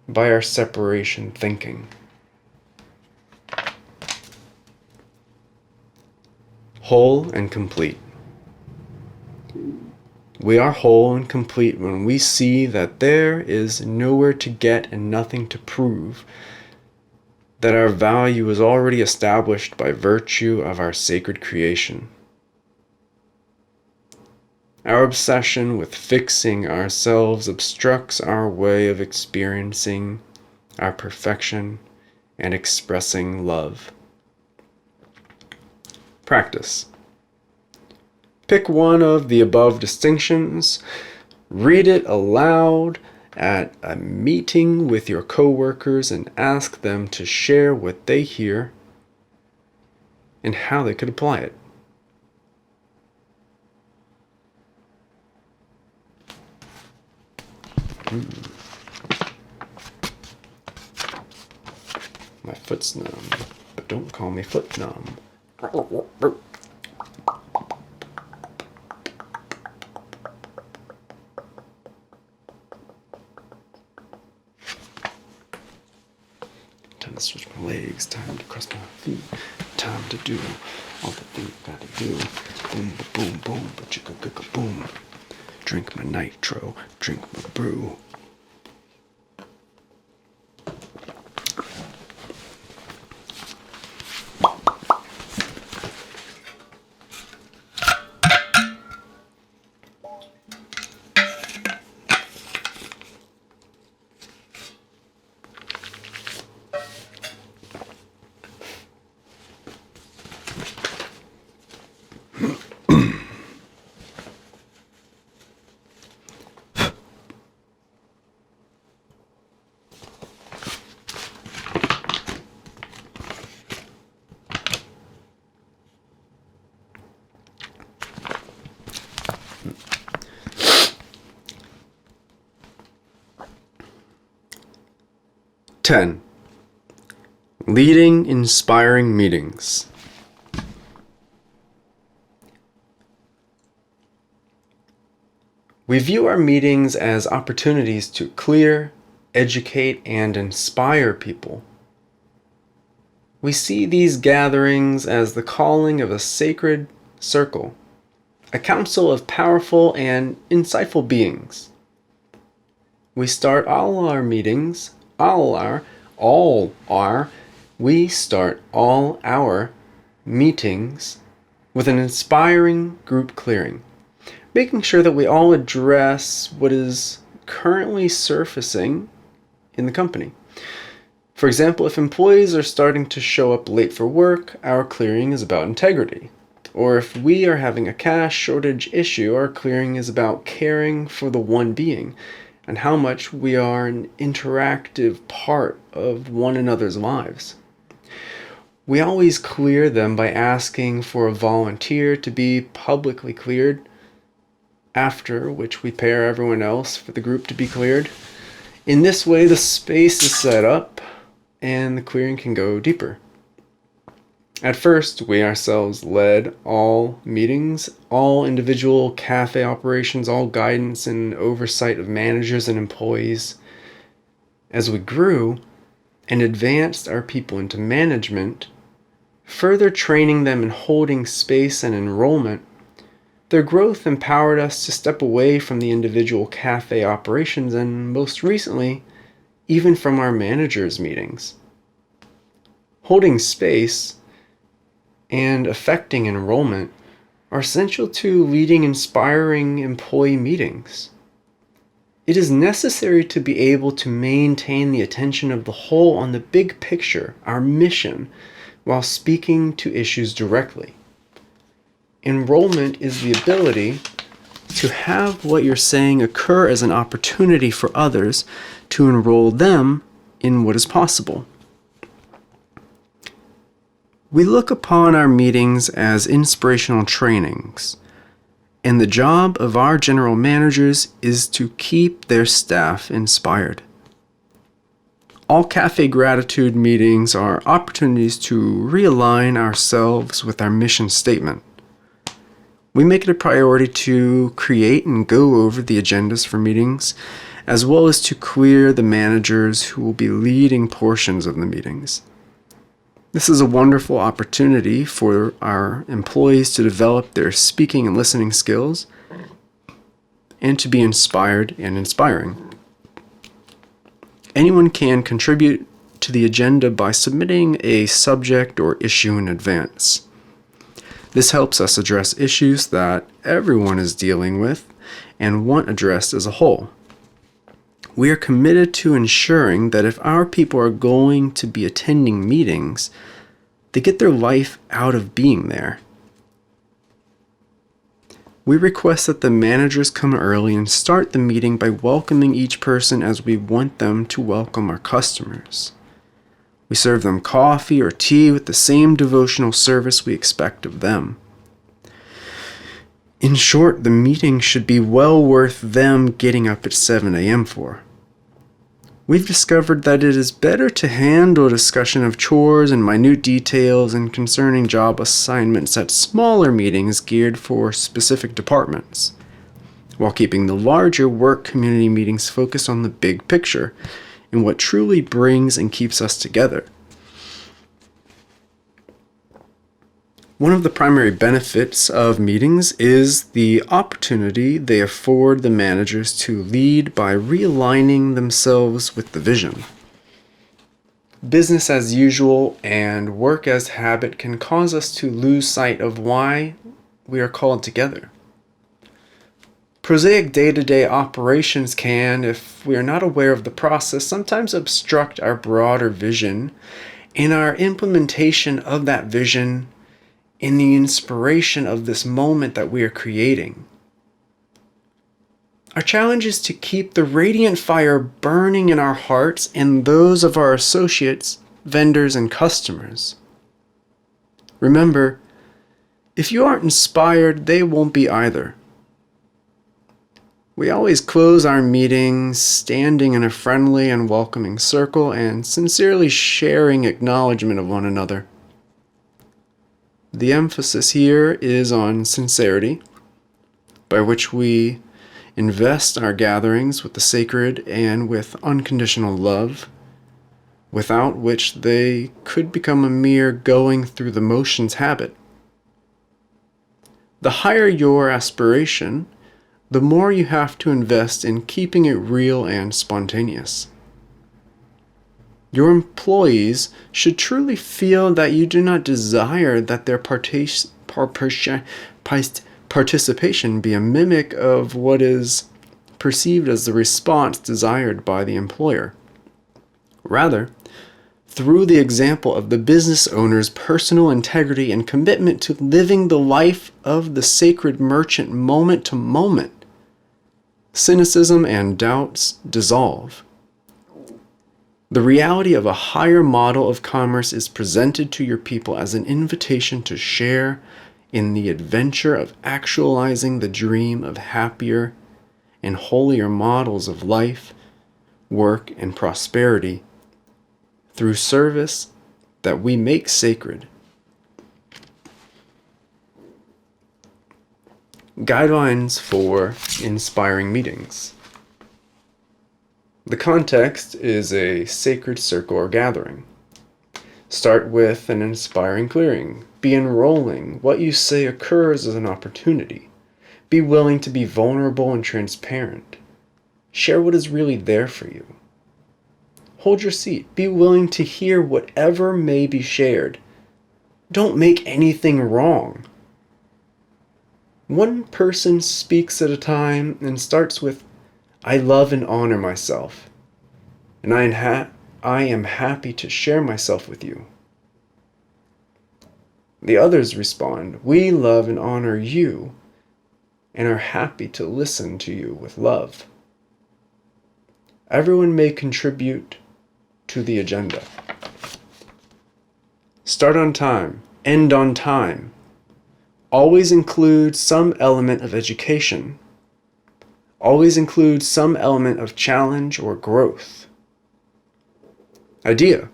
by our separation thinking. Whole and complete. We are whole and complete when we see that there is nowhere to get and nothing to prove, that our value is already established by virtue of our sacred creation. Our obsession with fixing ourselves obstructs our way of experiencing our perfection and expressing love. Practice. Pick one of the above distinctions, read it aloud at a meeting with your coworkers and ask them to share what they hear and how they could apply it. My foot's numb, but don't call me foot numb. Time to switch my legs, time to cross my feet, time to do all the things I gotta do. Boom, boom, boom, chicka, boom. Drink my nitro, drink my brew. 10. Leading inspiring meetings. We view our meetings as opportunities to clear, educate, and inspire people. We see these gatherings as the calling of a sacred circle, a council of powerful and insightful beings. We start all our meetings, we start all our meetings with an inspiring group clearing, making sure that we all address what is currently surfacing in the company. For example, if employees are starting to show up late for work, our clearing is about integrity. Or if we are having a cash shortage issue, our clearing is about caring for the one being and how much we are an interactive part of one another's lives. We always clear them by asking for a volunteer to be publicly cleared, after which we pair everyone else for the group to be cleared. In this way, the space is set up and the clearing can go deeper. At first, we ourselves led all meetings, all individual cafe operations, all guidance and oversight of managers and employees. As we grew and advanced our people into management, further training them in holding space and enrollment, their growth empowered us to step away from the individual cafe operations and, most recently, even from our managers' meetings. Holding space and affecting enrollment are essential to leading inspiring employee meetings. It is necessary to be able to maintain the attention of the whole on the big picture, our mission, while speaking to issues directly. Enrollment is the ability to have what you're saying occur as an opportunity for others to enroll them in what is possible. We look upon our meetings as inspirational trainings, and the job of our general managers is to keep their staff inspired. All Cafe Gratitude meetings are opportunities to realign ourselves with our mission statement. We make it a priority to create and go over the agendas for meetings, as well as to clear the managers who will be leading portions of the meetings. This is a wonderful opportunity for our employees to develop their speaking and listening skills and to be inspired and inspiring. Anyone can contribute to the agenda by submitting a subject or issue in advance. This helps us address issues that everyone is dealing with and want addressed as a whole. We are committed to ensuring that if our people are going to be attending meetings, they get their life out of being there. We request that the managers come early and start the meeting by welcoming each person as we want them to welcome our customers. We serve them coffee or tea with the same devotional service we expect of them. In short, the meeting should be well worth them getting up at 7 a.m. for. We've discovered that it is better to handle a discussion of chores and minute details and concerning job assignments at smaller meetings geared for specific departments, while keeping the larger work community meetings focused on the big picture and what truly brings and keeps us together. One of the primary benefits of meetings is the opportunity they afford the managers to lead by realigning themselves with the vision. Business as usual and work as habit can cause us to lose sight of why we are called together. Prosaic day-to-day operations can, if we are not aware of the process, sometimes obstruct our broader vision and our implementation of that vision in the inspiration of this moment that we are creating. Our challenge is to keep the radiant fire burning in our hearts and those of our associates, vendors, and customers. Remember, if you aren't inspired, they won't be either. We always close our meetings standing in a friendly and welcoming circle and sincerely sharing acknowledgement of one another. The emphasis here is on sincerity, by which we invest our gatherings with the sacred and with unconditional love, without which they could become a mere going through the motions habit. The higher your aspiration, the more you have to invest in keeping it real and spontaneous. Your employees should truly feel that you do not desire that their participation be a mimic of what is perceived as the response desired by the employer. Rather, through the example of the business owner's personal integrity and commitment to living the life of the sacred merchant moment to moment, cynicism and doubts dissolve. The reality of a higher model of commerce is presented to your people as an invitation to share in the adventure of actualizing the dream of happier and holier models of life, work, and prosperity through service that we make sacred. Guidelines for inspiring meetings. The context is a sacred circle or gathering. Start with an inspiring clearing. Be enrolling. What you say occurs as an opportunity. Be willing to be vulnerable and transparent. Share what is really there for you. Hold your seat. Be willing to hear whatever may be shared. Don't make anything wrong. One person speaks at a time and starts with, "I love and honor myself, and I am happy to share myself with you." The others respond, "We love and honor you, and are happy to listen to you with love." Everyone may contribute to the agenda. Start on time, end on time. Always include some element of education. Always include some element of challenge or growth. Idea.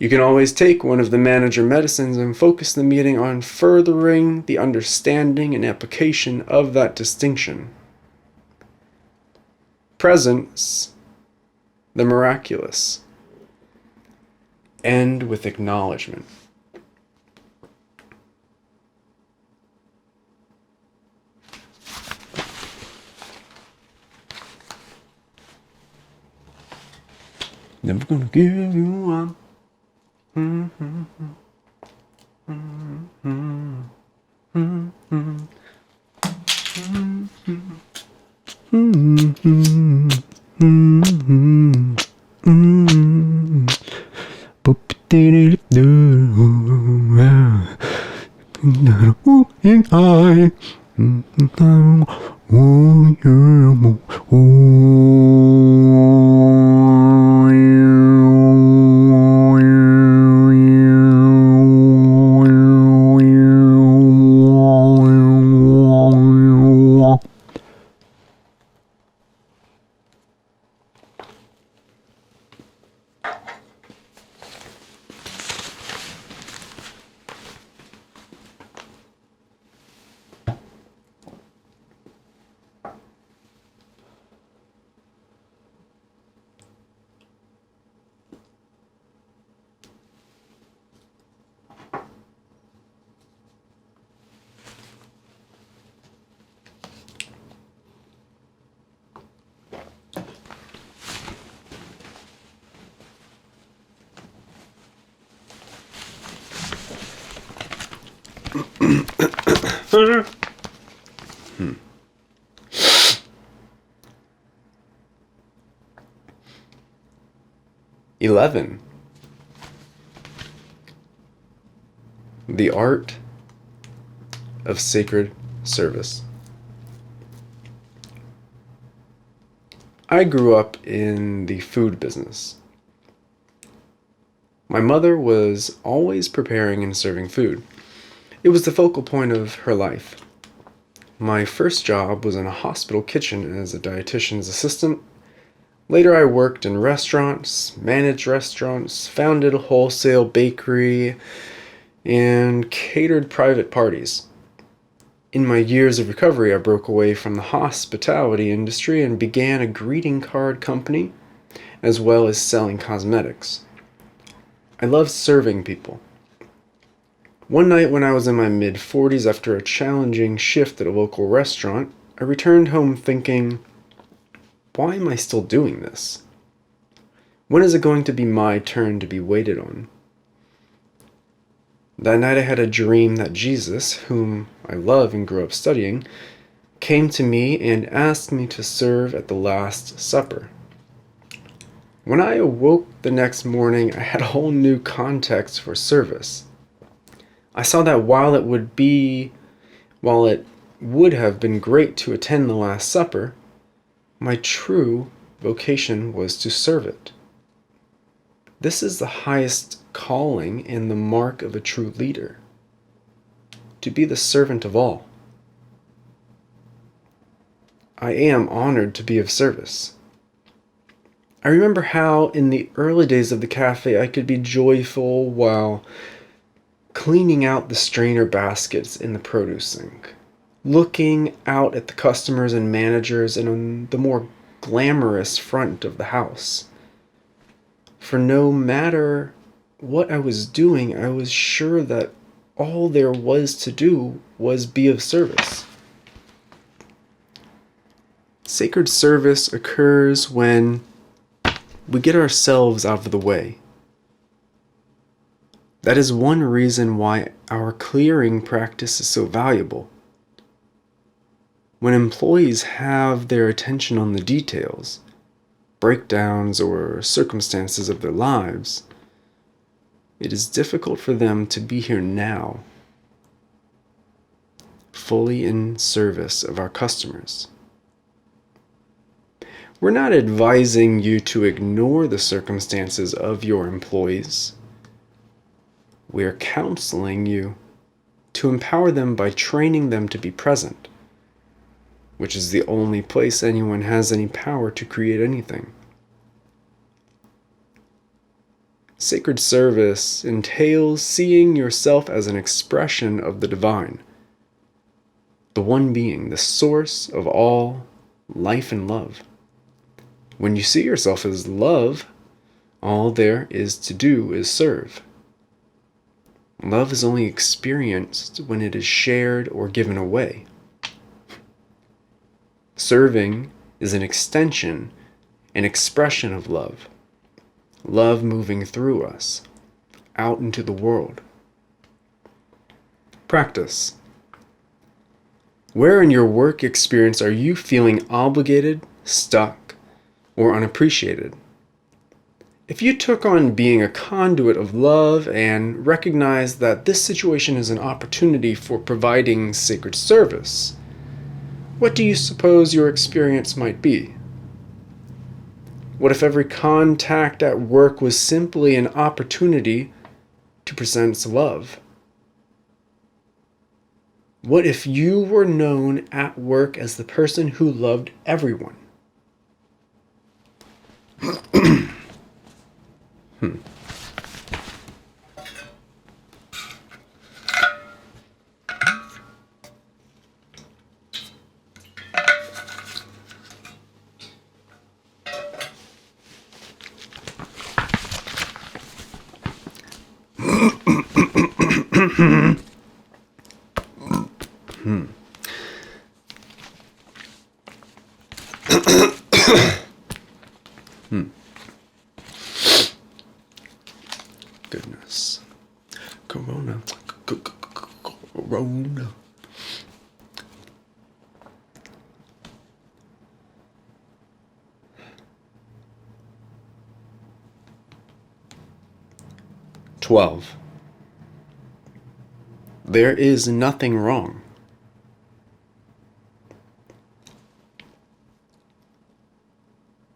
You can always take one of the manager medicines and focus the meeting on furthering the understanding and application of that distinction. Presence, the miraculous. End with acknowledgement. Never gonna give you up. (11) The art of sacred service. I grew up in the food business. My mother was always preparing and serving food. It was the focal point of her life. My first job was in a hospital kitchen as a dietitian's assistant. Later I worked in restaurants, managed restaurants, founded a wholesale bakery, and catered private parties. In my years of recovery, I broke away from the hospitality industry and began a greeting card company, as well as selling cosmetics. I love serving people. One night when I was in my mid-40s after a challenging shift at a local restaurant, I returned home thinking, why am I still doing this? When is it going to be my turn to be waited on? That night I had a dream that Jesus, whom I love and grew up studying, came to me and asked me to serve at the Last Supper. When I awoke the next morning, I had a whole new context for service. I saw that while it would have been great to attend the Last Supper, my true vocation was to serve it. This is the highest calling and the mark of a true leader, to be the servant of all. I am honored to be of service. I remember how in the early days of the cafe I could be joyful while cleaning out the strainer baskets in the produce sink, looking out at the customers and managers and on the more glamorous front of the house. For no matter what I was doing, I was sure that all there was to do was be of service. Sacred service occurs when we get ourselves out of the way. That is one reason why our clearing practice is so valuable. When employees have their attention on the details, breakdowns, or circumstances of their lives, it is difficult for them to be here now, fully in service of our customers. We're not advising you to ignore the circumstances of your employees. We are counseling you to empower them by training them to be present, which is the only place anyone has any power to create anything. Sacred service entails seeing yourself as an expression of the divine, the one being, the source of all life and love. When you see yourself as love, all there is to do is serve. Love is only experienced when it is shared or given away. Serving is an extension, an expression of love. Love moving through us, out into the world. Practice. Where in your work experience are you feeling obligated, stuck, or unappreciated? If you took on being a conduit of love and recognized that this situation is an opportunity for providing sacred service, what do you suppose your experience might be? What if every contact at work was simply an opportunity to present love? What if you were known at work as the person who loved everyone? 12. There is nothing wrong.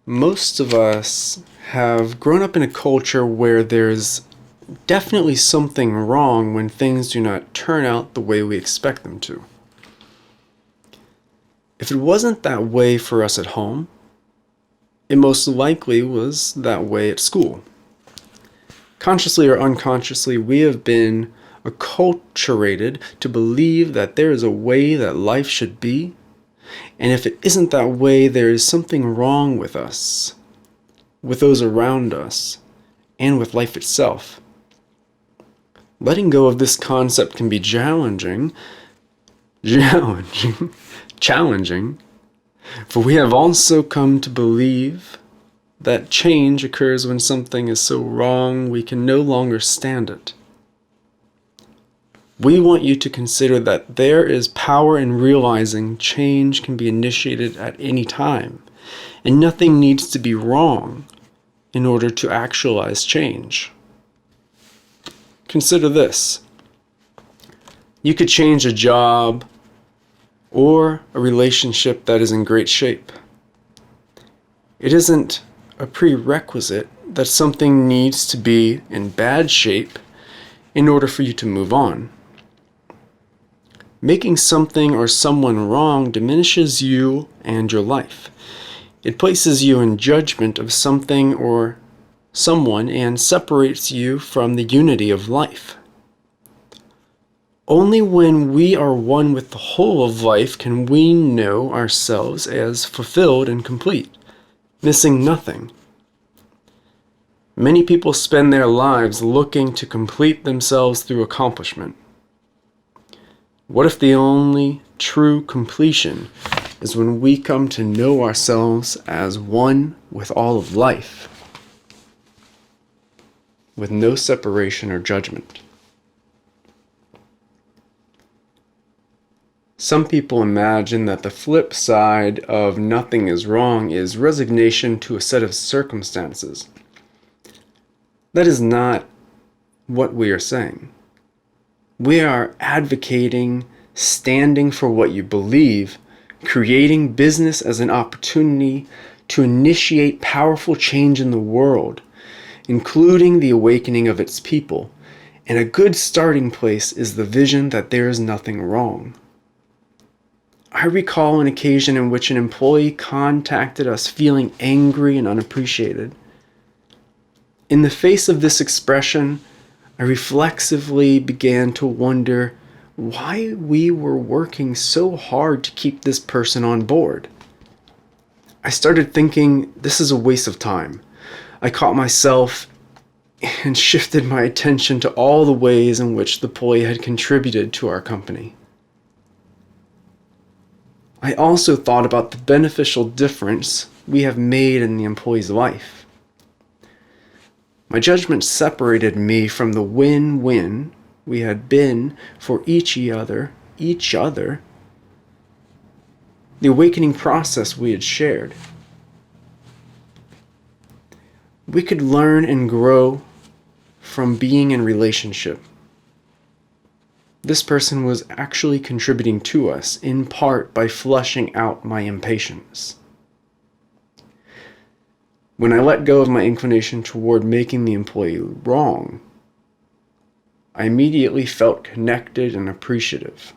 Most of us have grown up in a culture where there's definitely something wrong when things do not turn out the way we expect them to. If it wasn't that way for us at home, it most likely was that way at school. Consciously or unconsciously, we have been acculturated to believe that there is a way that life should be, and if it isn't that way, there is something wrong with us, with those around us, and with life itself. Letting go of this concept can be challenging, for we have also come to believe that change occurs when something is so wrong we can no longer stand it. We want you to consider that there is power in realizing change can be initiated at any time, and nothing needs to be wrong in order to actualize change. Consider this. You could change a job or a relationship that is in great shape. It isn't a prerequisite that something needs to be in bad shape in order for you to move on. Making something or someone wrong diminishes you and your life. It places you in judgment of something or someone and separates you from the unity of life. Only when we are one with the whole of life can we know ourselves as fulfilled and complete, missing nothing. Many people spend their lives looking to complete themselves through accomplishment. What if the only true completion is when we come to know ourselves as one with all of life, with no separation or judgment? Some people imagine that the flip side of nothing is wrong is resignation to a set of circumstances. That is not what we are saying. We are advocating standing for what you believe, creating business as an opportunity to initiate powerful change in the world, including the awakening of its people. And a good starting place is the vision that there is nothing wrong. I recall an occasion in which an employee contacted us feeling angry and unappreciated. In the face of this expression, I reflexively began to wonder why we were working so hard to keep this person on board. I started thinking, this is a waste of time. I caught myself and shifted my attention to all the ways in which the employee had contributed to our company. I also thought about the beneficial difference we have made in the employee's life. My judgment separated me from the win-win we had been for each other, the awakening process we had shared. We could learn and grow from being in relationship. This person was actually contributing to us, in part by flushing out my impatience. When I let go of my inclination toward making the employee wrong, I immediately felt connected and appreciative.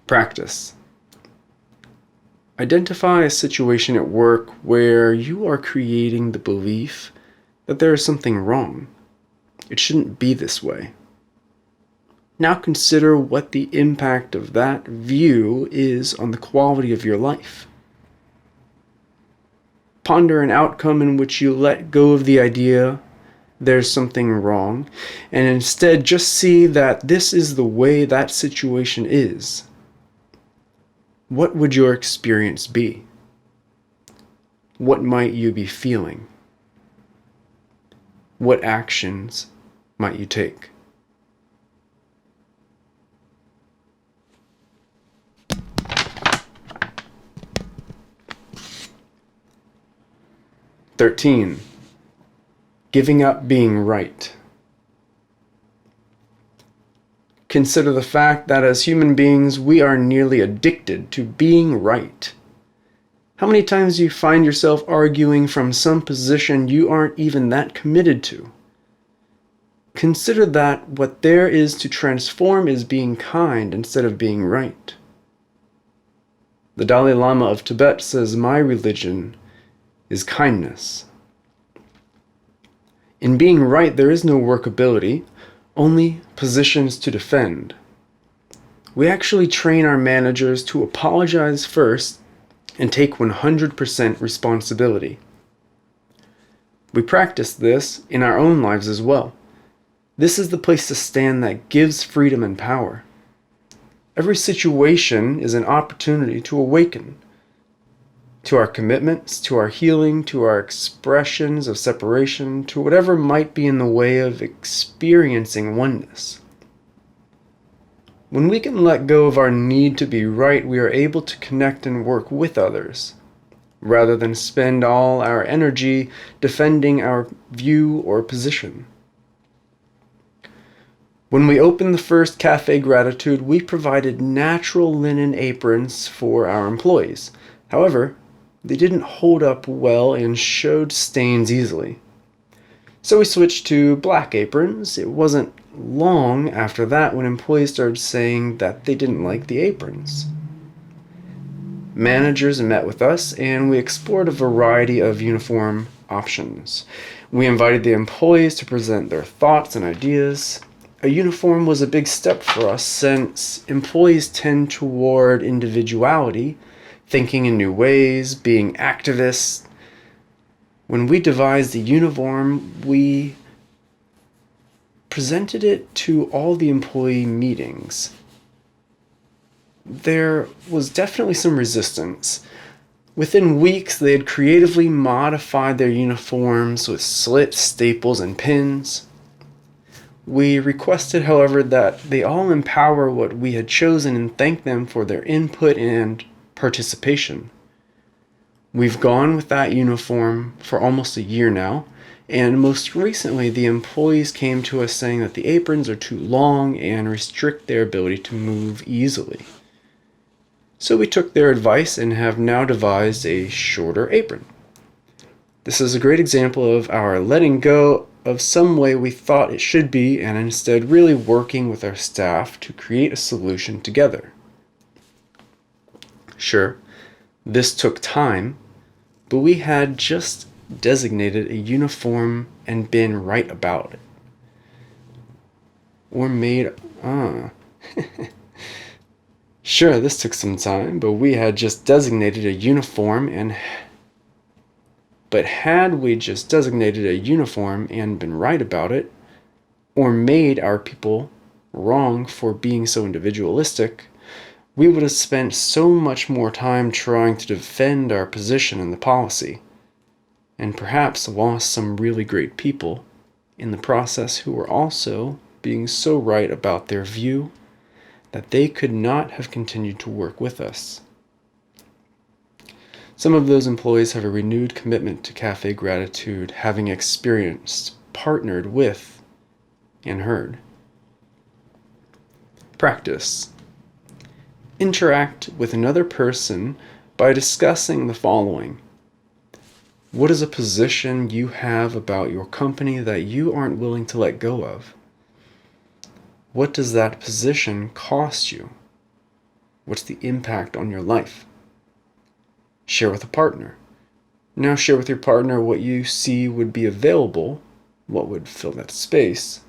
Practice. Identify a situation at work where you are creating the belief that there is something wrong. It shouldn't be this way. Now consider what the impact of that view is on the quality of your life. Ponder an outcome in which you let go of the idea there's something wrong, and instead just see that this is the way that situation is. What would your experience be? What might you be feeling? What actions might you take? (13) Giving up being right. Consider the fact that as human beings, we are nearly addicted to being right. How many times do you find yourself arguing from some position you aren't even that committed to? Consider that what there is to transform is being kind instead of being right. The Dalai Lama of Tibet says, "My religion is kindness." In being right, there is no workability, only positions to defend. We actually train our managers to apologize first and take 100% responsibility. We practice this in our own lives as well. This is the place to stand that gives freedom and power. Every situation is an opportunity to awaken to our commitments, to our healing, to our expressions of separation, to whatever might be in the way of experiencing oneness. When we can let go of our need to be right, we are able to connect and work with others, rather than spend all our energy defending our view or position. When we opened the first Cafe Gratitude, we provided natural linen aprons for our employees. However, they didn't hold up well and showed stains easily. So we switched to black aprons. It wasn't long after that when employees started saying that they didn't like the aprons. Managers met with us and we explored a variety of uniform options. We invited the employees to present their thoughts and ideas. A uniform was a big step for us since employees tend toward individuality, thinking in new ways, being activists. When we devised the uniform, we presented it to all the employee meetings. There was definitely some resistance. Within weeks, they had creatively modified their uniforms with slits, staples, and pins. We requested, however, that they all empower what we had chosen and thank them for their input and participation. We've gone with that uniform for almost a year now, and most recently the employees came to us saying that the aprons are too long and restrict their ability to move easily. So we took their advice and have now devised a shorter apron. This is a great example of our letting go of some way we thought it should be and instead really working with our staff to create a solution together. Sure, this took time, but we had just designated a uniform and been right about it. Or made... Sure, this took some time, but we had just designated a uniform and... But had we just designated a uniform and been right about it, or made our people wrong for being so individualistic, we would have spent so much more time trying to defend our position in the policy, and perhaps lost some really great people in the process who were also being so right about their view that they could not have continued to work with us. Some of those employees have a renewed commitment to Cafe Gratitude, having experienced, partnered with, and heard. Practice. Interact with another person by discussing the following. What is a position you have about your company that you aren't willing to let go of? What does that position cost you? What's the impact on your life? Share with a partner. Now share with your partner what you see would be available, what would fill that space,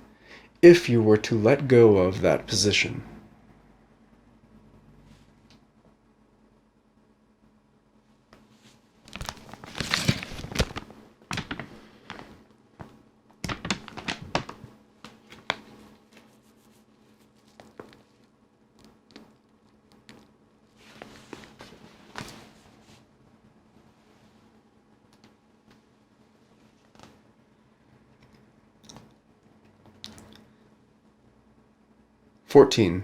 if you were to let go of that position. (14)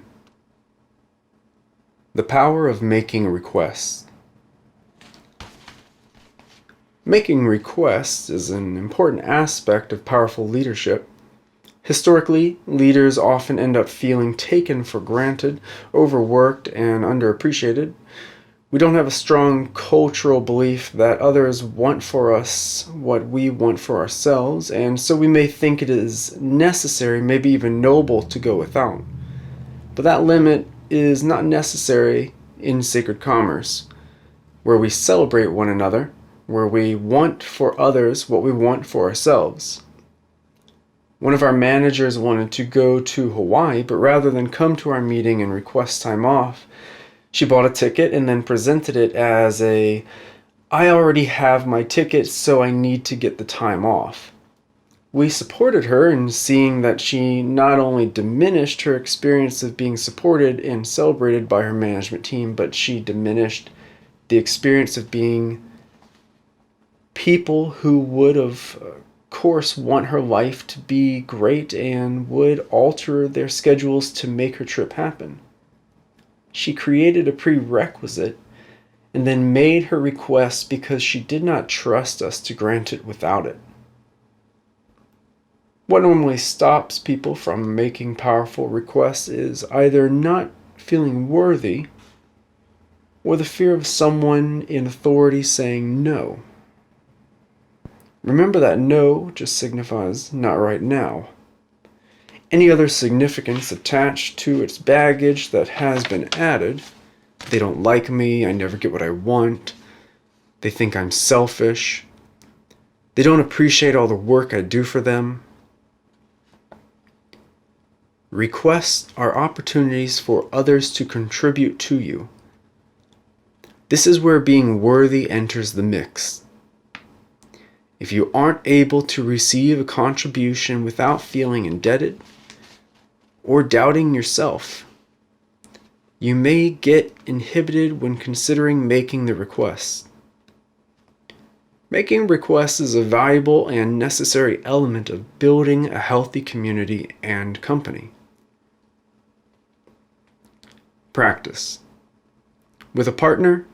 The power of making requests. Making requests is an important aspect of powerful leadership. Historically, leaders often end up feeling taken for granted, overworked, and underappreciated. We don't have a strong cultural belief that others want for us what we want for ourselves, and so we may think it is necessary, maybe even noble, to go without. But that limit is not necessary in sacred commerce, where we celebrate one another, where we want for others what we want for ourselves. One of our managers wanted to go to Hawaii, but rather than come to our meeting and request time off, she bought a ticket and then presented it as I already have my ticket, so I need to get the time off. We supported her in seeing that she not only diminished her experience of being supported and celebrated by her management team, but she diminished the experience of being people who would of course want her life to be great and would alter their schedules to make her trip happen. She created a prerequisite and then made her request because she did not trust us to grant it without it. What normally stops people from making powerful requests is either not feeling worthy or the fear of someone in authority saying no. Remember that no just signifies not right now. Any other significance attached to its baggage that has been added, they don't like me, I never get what I want, they think I'm selfish, they don't appreciate all the work I do for them. Requests are opportunities for others to contribute to you. This is where being worthy enters the mix. If you aren't able to receive a contribution without feeling indebted or doubting yourself, you may get inhibited when considering making the request. Making requests is a valuable and necessary element of building a healthy community and company. Practice. With a partner,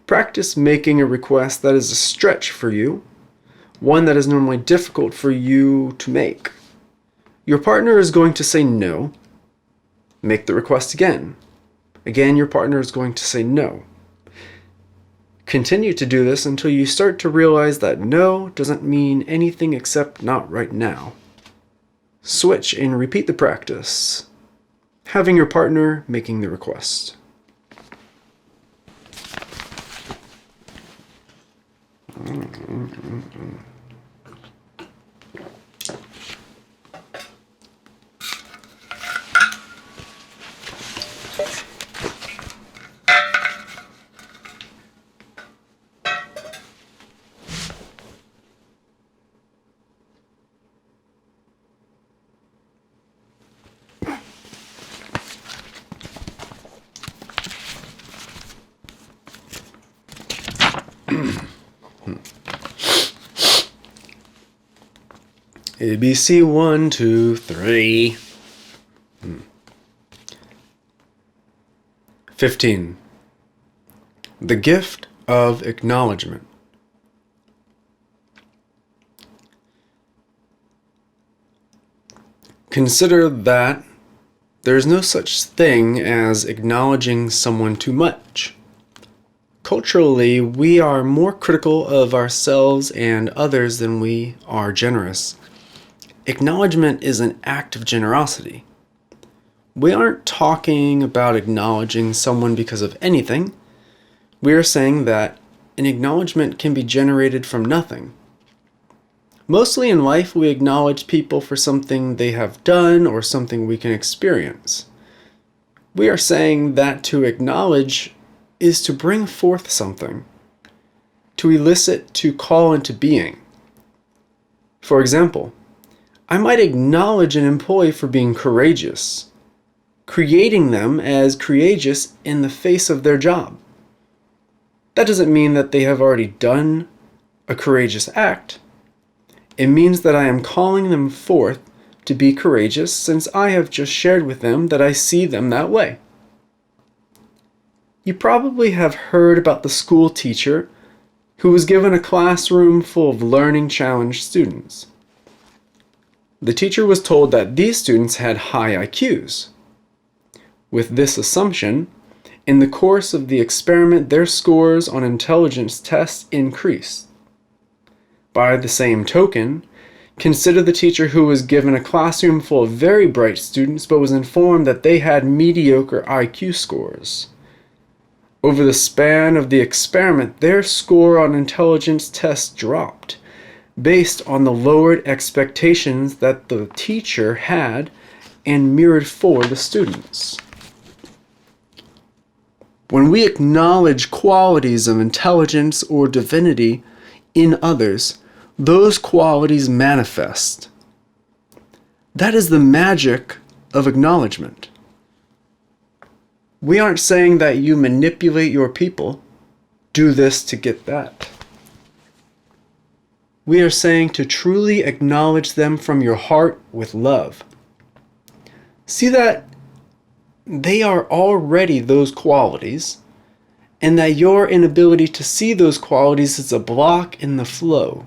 practice making a request that is a stretch for you, one that is normally difficult for you to make. Your partner is going to say no. Make the request again. Again, your partner is going to say no. Continue to do this until you start to realize that no doesn't mean anything except not right now. Switch and repeat the practice, having your partner making the request. ABC 1, 2, 3. 15. The Gift of Acknowledgement. Consider that there is no such thing as acknowledging someone too much. Culturally, we are more critical of ourselves and others than we are generous. Acknowledgement is an act of generosity. We aren't talking about acknowledging someone because of anything. We are saying that an acknowledgement can be generated from nothing. Mostly in life, we acknowledge people for something they have done or something we can experience. We are saying that to acknowledge is to bring forth something, to elicit, to call into being. For example, I might acknowledge an employee for being courageous, creating them as courageous in the face of their job. That doesn't mean that they have already done a courageous act. It means that I am calling them forth to be courageous since I have just shared with them that I see them that way. You probably have heard about the school teacher who was given a classroom full of learning challenged students. The teacher was told that these students had high IQs. With this assumption, In the course of the experiment, their scores on intelligence tests increased. By the same token, consider the teacher who was given a classroom full of very bright students but was informed that they had mediocre IQ scores. Over the span of the experiment, their score on intelligence tests dropped, based on the lowered expectations that the teacher had and mirrored for the students. When we acknowledge qualities of intelligence or divinity in others, those qualities manifest. That is the magic of acknowledgement. We aren't saying that you manipulate your people, do this to get that. We are saying to truly acknowledge them from your heart with love. See that they are already those qualities, and that your inability to see those qualities is a block in the flow.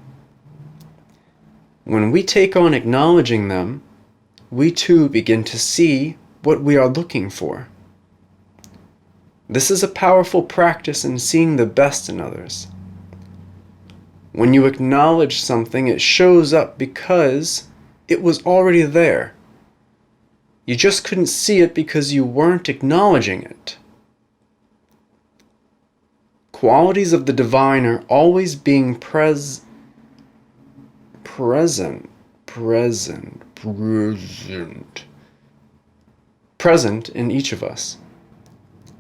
When we take on acknowledging them, we too begin to see what we are looking for. This is a powerful practice in seeing the best in others. When you acknowledge something, it shows up because it was already there. You just couldn't see it because you weren't acknowledging it. Qualities of the divine are always being present in each of us.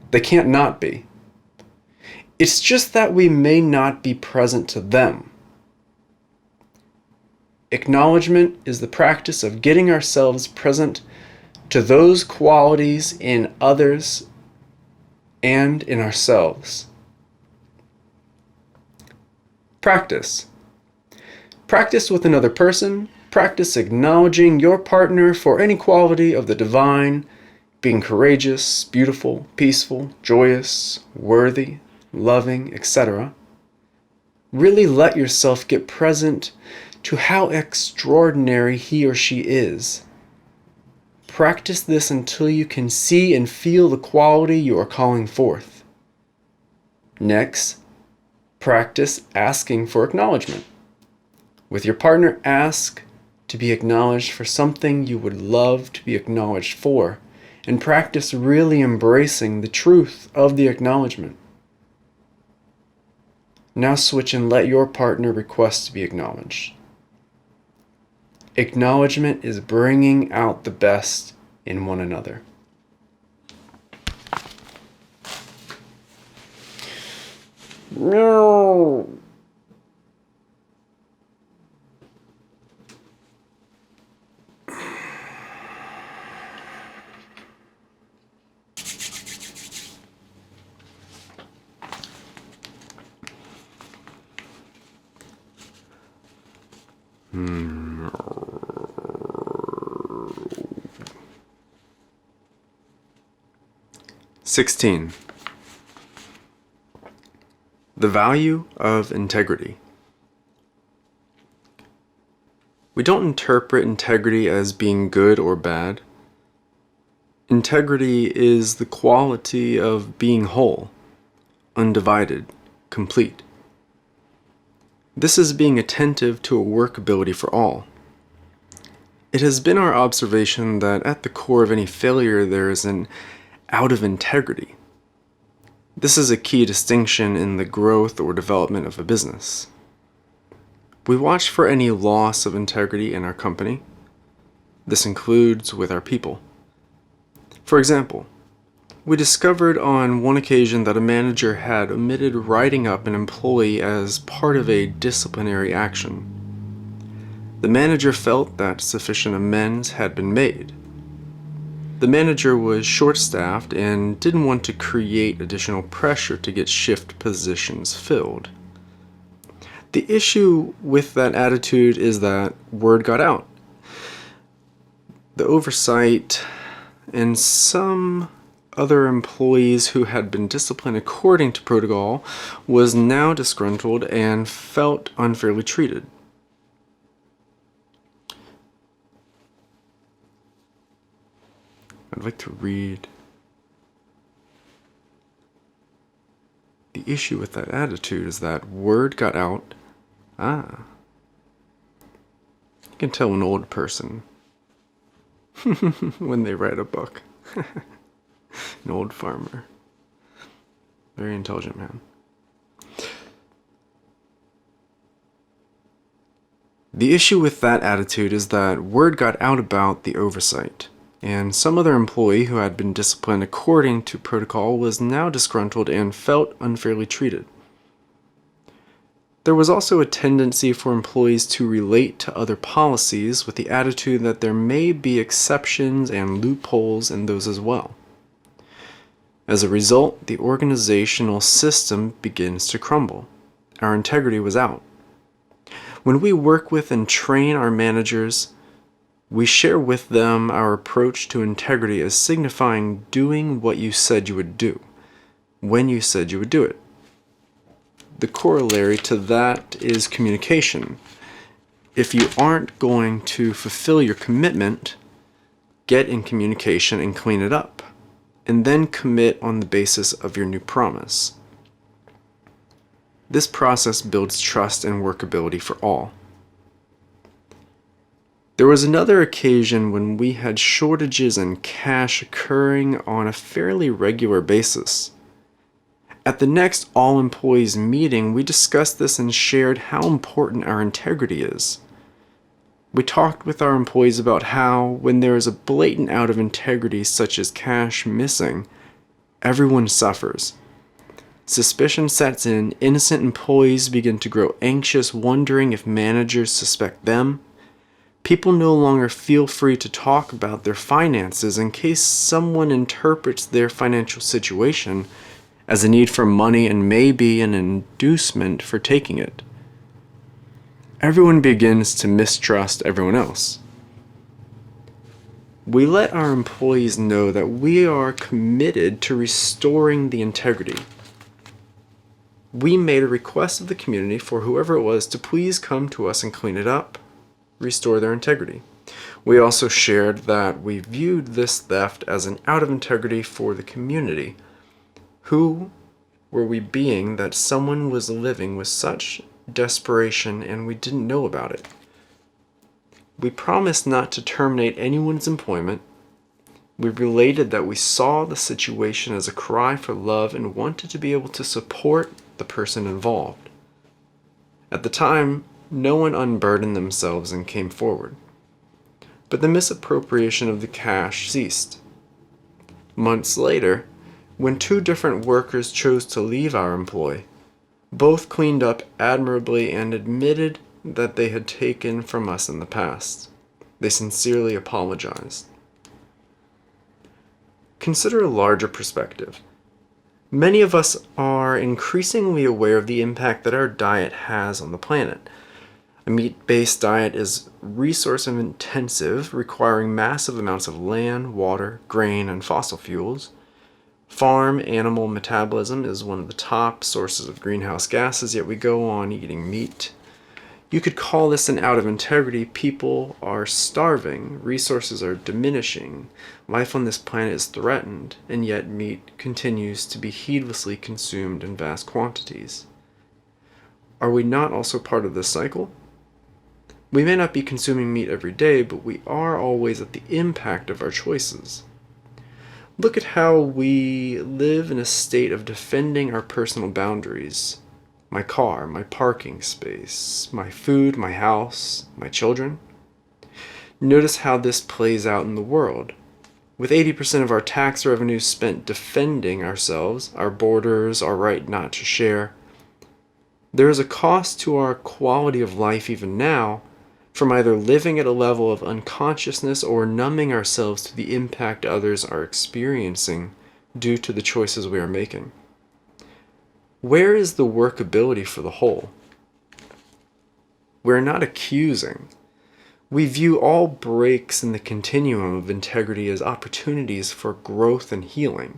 They can't not be. It's just that we may not be present to them. Acknowledgement is the practice of getting ourselves present to those qualities in others and in ourselves. Practice. Practice with another person. Practice acknowledging your partner for any quality of the divine, being courageous, beautiful, peaceful, joyous, worthy, loving, etc. Really let yourself get present to how extraordinary he or she is. Practice this until you can see and feel the quality you are calling forth. Next, practice asking for acknowledgement. With your partner, ask to be acknowledged for something you would love to be acknowledged for, and practice really embracing the truth of the acknowledgement. Now switch and let your partner request to be acknowledged. Acknowledgement is bringing out the best in one another. No. (16) The value of integrity. We don't interpret integrity as being good or bad. Integrity is the quality of being whole, undivided, complete. This is being attentive to a workability for all. It has been our observation that at the core of any failure there is an out of integrity. This is a key distinction in the growth or development of a business. We watch for any loss of integrity in our company. This includes with our people. For example, we discovered on one occasion that a manager had omitted writing up an employee as part of a disciplinary action. The manager felt that sufficient amends had been made. The manager was short-staffed and didn't want to create additional pressure to get shift positions filled. The issue with that attitude is that word got out. The oversight and some other employees who had been disciplined according to protocol was now disgruntled and felt unfairly treated. I'd like to read The issue with that attitude is that word got out. You can tell an old person when they write a book. An old farmer. Very intelligent man. The issue with that attitude is that word got out about the oversight, and some other employee who had been disciplined according to protocol was now disgruntled and felt unfairly treated. There was also a tendency for employees to relate to other policies with the attitude that there may be exceptions and loopholes in those as well. As a result, the organizational system begins to crumble. Our integrity was out. When we work with and train our managers, we share with them our approach to integrity as signifying doing what you said you would do, when you said you would do it. The corollary to that is communication. If you aren't going to fulfill your commitment, get in communication and clean it up, and then commit on the basis of your new promise. This process builds trust and workability for all. There was another occasion when we had shortages in cash occurring on a fairly regular basis. At the next all-employees meeting, we discussed this and shared how important our integrity is. We talked with our employees about how, when there is a blatant out of integrity such as cash missing, everyone suffers. Suspicion sets in, innocent employees begin to grow anxious, wondering if managers suspect them. People no longer feel free to talk about their finances in case someone interprets their financial situation as a need for money and maybe an inducement for taking it. Everyone begins to mistrust everyone else. We let our employees know that we are committed to restoring the integrity. We made a request of the community for whoever it was to please come to us and clean it up, restore their integrity. We also shared that we viewed this theft as an out of integrity for the community. Who were we being that someone was living with such desperation and we didn't know about it? We promised not to terminate anyone's employment. We related that we saw the situation as a cry for love and wanted to be able to support the person involved. At the time, no one unburdened themselves and came forward. But the misappropriation of the cash ceased. Months later, when two different workers chose to leave our employ, both cleaned up admirably and admitted that they had taken from us in the past. They sincerely apologized. Consider a larger perspective. Many of us are increasingly aware of the impact that our diet has on the planet. A meat-based diet is resource-intensive, requiring massive amounts of land, water, grain, and fossil fuels. Farm animal metabolism is one of the top sources of greenhouse gases, yet we go on eating meat. You could call this an out of integrity. People are starving, resources are diminishing, life on this planet is threatened, and yet meat continues to be heedlessly consumed in vast quantities. Are we not also part of this cycle? We may not be consuming meat every day, but we are always at the impact of our choices. Look at how we live in a state of defending our personal boundaries. My car, my parking space, my food, my house, my children. Notice how this plays out in the world. With 80% of our tax revenues spent defending ourselves, our borders, our right not to share, there is a cost to our quality of life even now from either living at a level of unconsciousness or numbing ourselves to the impact others are experiencing due to the choices we are making. Where is the workability for the whole? We're not accusing. We view all breaks in the continuum of integrity as opportunities for growth and healing.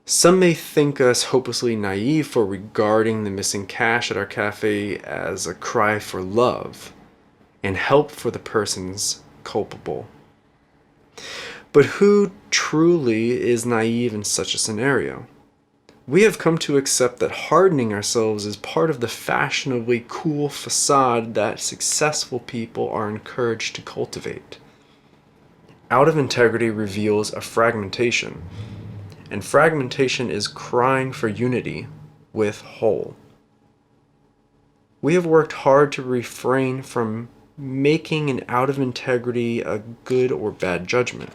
Some may think us hopelessly naive for regarding the missing cash at our cafe as a cry for love and help for the persons culpable. But who truly is naive in such a scenario? We have come to accept that hardening ourselves is part of the fashionably cool facade that successful people are encouraged to cultivate. Out of integrity reveals a fragmentation, and fragmentation is crying for unity with whole. We have worked hard to refrain from making an out of integrity a good or bad judgment.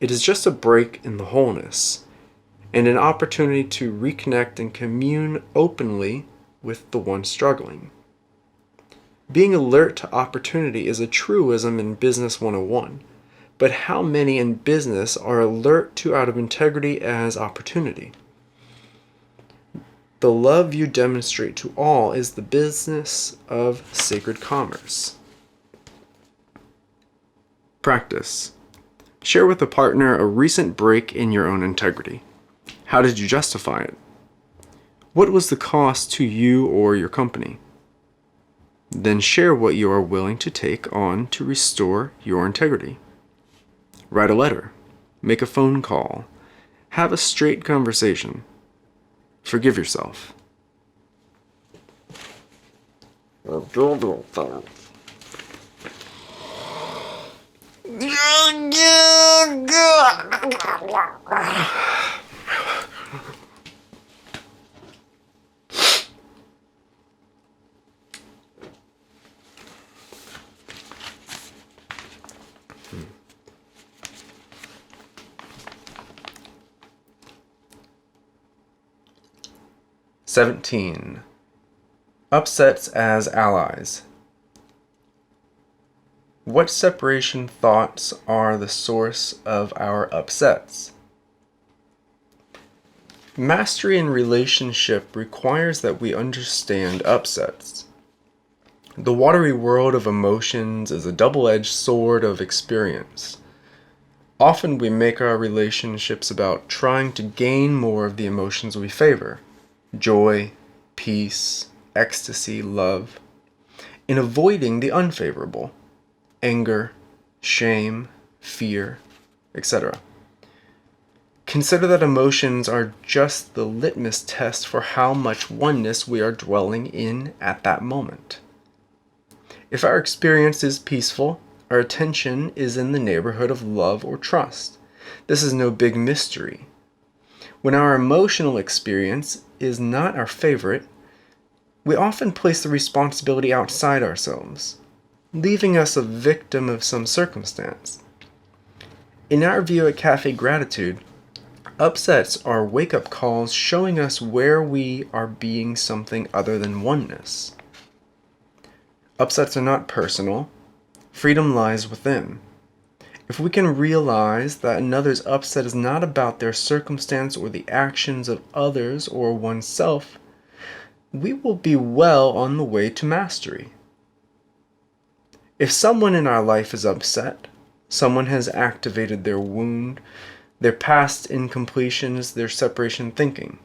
It is just a break in the wholeness, and an opportunity to reconnect and commune openly with the one struggling. Being alert to opportunity is a truism in Business 101, but how many in business are alert to out of integrity as opportunity? The love you demonstrate to all is the business of sacred commerce. Practice. Share with a partner a recent break in your own integrity. How did you justify it? What was the cost to you or your company? Then share what you are willing to take on to restore your integrity. Write a letter. Make a phone call. Have a straight conversation. Forgive yourself. (17) Upsets as allies. What separation thoughts are the source of our upsets? Mastery in relationship requires that we understand upsets. The watery world of emotions is a double-edged sword of experience. Often we make our relationships about trying to gain more of the emotions we favor: joy, peace, ecstasy, love, in avoiding the unfavorable: anger, shame, fear, etc. Consider that emotions are just the litmus test for how much oneness we are dwelling in at that moment. If our experience is peaceful, our attention is in the neighborhood of love or trust. This is no big mystery. When our emotional experience is not our favorite, we often place the responsibility outside ourselves, leaving us a victim of some circumstance. In our view at Cafe Gratitude, upsets are wake-up calls showing us where we are being something other than oneness. Upsets are not personal. Freedom lies within. If we can realize that another's upset is not about their circumstance or the actions of others or oneself, we will be well on the way to mastery. If someone in our life is upset, someone has activated their wound, their past incompletions, their separation thinking.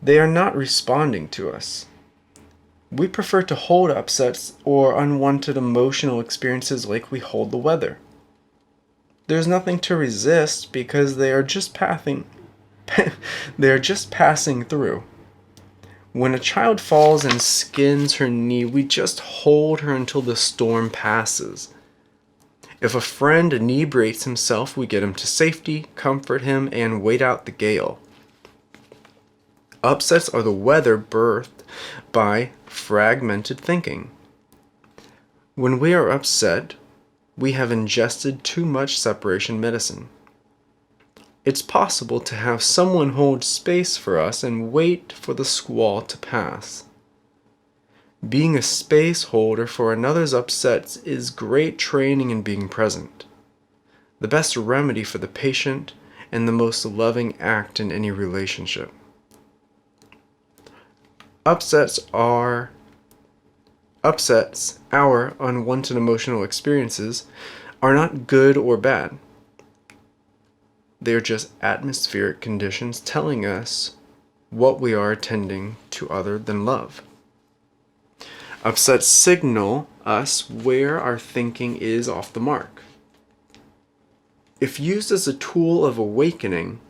They are not responding to us. We prefer to hold upsets or unwanted emotional experiences like we hold the weather. There's nothing to resist because they are just passing through. When a child falls and skins her knee, we just hold her until the storm passes. If a friend inebriates himself, we get him to safety, comfort him, and wait out the gale. Upsets are the weather birthed by fragmented thinking. When we are upset, we have ingested too much separation medicine. It's possible to have someone hold space for us and wait for the squall to pass. Being a space holder for another's upsets is great training in being present, the best remedy for the patient and the most loving act in any relationship. Upsets, our unwanted emotional experiences, are not good or bad. They are just atmospheric conditions telling us what we are attending to other than love. Upsets signal us where our thinking is off the mark. If used as a tool of awakening,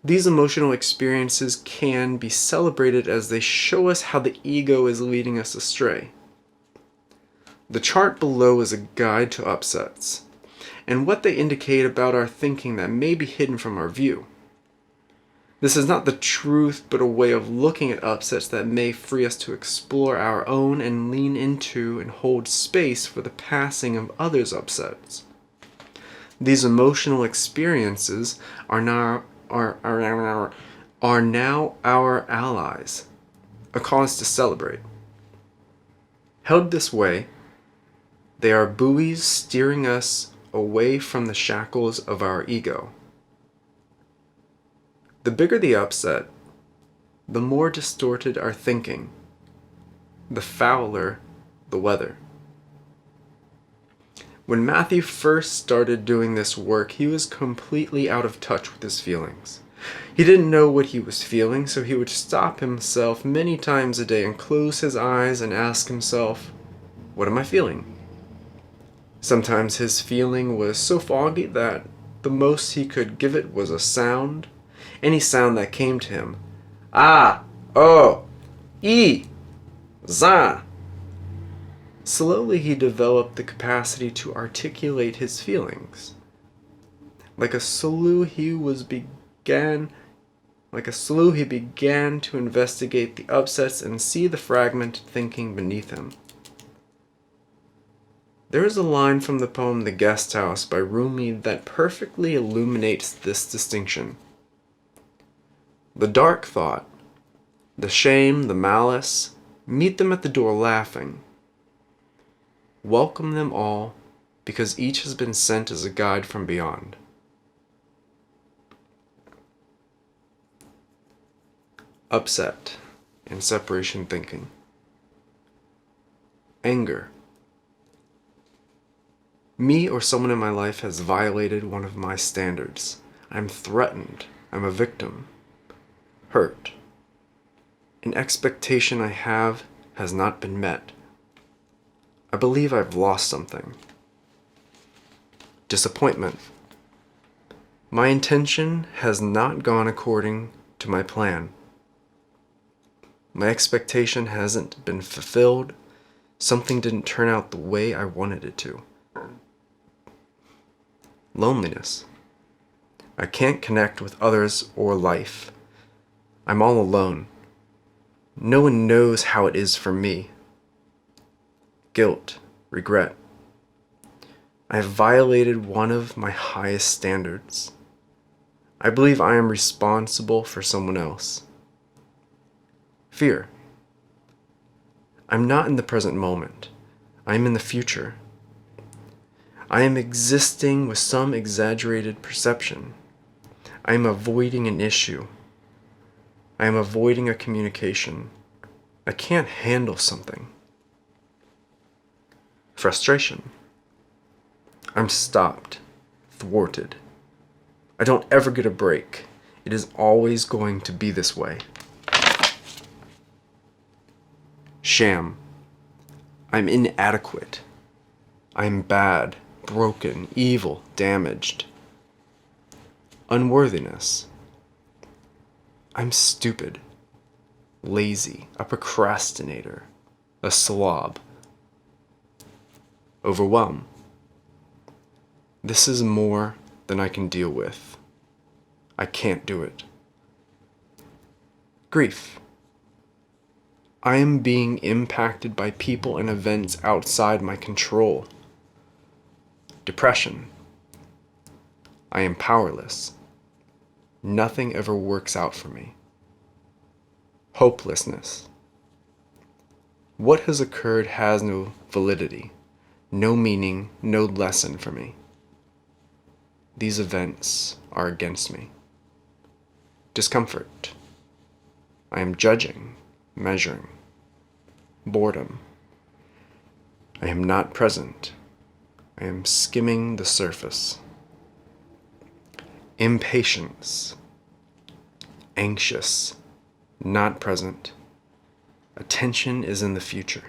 These emotional experiences can be celebrated as they show us how the ego is leading us astray. The chart below is a guide to upsets, and what they indicate about our thinking that may be hidden from our view. This is not the truth, but a way of looking at upsets that may free us to explore our own and lean into and hold space for the passing of others' upsets. These emotional experiences are now our allies, a cause to celebrate. Held this way, they are buoys steering us away from the shackles of our ego. The bigger the upset, the more distorted our thinking, the fouler the weather. When Matthew first started doing this work, he was completely out of touch with his feelings. He didn't know what he was feeling, so he would stop himself many times a day and close his eyes and ask himself, "What am I feeling?" Sometimes his feeling was so foggy that the most he could give it was a sound, any sound that came to him. Ah, oh, e, za. Slowly he developed the capacity to articulate his feelings. Like a slough he began to investigate the upsets and see the fragmented thinking beneath him. There is a line from the poem The Guest House by Rumi that perfectly illuminates this distinction. The dark thought, the shame, the malice, meet them at the door laughing. Welcome them all, because each has been sent as a guide from beyond. Upset and separation thinking. Anger. Me or someone in my life has violated one of my standards. I'm threatened. I'm a victim. Hurt. An expectation I have has not been met. I believe I've lost something. Disappointment. My intention has not gone according to my plan. My expectation hasn't been fulfilled. Something didn't turn out the way I wanted it to. Loneliness. I can't connect with others or life. I'm all alone. No one knows how it is for me. Guilt, regret. I have violated one of my highest standards. I believe I am responsible for someone else. Fear. I'm not in the present moment. I am in the future. I am existing with some exaggerated perception. I am avoiding an issue. I am avoiding a communication. I can't handle something. Frustration. I'm stopped, thwarted. I don't ever get a break. It is always going to be this way. Sham. I'm inadequate. I am bad, broken, evil, damaged. Unworthiness. I'm stupid, lazy, a procrastinator, a slob. Overwhelm. This is more than I can deal with. I can't do it. Grief. I am being impacted by people and events outside my control. Depression. I am powerless. Nothing ever works out for me. Hopelessness. What has occurred has no validity, no meaning, no lesson for me. These events are against me. Discomfort. I am judging, measuring. Boredom. I am not present. I am skimming the surface. Impatience. Anxious. Not present. Attention is in the future.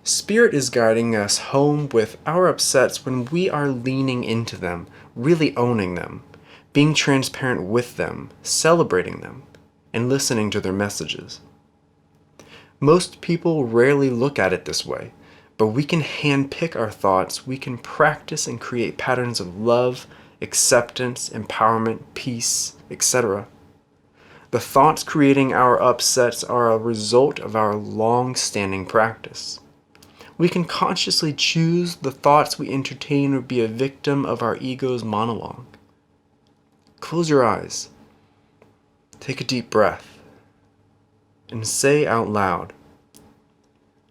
Spirit is guiding us home with our upsets when we are leaning into them, really owning them, being transparent with them, celebrating them, and listening to their messages. Most people rarely look at it this way, but we can handpick our thoughts, we can practice and create patterns of love, acceptance, empowerment, peace, etc. The thoughts creating our upsets are a result of our long-standing practice. We can consciously choose the thoughts we entertain or be a victim of our ego's monologue. Close your eyes, take a deep breath, and say out loud,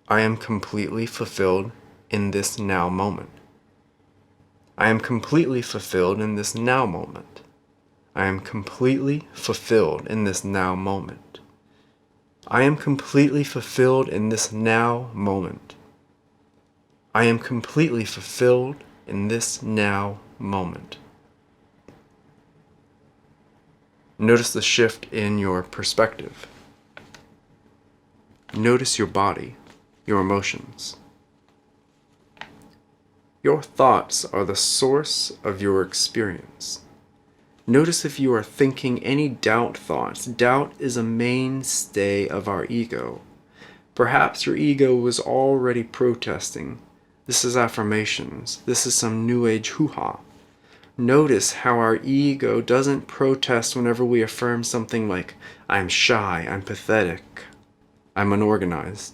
I am completely fulfilled in this now moment. I am completely fulfilled in this now moment. I am completely fulfilled in this now moment. I am completely fulfilled in this now moment. I am completely fulfilled in this now moment. Notice the shift in your perspective. Notice your body, your emotions. Your thoughts are the source of your experience. Notice if you are thinking any doubt thoughts. Doubt is a mainstay of our ego. Perhaps your ego was already protesting. This is affirmations. This is some new age hoo-ha. Notice how our ego doesn't protest whenever we affirm something like, I'm shy, I'm pathetic, I'm unorganized.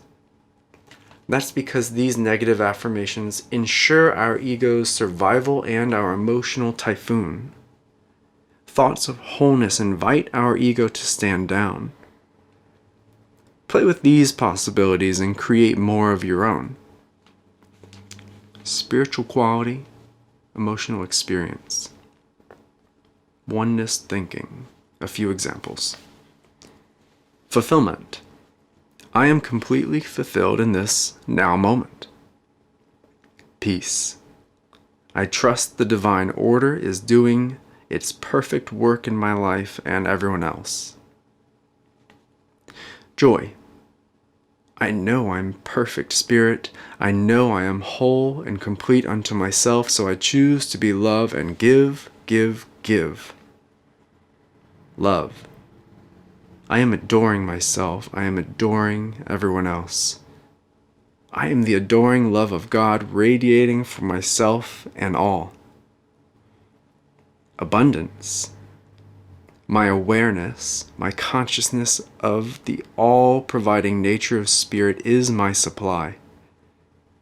That's because these negative affirmations ensure our ego's survival and our emotional typhoon. Thoughts of wholeness invite our ego to stand down. Play with these possibilities and create more of your own. Spiritual quality, emotional experience. Oneness thinking. A few examples. Fulfillment. I am completely fulfilled in this now moment. Peace. I trust the divine order is doing its perfect work in my life and everyone else. Joy. I know I'm perfect spirit. I know I am whole and complete unto myself, so I choose to be love and give, give, give. Love. I am adoring myself. I am adoring everyone else. I am the adoring love of God radiating from myself and all. Abundance. My awareness, my consciousness of the all-providing nature of spirit is my supply.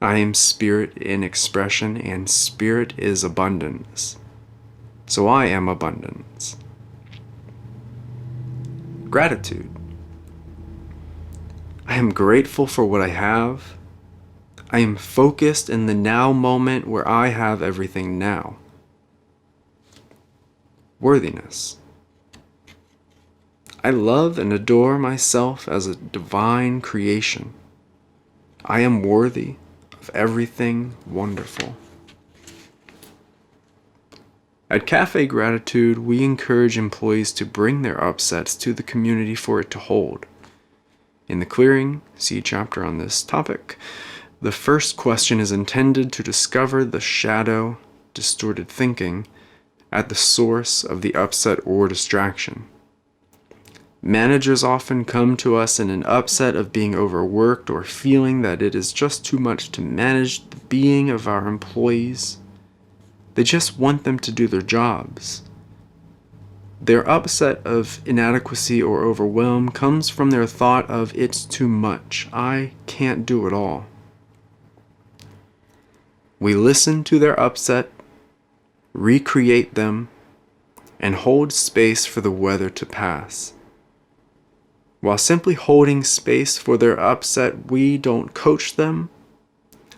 I am spirit in expression, and spirit is abundance. So I am abundance. Gratitude. I am grateful for what I have. I am focused in the now moment where I have everything now. Worthiness. I love and adore myself as a divine creation. I am worthy of everything wonderful. At Cafe Gratitude, we encourage employees to bring their upsets to the community for it to hold. In the clearing, see chapter on this topic, the first question is intended to discover the shadow, distorted thinking, at the source of the upset or distraction. Managers often come to us in an upset of being overworked or feeling that it is just too much to manage the being of our employees. They just want them to do their jobs. Their upset of inadequacy or overwhelm comes from their thought of it's too much, I can't do it all. We listen to their upset, recreate them, and hold space for the weather to pass. While simply holding space for their upset, we don't coach them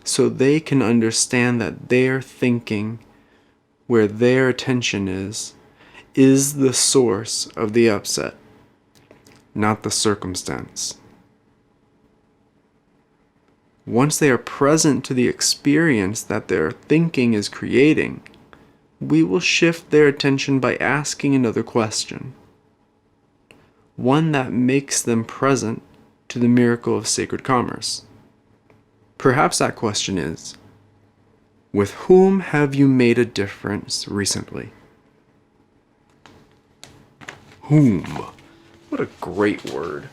so they can understand that their thinking, where their attention is the source of the upset, not the circumstance. Once they are present to the experience that their thinking is creating, we will shift their attention by asking another question. One that makes them present to the miracle of sacred commerce. Perhaps that question is, with whom have you made a difference recently? Whom. What a great word.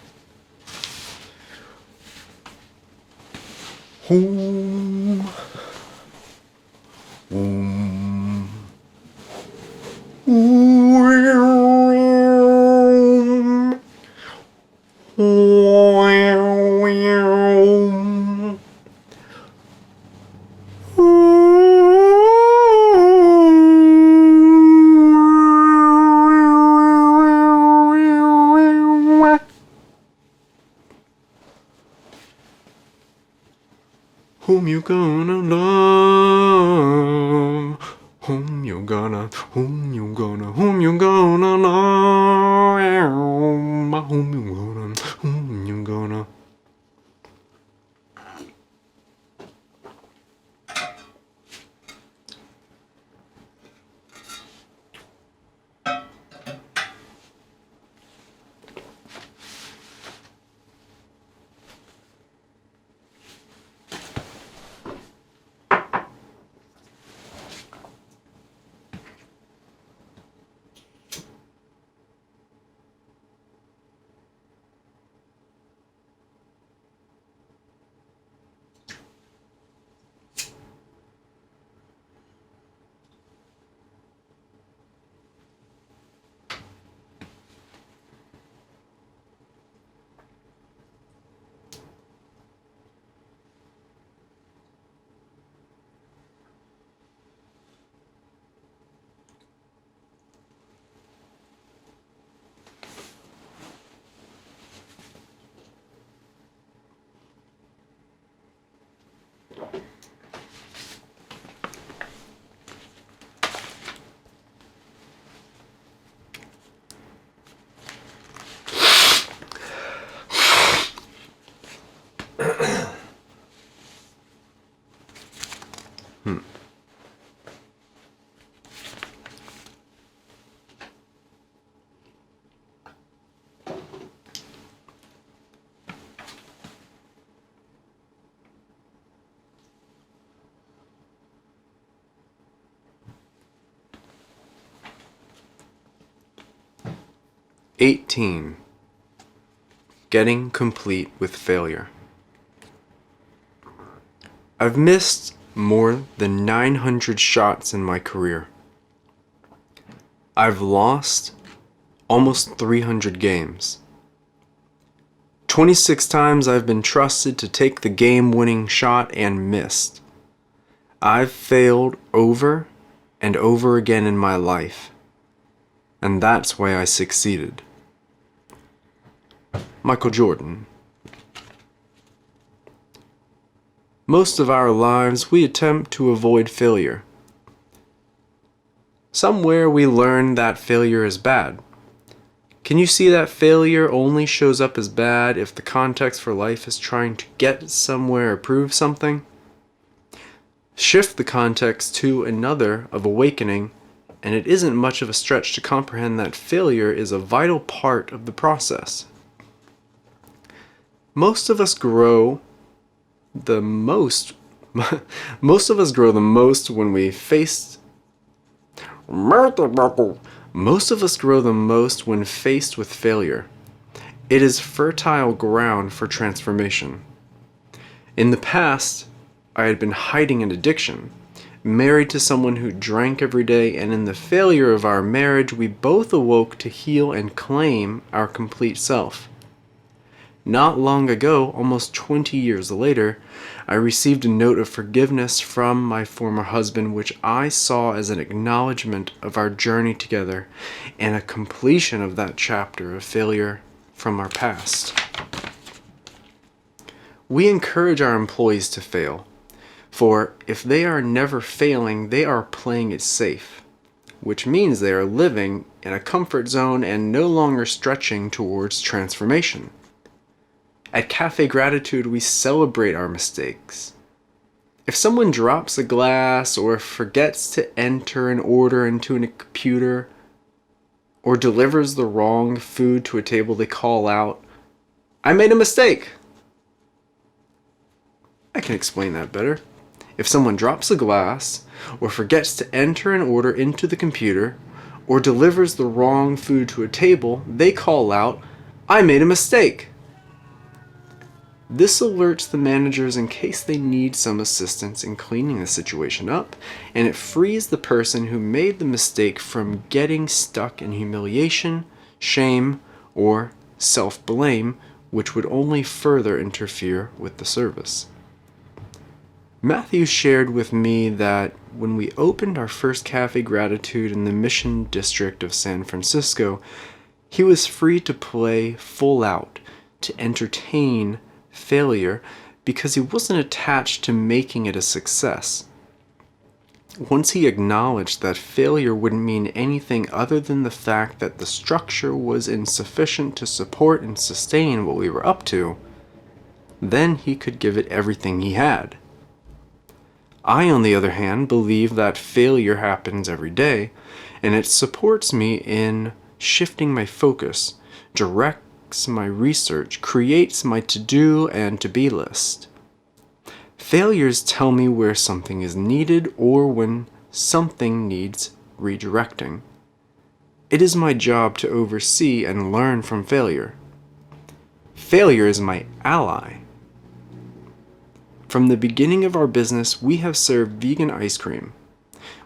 Whom. Whom. Whom you gonna love? Whom you gonna love? Whom you gonna love? Whom you gonna. 18. Getting complete with failure. I've missed more than 900 shots in my career. I've lost almost 300 games. 26 times I've been trusted to take the game-winning shot and missed. I've failed over and over again in my life, and that's why I succeeded. Michael Jordan. Most of our lives we attempt to avoid failure. Somewhere we learn that failure is bad. Can you see that failure only shows up as bad if the context for life is trying to get somewhere or prove something? Shift the context to another of awakening, and it isn't much of a stretch to comprehend that failure is a vital part of the process. Most of us grow the most when we face Most of us grow the most when faced with failure. It is fertile ground for transformation. In the past, I had been hiding an addiction, married to someone who drank every day, and in the failure of our marriage, we both awoke to heal and claim our complete self. Not long ago, almost 20 years later, I received a note of forgiveness from my former husband, which I saw as an acknowledgement of our journey together and a completion of that chapter of failure from our past. We encourage our employees to fail, for if they are never failing, they are playing it safe, which means they are living in a comfort zone and no longer stretching towards transformation. At Cafe Gratitude, we celebrate our mistakes. If someone drops a glass or forgets to enter an order into a computer or delivers the wrong food to a table, they call out, "I made a mistake." I can explain that better. If someone drops a glass or forgets to enter an order into the computer or delivers the wrong food to a table, they call out, "I made a mistake." This alerts the managers in case they need some assistance in cleaning the situation up, and it frees the person who made the mistake from getting stuck in humiliation, shame, or self-blame, which would only further interfere with the service. Matthew shared with me that when we opened our first Cafe Gratitude in the Mission District of San Francisco, he was free to play full out, to entertain failure, because he wasn't attached to making it a success. Once he acknowledged that failure wouldn't mean anything other than the fact that the structure was insufficient to support and sustain what we were up to, then he could give it everything he had. I, on the other hand, believe that failure happens every day, and it supports me in shifting my focus, directs my research, creates my to-do and to-be list. Failures tell me where something is needed or when something needs redirecting. It is my job to oversee and learn from failure. Failure is my ally. From the beginning of our business, we have served vegan ice cream.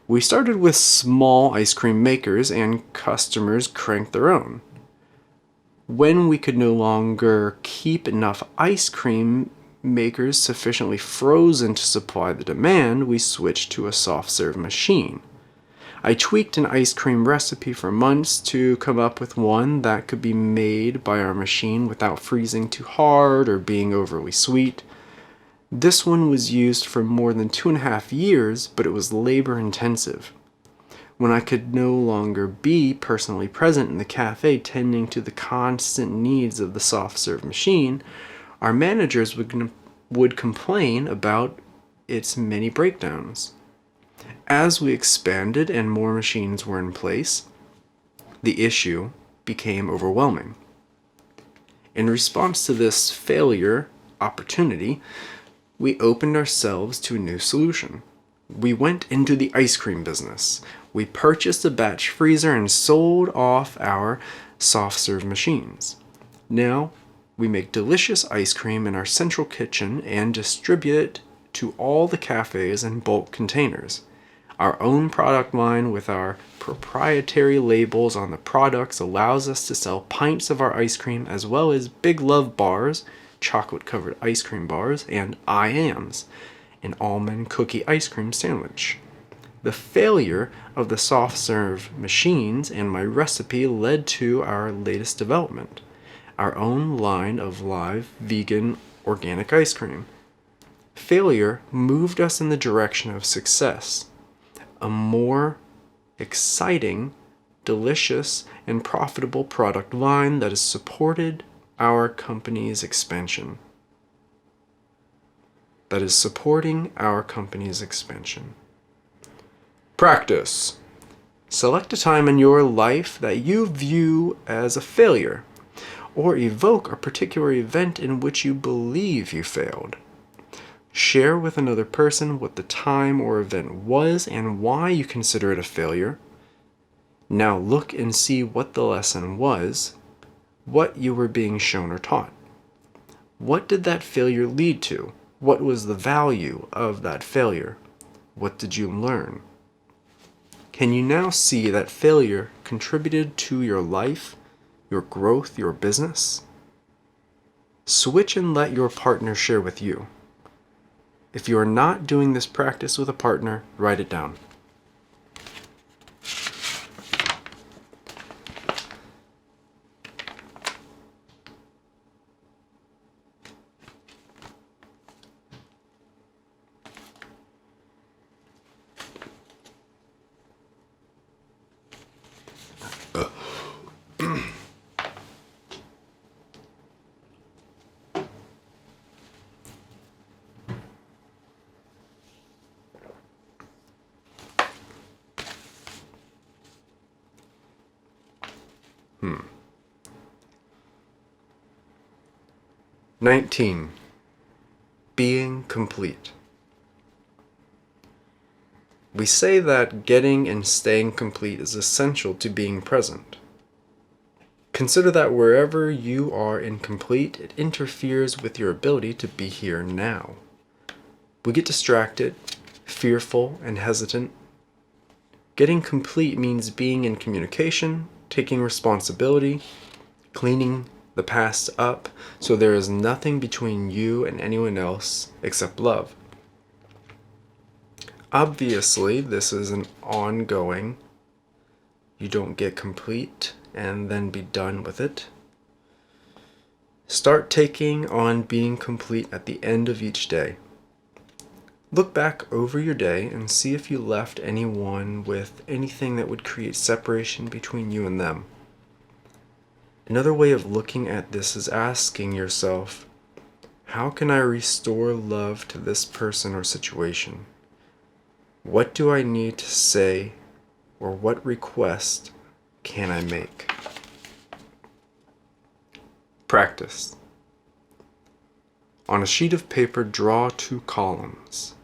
We started with small ice cream makers, and customers cranked their own. When we could no longer keep enough ice cream makers sufficiently frozen to supply the demand, we switched to a soft serve machine. I tweaked an ice cream recipe for months to come up with one that could be made by our machine without freezing too hard or being overly sweet. This one was used for more than 2.5 years, but it was labor intensive. When I could no longer be personally present in the cafe tending to the constant needs of the soft serve machine, our managers would complain about its many breakdowns. As we expanded and more machines were in place, the issue became overwhelming. In response to this failure opportunity, we opened ourselves to a new solution. We went into the ice cream business. We purchased a batch freezer and sold off our soft serve machines. Now, we make delicious ice cream in our central kitchen and distribute it to all the cafes in bulk containers. Our own product line with our proprietary labels on the products allows us to sell pints of our ice cream as well as Big Love bars, chocolate-covered ice cream bars, and I Ams, an almond cookie ice cream sandwich. The failure of the soft serve machines and my recipe led to our latest development, our own line of live, vegan, organic ice cream. Failure moved us in the direction of success, a more exciting, delicious, and profitable product line that has supported our company's expansion. Practice. Select a time in your life that you view as a failure, or evoke a particular event in which you believe you failed. Share with another person what the time or event was and why you consider it a failure. Now look and see what the lesson was, what you were being shown or taught. What did that failure lead to? What was the value of that failure? What did you learn? Can you now see that failure contributed to your life, your growth, your business? Switch and let your partner share with you. If you are not doing this practice with a partner, write it down. Hmm. 19. Being complete. We say that getting and staying complete is essential to being present. Consider that wherever you are incomplete, it interferes with your ability to be here now. We get distracted, fearful, and hesitant. Getting complete means being in communication, taking responsibility, cleaning the past up so there is nothing between you and anyone else except love. Obviously, this is an ongoing. You don't get complete and then be done with it. Start taking on being complete at the end of each day. Look back over your day and see if you left anyone with anything that would create separation between you and them. Another way of looking at this is asking yourself, how can I restore love to this person or situation? What do I need to say, or what request can I make? Practice. On a sheet of paper, draw 2 columns.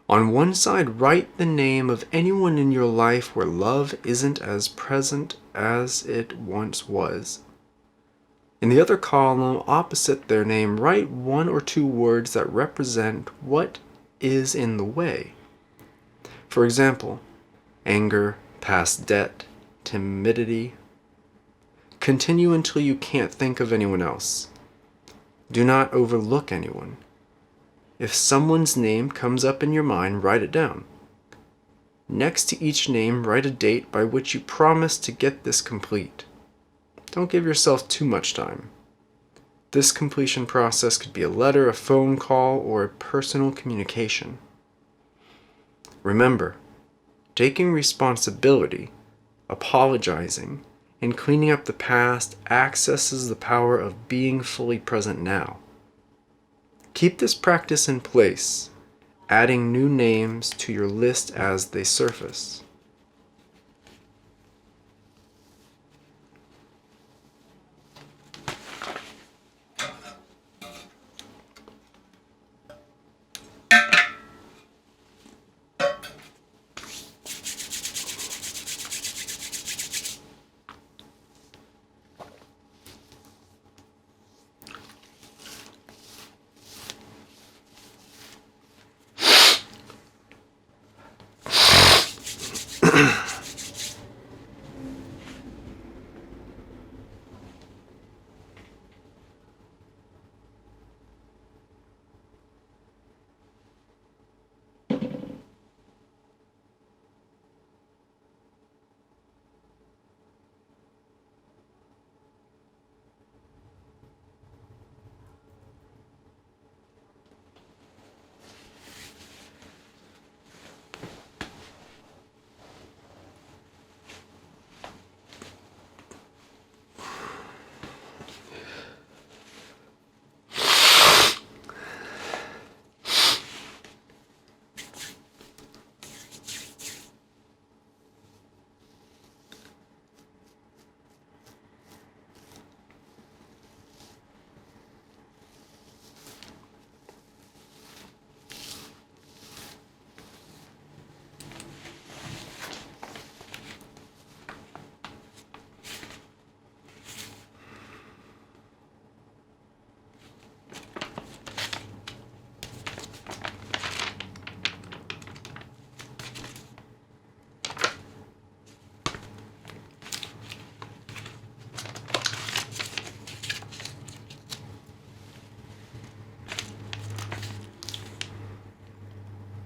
On one side, write the name of anyone in your life where love isn't as present as it once was. In the other column, opposite their name, write 1 or 2 words that represent what is in the way. For example, anger, past debt, timidity. Continue until you can't think of anyone else. Do not overlook anyone. If someone's name comes up in your mind, write it down. Next to each name, write a date by which you promise to get this complete. Don't give yourself too much time. This completion process could be a letter, a phone call, or a personal communication. Remember, taking responsibility, apologizing, and cleaning up the past accesses the power of being fully present now. Keep this practice in place, adding new names to your list as they surface.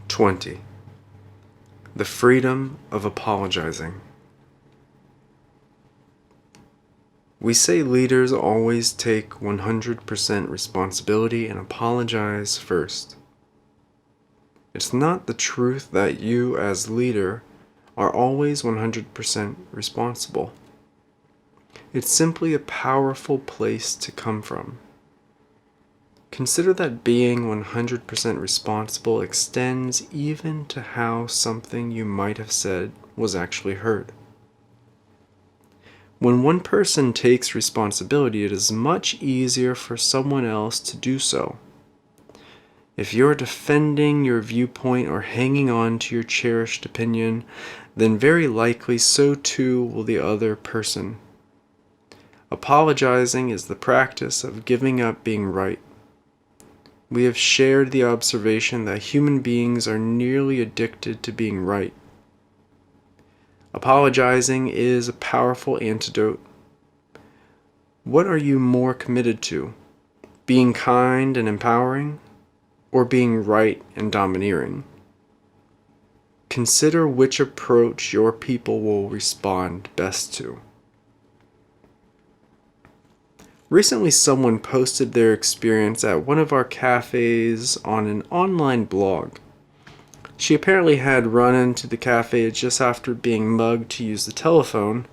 (20) The freedom of apologizing. We say leaders always take 100% responsibility and apologize first. It's not the truth that you, as leader, are always 100% responsible. It's simply a powerful place to come from. Consider that being 100% responsible extends even to how something you might have said was actually heard. When one person takes responsibility, it is much easier for someone else to do so. If you're defending your viewpoint or hanging on to your cherished opinion, then very likely so too will the other person. Apologizing is the practice of giving up being right. We have shared the observation that human beings are nearly addicted to being right. Apologizing is a powerful antidote. What are you more committed to? Being kind and empowering, or being right and domineering? Consider which approach your people will respond best to. Recently, someone posted their experience at one of our cafes on an online blog. She apparently had run into the cafe just after being mugged to use the telephone.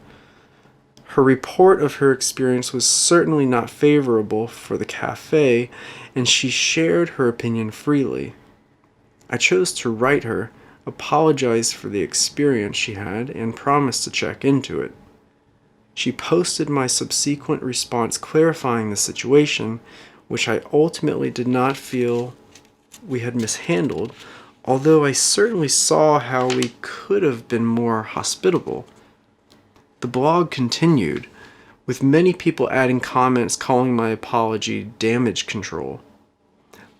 Her report of her experience was certainly not favorable for the cafe, and she shared her opinion freely. I chose to write her, apologize for the experience she had, and promise to check into it. She posted my subsequent response clarifying the situation, which I ultimately did not feel we had mishandled, although I certainly saw how we could have been more hospitable. The blog continued, with many people adding comments calling my apology damage control.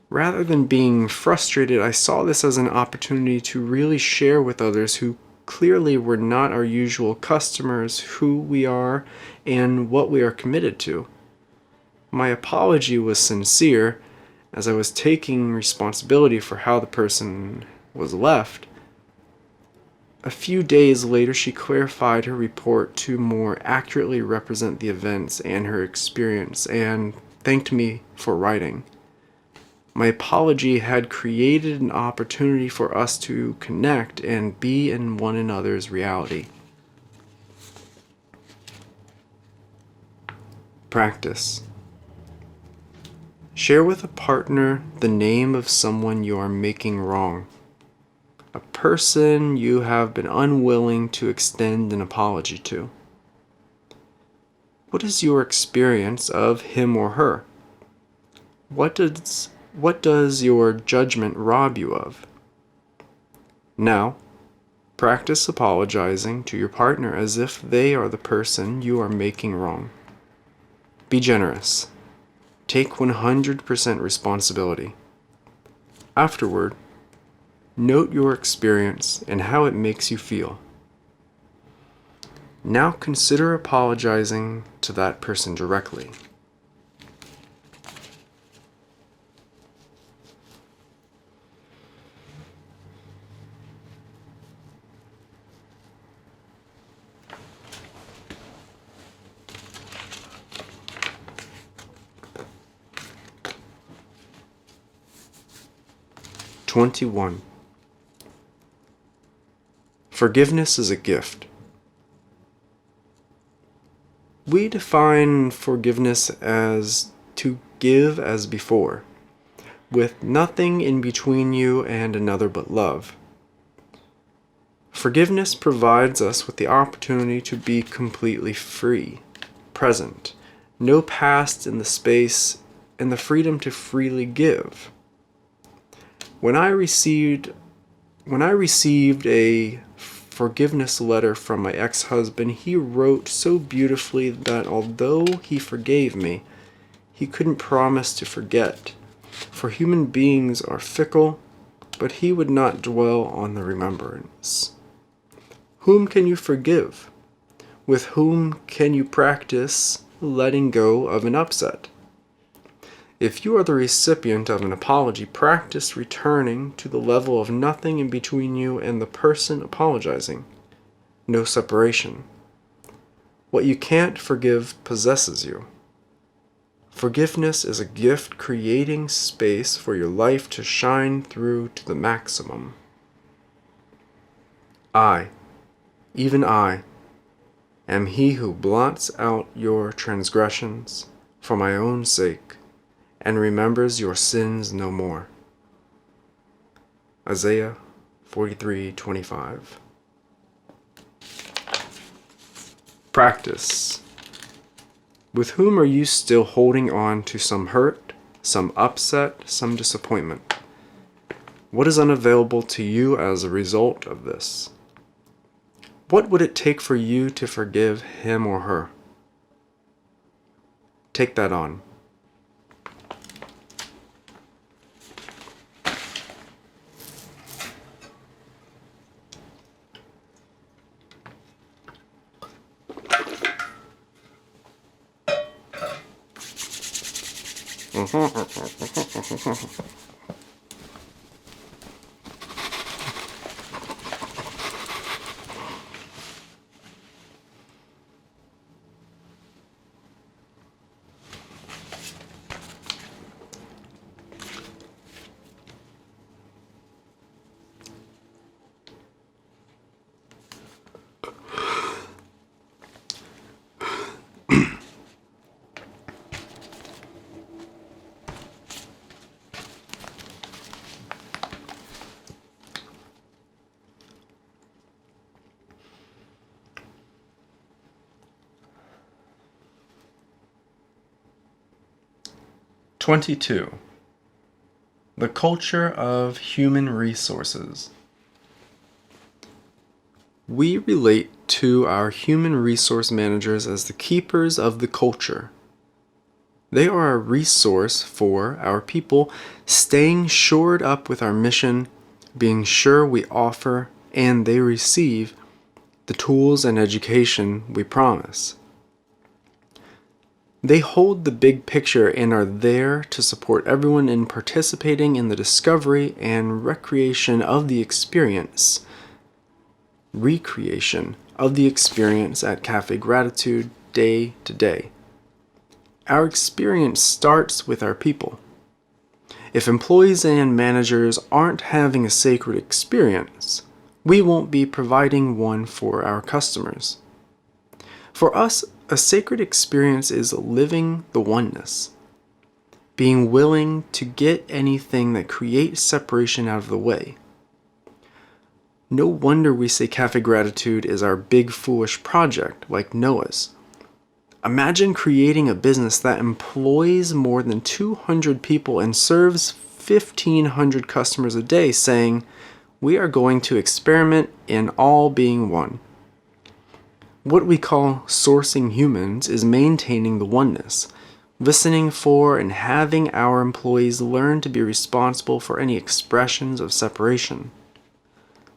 Rather than being frustrated, I saw this as an opportunity to really share with others who clearly were not our usual customers who we are and what we are committed to. My apology was sincere, as I was taking responsibility for how the person was left. A few days later, she clarified her report to more accurately represent the events and her experience, and thanked me for writing. My apology had created an opportunity for us to connect and be in one another's reality. Practice. Share with a partner the name of someone you are making wrong, a person you have been unwilling to extend an apology to. What is your experience of him or her? What does your judgment rob you of? Now, practice apologizing to your partner as if they are the person you are making wrong. Be generous. Take 100% responsibility. Afterward, note your experience and how it makes you feel. Now consider apologizing to that person directly. (21) Forgiveness is a gift. We define forgiveness as to give as before, with nothing in between you and another but love. Forgiveness provides us with the opportunity to be completely free, present, no past in the space, and the freedom to freely give. When I received a forgiveness letter from my ex-husband, he wrote so beautifully that although he forgave me, he couldn't promise to forget, for human beings are fickle, but he would not dwell on the remembrance. Whom can you forgive? With whom can you practice letting go of an upset? If you are the recipient of an apology, practice returning to the level of nothing in between you and the person apologizing. No separation. What you can't forgive possesses you. Forgiveness is a gift creating space for your life to shine through to the maximum. I, even I, am he who blots out your transgressions for my own sake, and remembers your sins no more. Isaiah 43:25. Practice. With whom are you still holding on to some hurt, some upset, some disappointment? What is unavailable to you as a result of this? What would it take for you to forgive him or her? Take that on. (22) The culture of human resources. We relate to our human resource managers as the keepers of the culture. They are a resource for our people, staying shored up with our mission, being sure we offer and they receive the tools and education we promise. They hold the big picture and are there to support everyone in participating in the discovery and recreation of the experience at Cafe Gratitude day to day. Our experience starts with our people. If employees and managers aren't having a sacred experience, we won't be providing one for our customers. For us, a sacred experience is living the oneness, being willing to get anything that creates separation out of the way. No wonder we say Cafe Gratitude is our big foolish project like Noah's. Imagine creating a business that employs more than 200 people and serves 1,500 customers a day, saying, "We are going to experiment in all being one." What we call sourcing humans is maintaining the oneness, listening for and having our employees learn to be responsible for any expressions of separation,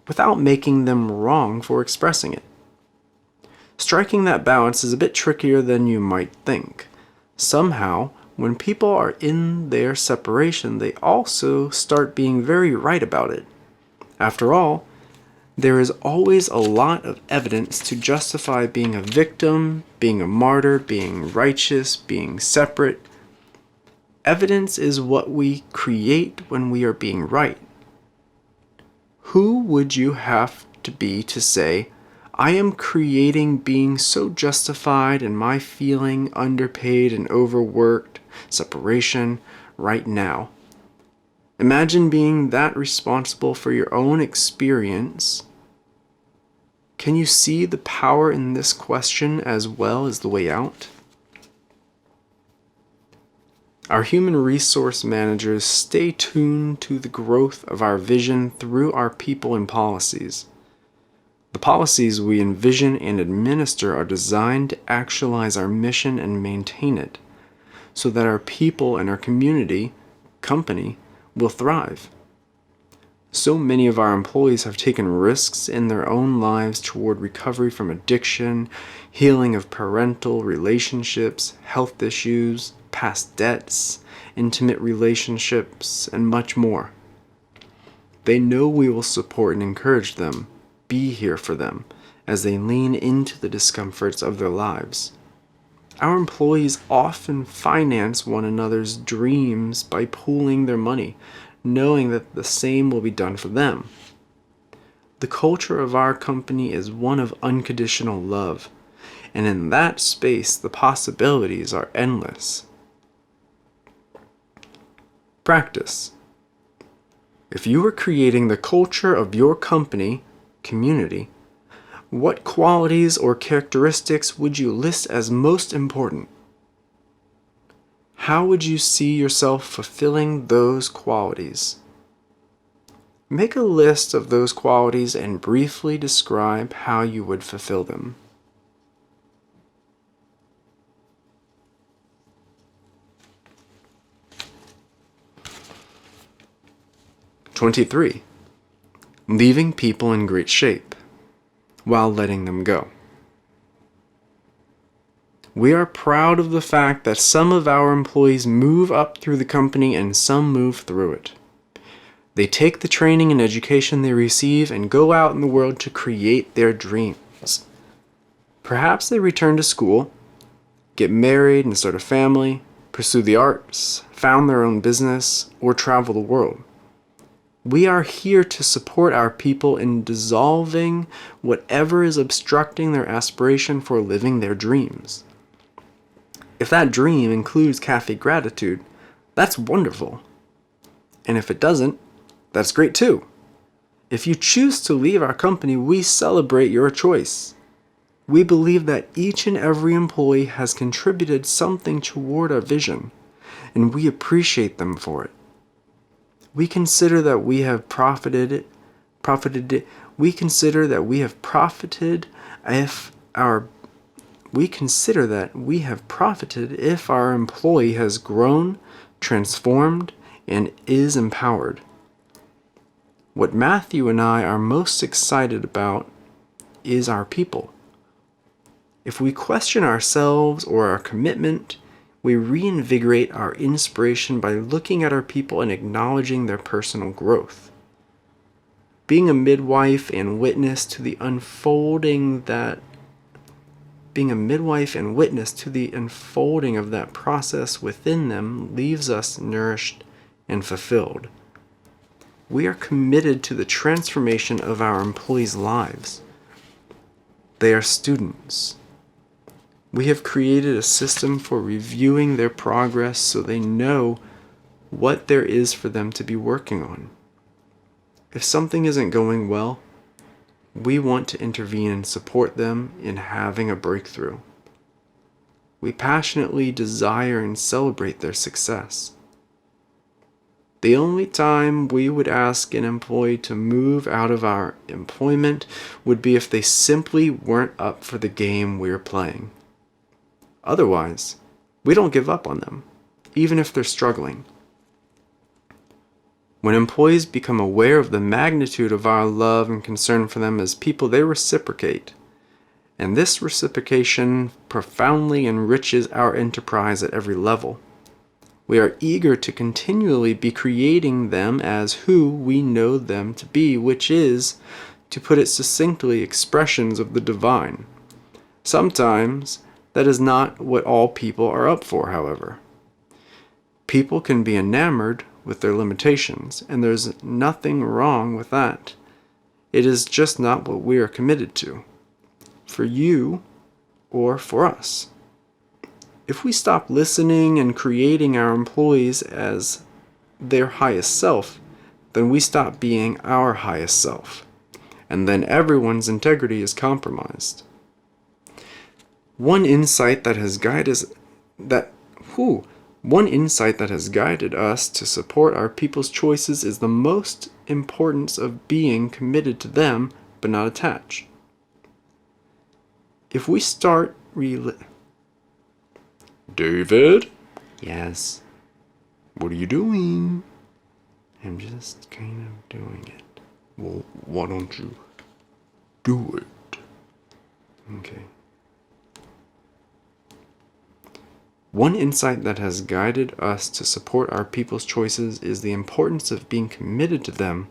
without making them wrong for expressing it. Striking that balance is a bit trickier than you might think. Somehow, when people are in their separation, they also start being very right about it. After all, there is always a lot of evidence to justify being a victim, being a martyr, being righteous, being separate. Evidence is what we create when we are being right. Who would you have to be to say, "I am creating being so justified in my feeling underpaid and overworked separation right now"? Imagine being that responsible for your own experience. Can you see the power in this question as well as the way out? Our human resource managers stay tuned to the growth of our vision through our people and policies. The policies we envision and administer are designed to actualize our mission and maintain it, so that our people and our company, will thrive. So many of our employees have taken risks in their own lives toward recovery from addiction, healing of parental relationships, health issues, past debts, intimate relationships, and much more. They know we will support and encourage them, be here for them, as they lean into the discomforts of their lives. Our employees often finance one another's dreams by pooling their money, knowing that the same will be done for them. The culture of our company is one of unconditional love, and in that space the possibilities are endless. Practice. If you were creating the culture of your community, what qualities or characteristics would you list as most important? How would you see yourself fulfilling those qualities? Make a list of those qualities and briefly describe how you would fulfill them. "23. Leaving people in great shape while letting them go. We are proud of the fact that some of our employees move up through the company and some move through it. They take the training and education they receive and go out in the world to create their dreams. Perhaps they return to school, get married and start a family, pursue the arts, found their own business, or travel the world. We are here to support our people in dissolving whatever is obstructing their aspiration for living their dreams. If that dream includes cafe gratitude, that's wonderful. And if it doesn't, that's great too. If you choose to leave our company, we celebrate your choice. We believe that each and every employee has contributed something toward our vision, and we appreciate them for it. We consider that we have profited if our employee has grown, transformed, and is empowered. What Matthew and I are most excited about is our people. If we question ourselves or our commitment, we reinvigorate our inspiration by looking at our people and acknowledging their personal growth. Being a midwife and witness to the unfolding of that process within them leaves us nourished and fulfilled. We are committed to the transformation of our employees' lives. They are students. We have created a system for reviewing their progress so they know what there is for them to be working on. If something isn't going well, we want to intervene and support them in having a breakthrough. We passionately desire and celebrate their success. The only time we would ask an employee to move out of our employment would be if they simply weren't up for the game we're playing. Otherwise, we don't give up on them, even if they're struggling. When employees become aware of the magnitude of our love and concern for them as people, they reciprocate. And this reciprocation profoundly enriches our enterprise at every level. We are eager to continually be creating them as who we know them to be, which is, to put it succinctly, expressions of the divine. Sometimes, that is not what all people are up for, however. People can be enamored with their limitations, and there's nothing wrong with that. It is just not what we are committed to, for you or for us. If we stop listening and creating our employees as their highest self, then we stop being our highest self, and then everyone's integrity is compromised. One insight that has guided us to support our people's choices is the most importance of being committed to them but not attached. If we start David? Yes. What are you doing? I'm just kind of doing it. Well, why don't you do it? Okay. One insight that has guided us to support our people's choices is the importance of being committed to them,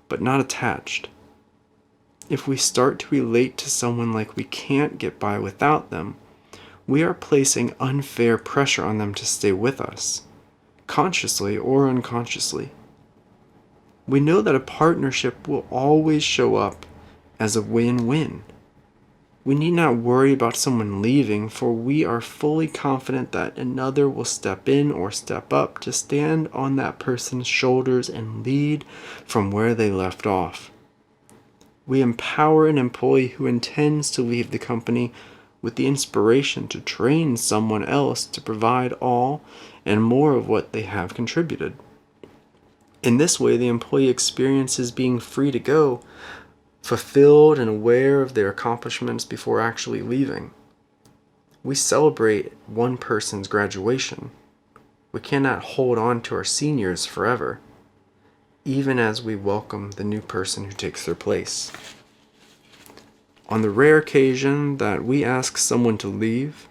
but not attached. If we start to relate to someone like we can't get by without them, we are placing unfair pressure on them to stay with us, consciously or unconsciously. We know that a partnership will always show up as a win-win. We need not worry about someone leaving, for we are fully confident that another will step in or step up to stand on that person's shoulders and lead from where they left off. We empower an employee who intends to leave the company with the inspiration to train someone else to provide all and more of what they have contributed. In this way, the employee experiences being free to go, fulfilled and aware of their accomplishments before actually leaving. We celebrate one person's graduation. We cannot hold on to our seniors forever, even as we welcome the new person who takes their place. On the rare occasion that we ask someone to leave,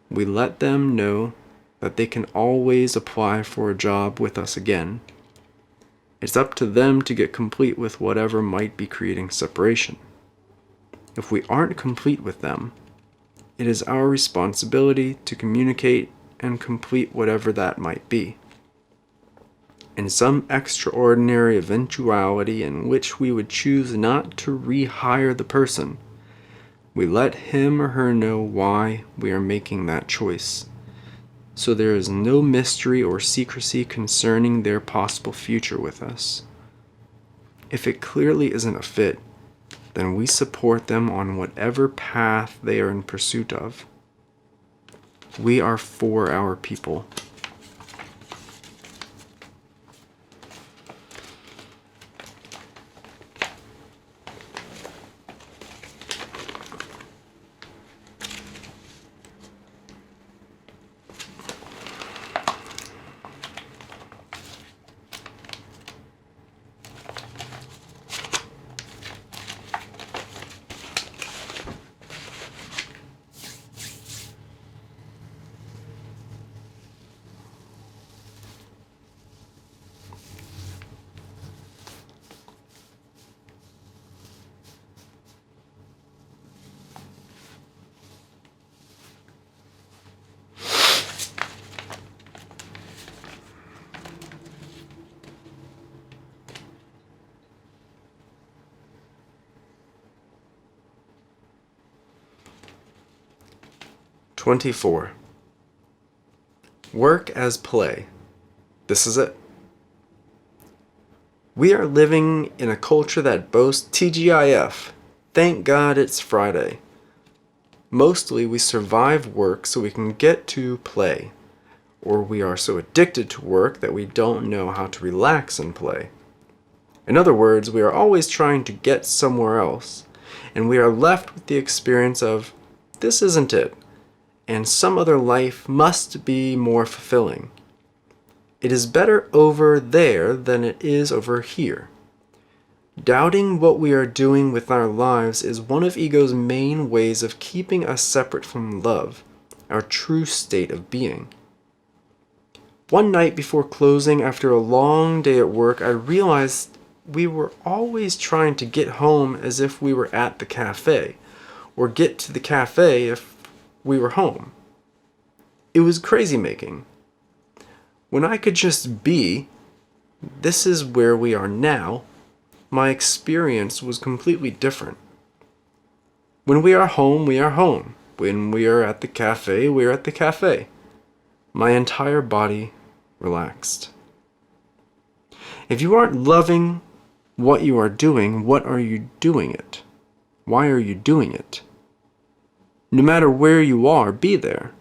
we let them know that they can always apply for a job with us again. It's up to them to get complete with whatever might be creating separation. If we aren't complete with them, it is our responsibility to communicate and complete whatever that might be. In some extraordinary eventuality in which we would choose not to rehire the person, we let him or her know why we are making that choice, so there is no mystery or secrecy concerning their possible future with us. If it clearly isn't a fit, then we support them on whatever path they are in pursuit of. We are for our people. "24. Work as play. This is it. We are living in a culture that boasts TGIF. Thank God it's Friday. Mostly we survive work so we can get to play, or we are so addicted to work that we don't know how to relax and play. In other words, we are always trying to get somewhere else, and we are left with the experience of, this isn't it, and some other life must be more fulfilling. It is better over there than it is over here. Doubting what we are doing with our lives is one of ego's main ways of keeping us separate from love, our true state of being. One night before closing after a long day at work, I realized we were always trying to get home as if we were at the cafe, or get to the cafe if we were home. It was crazy making. When I could just be, this is where we are now, my experience was completely different. When we are home, we are home. When we are at the cafe, we are at the cafe. My entire body relaxed. If you aren't loving what you are doing, what are you doing it? Why are you doing it? No matter where you are, be there.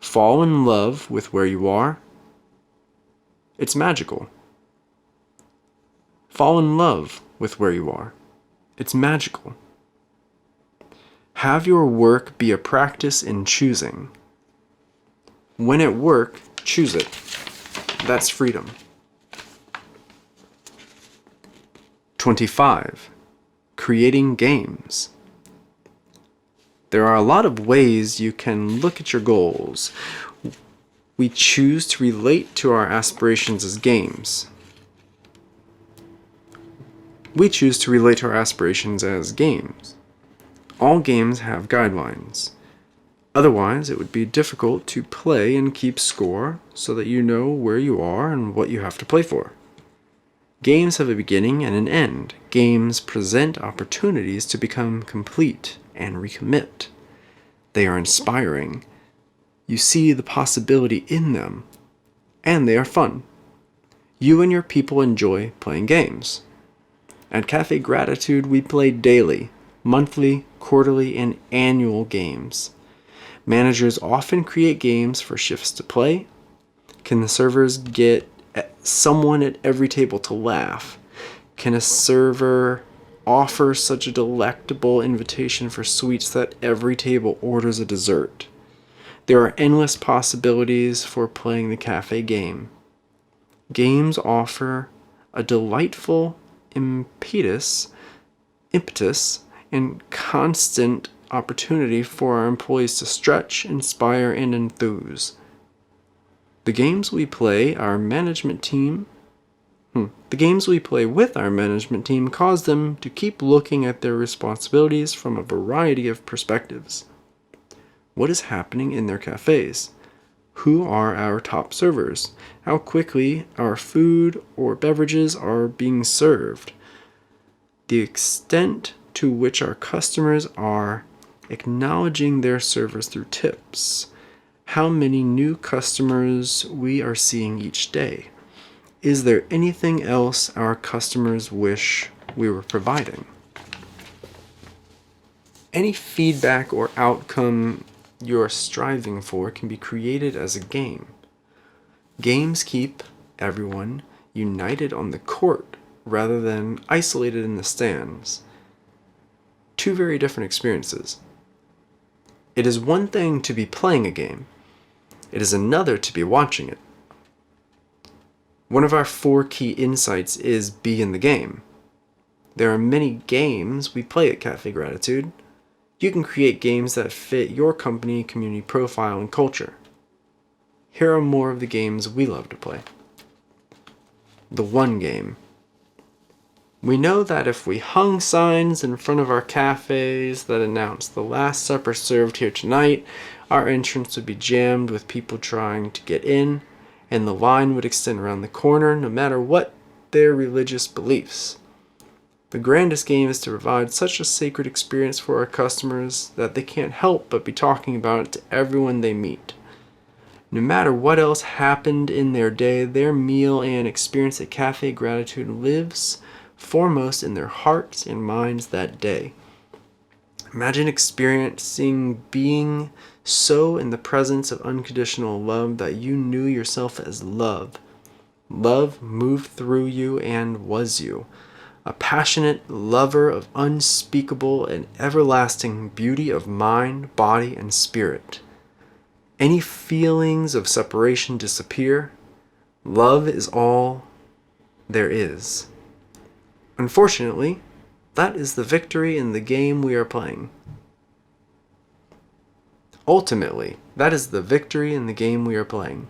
Fall in love with where you are. It's magical. Fall in love with where you are. It's magical. Have your work be a practice in choosing. When at work, choose it. That's freedom. 25. Creating games. There are a lot of ways you can look at your goals. We choose to relate to our aspirations as games. We choose to relate to our aspirations as games. All games have guidelines. Otherwise, it would be difficult to play and keep score so that you know where you are and what you have to play for. Games have a beginning and an end. Games present opportunities to become complete and recommit. They are inspiring. You see the possibility in them, and they are fun. You and your people enjoy playing games. At Cafe Gratitude, we play daily, monthly, quarterly, and annual games. Managers often create games for shifts to play. Can the servers get someone at every table to laugh? Can a server offer such a delectable invitation for sweets that every table orders a dessert? There are endless possibilities for playing the cafe game. Games offer a delightful impetus, and constant opportunity for our employees to stretch, inspire, and enthuse. The games we play with our management team cause them to keep looking at their responsibilities from a variety of perspectives. What is happening in their cafes? Who are our top servers? How quickly our food or beverages are being served? The extent to which our customers are acknowledging their servers through tips. How many new customers we are seeing each day. Is there anything else our customers wish we were providing? Any feedback or outcome you're striving for can be created as a game. Games keep everyone united on the court rather than isolated in the stands. Two very different experiences. It is one thing to be playing a game. It is another to be watching it. One of our 4 key insights is be in the game. There are many games we play at Cafe Gratitude. You can create games that fit your company, community profile, and culture. Here are more of the games we love to play. The one game. We know that if we hung signs in front of our cafes that announced the Last Supper served here tonight, our entrance would be jammed with people trying to get in, and the line would extend around the corner no matter what their religious beliefs. The grandest game is to provide such a sacred experience for our customers that they can't help but be talking about it to everyone they meet. No matter what else happened in their day, their meal and experience at Cafe Gratitude lives foremost in their hearts and minds that day. Imagine experiencing being so in the presence of unconditional love that you knew yourself as love. Love moved through you and was you. A passionate lover of unspeakable and everlasting beauty of mind, body, and spirit. Any feelings of separation disappear. Love is all there is. Unfortunately, that is the victory in the game we are playing. Ultimately, that is the victory in the game we are playing.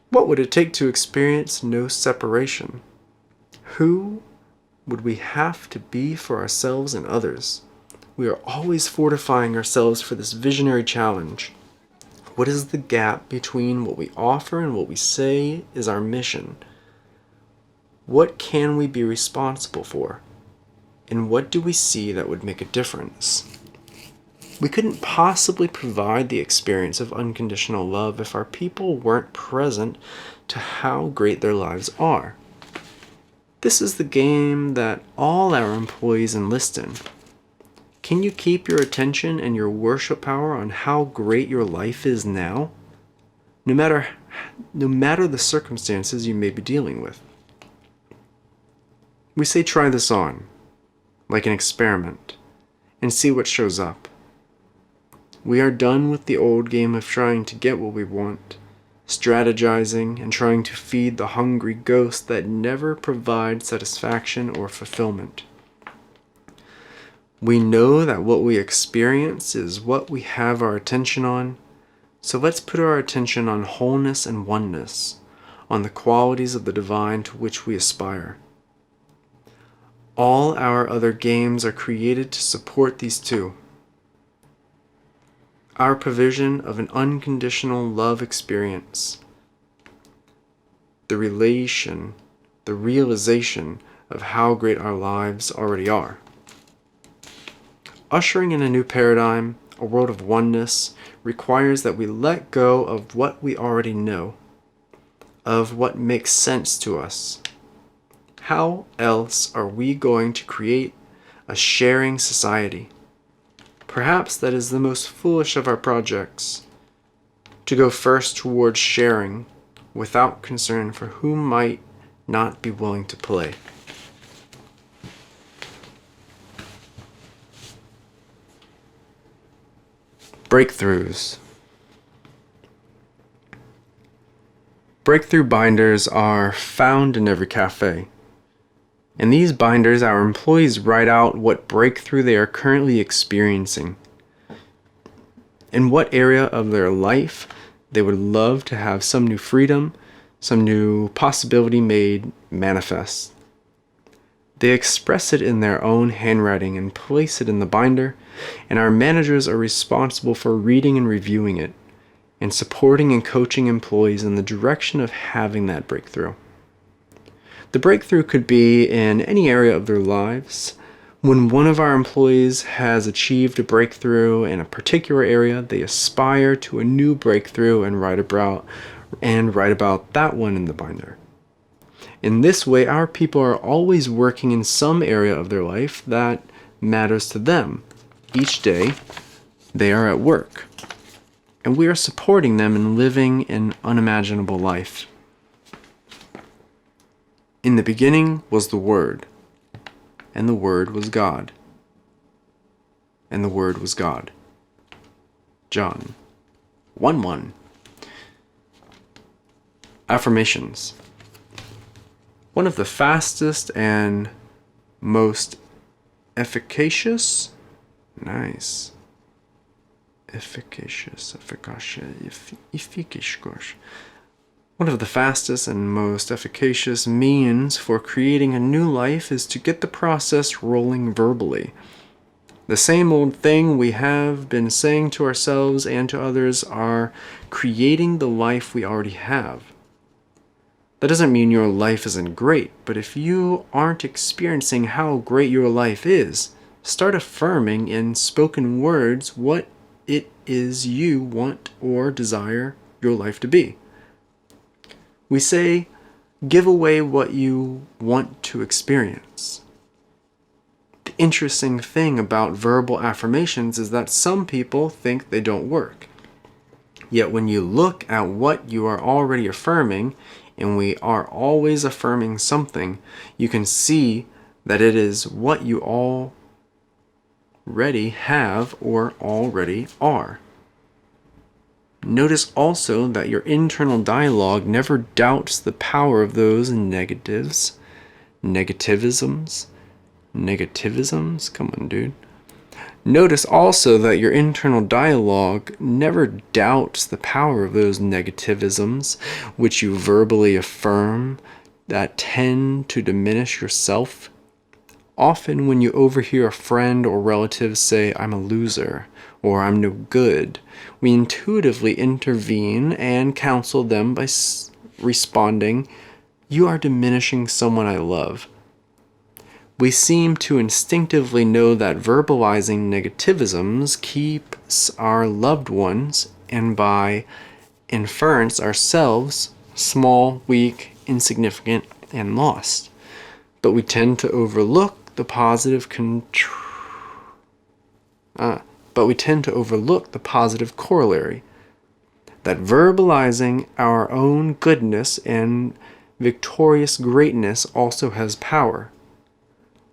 What would it take to experience no separation? Who would we have to be for ourselves and others? We are always fortifying ourselves for this visionary challenge. What is the gap between what we offer and what we say is our mission? What can we be responsible for? And what do we see that would make a difference? We couldn't possibly provide the experience of unconditional love if our people weren't present to how great their lives are. This is the game that all our employees enlist in. Can you keep your attention and your worship power on how great your life is now? No matter the circumstances you may be dealing with. We say try this on, like an experiment, and see what shows up. We are done with the old game of trying to get what we want, strategizing and trying to feed the hungry ghost that never provides satisfaction or fulfillment. We know that what we experience is what we have our attention on, so let's put our attention on wholeness and oneness, on the qualities of the divine to which we aspire. All our other games are created to support these two. Our provision of an unconditional love experience, the realization of how great our lives already are. Ushering in a new paradigm, a world of oneness, requires that we let go of what we already know, of what makes sense to us. How else are we going to create a sharing society? Perhaps that is the most foolish of our projects, to go first towards sharing without concern for who might not be willing to play. Breakthroughs. Breakthrough binders are found in every cafe. In these binders, our employees write out what breakthrough they are currently experiencing, in what area of their life they would love to have some new freedom, some new possibility made manifest. They express it in their own handwriting and place it in the binder, and our managers are responsible for reading and reviewing it, and supporting and coaching employees in the direction of having that breakthrough. The breakthrough could be in any area of their lives. When one of our employees has achieved a breakthrough in a particular area, they aspire to a new breakthrough and write about that one in the binder. In this way, our people are always working in some area of their life that matters to them. Each day, they are at work, and we are supporting them in living an unimaginable life. In the beginning was the Word, and the Word was God, and the Word was God. John 1:1. Affirmations. One of the fastest and most efficacious, One of the fastest and most efficacious means for creating a new life is to get the process rolling verbally. The same old thing we have been saying to ourselves and to others are creating the life we already have. That doesn't mean your life isn't great, but if you aren't experiencing how great your life is, start affirming in spoken words what it is you want or desire your life to be. We say, give away what you want to experience. The interesting thing about verbal affirmations is that some people think they don't work. Yet when you look at what you are already affirming, and we are always affirming something, you can see that it is what you already have or already are. Notice also that your internal dialogue never doubts the power of those negativisms, come on, dude. Notice also that your internal dialogue never doubts the power of those negativisms which you verbally affirm that tend to diminish yourself. Often when you overhear a friend or relative say, "I'm a loser," or "I'm no good," we intuitively intervene and counsel them by responding, "You are diminishing someone I love." We seem to instinctively know that verbalizing negativisms keeps our loved ones, and by inference ourselves, small, weak, insignificant, and lost. But we tend to overlook the positive corollary, that verbalizing our own goodness and victorious greatness also has power.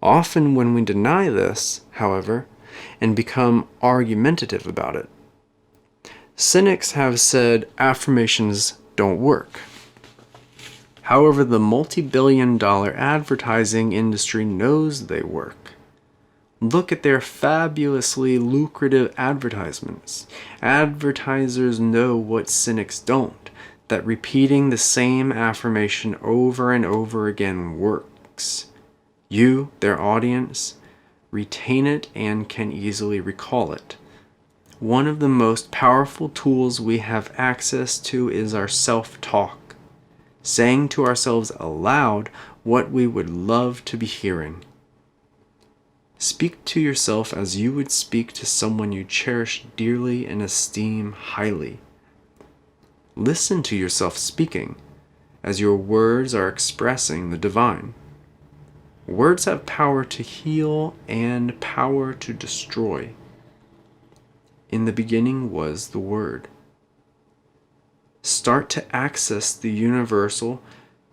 Often when we deny this, however, and become argumentative about it, cynics have said affirmations don't work. However, the multi-billion-dollar advertising industry knows they work. Look at their fabulously lucrative advertisements. Advertisers know what cynics don't, that repeating the same affirmation over and over again works. You, their audience, retain it and can easily recall it. One of the most powerful tools we have access to is our self-talk, saying to ourselves aloud what we would love to be hearing. Speak to yourself as you would speak to someone you cherish dearly and esteem highly. Listen to yourself speaking, as your words are expressing the divine. Words have power to heal and power to destroy. In the beginning was the Word. Start to access the universal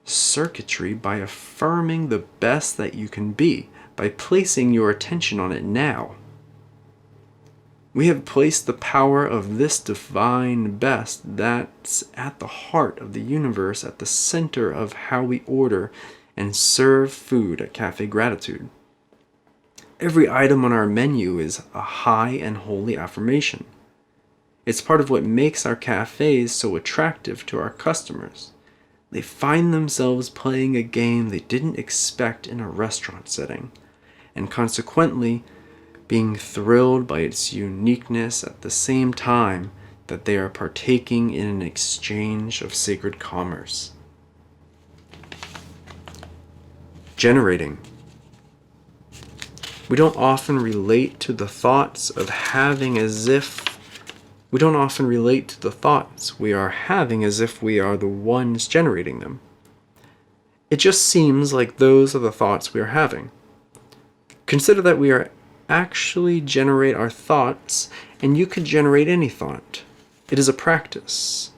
circuitry by affirming the best that you can be, by placing your attention on it now. We have placed the power of this divine best that's at the heart of the universe at the center of how we order and serve food at Cafe Gratitude. Every item on our menu is a high and holy affirmation. It's part of what makes our cafes so attractive to our customers. They find themselves playing a game they didn't expect in a restaurant setting, and consequently being thrilled by its uniqueness at the same time that they are partaking in an exchange of sacred commerce. Generating. We don't often relate to the thoughts we are having as if we are the ones generating them. It just seems like those are the thoughts we are having. Consider that we are actually generate our thoughts, and you could generate any thought. It is a practice.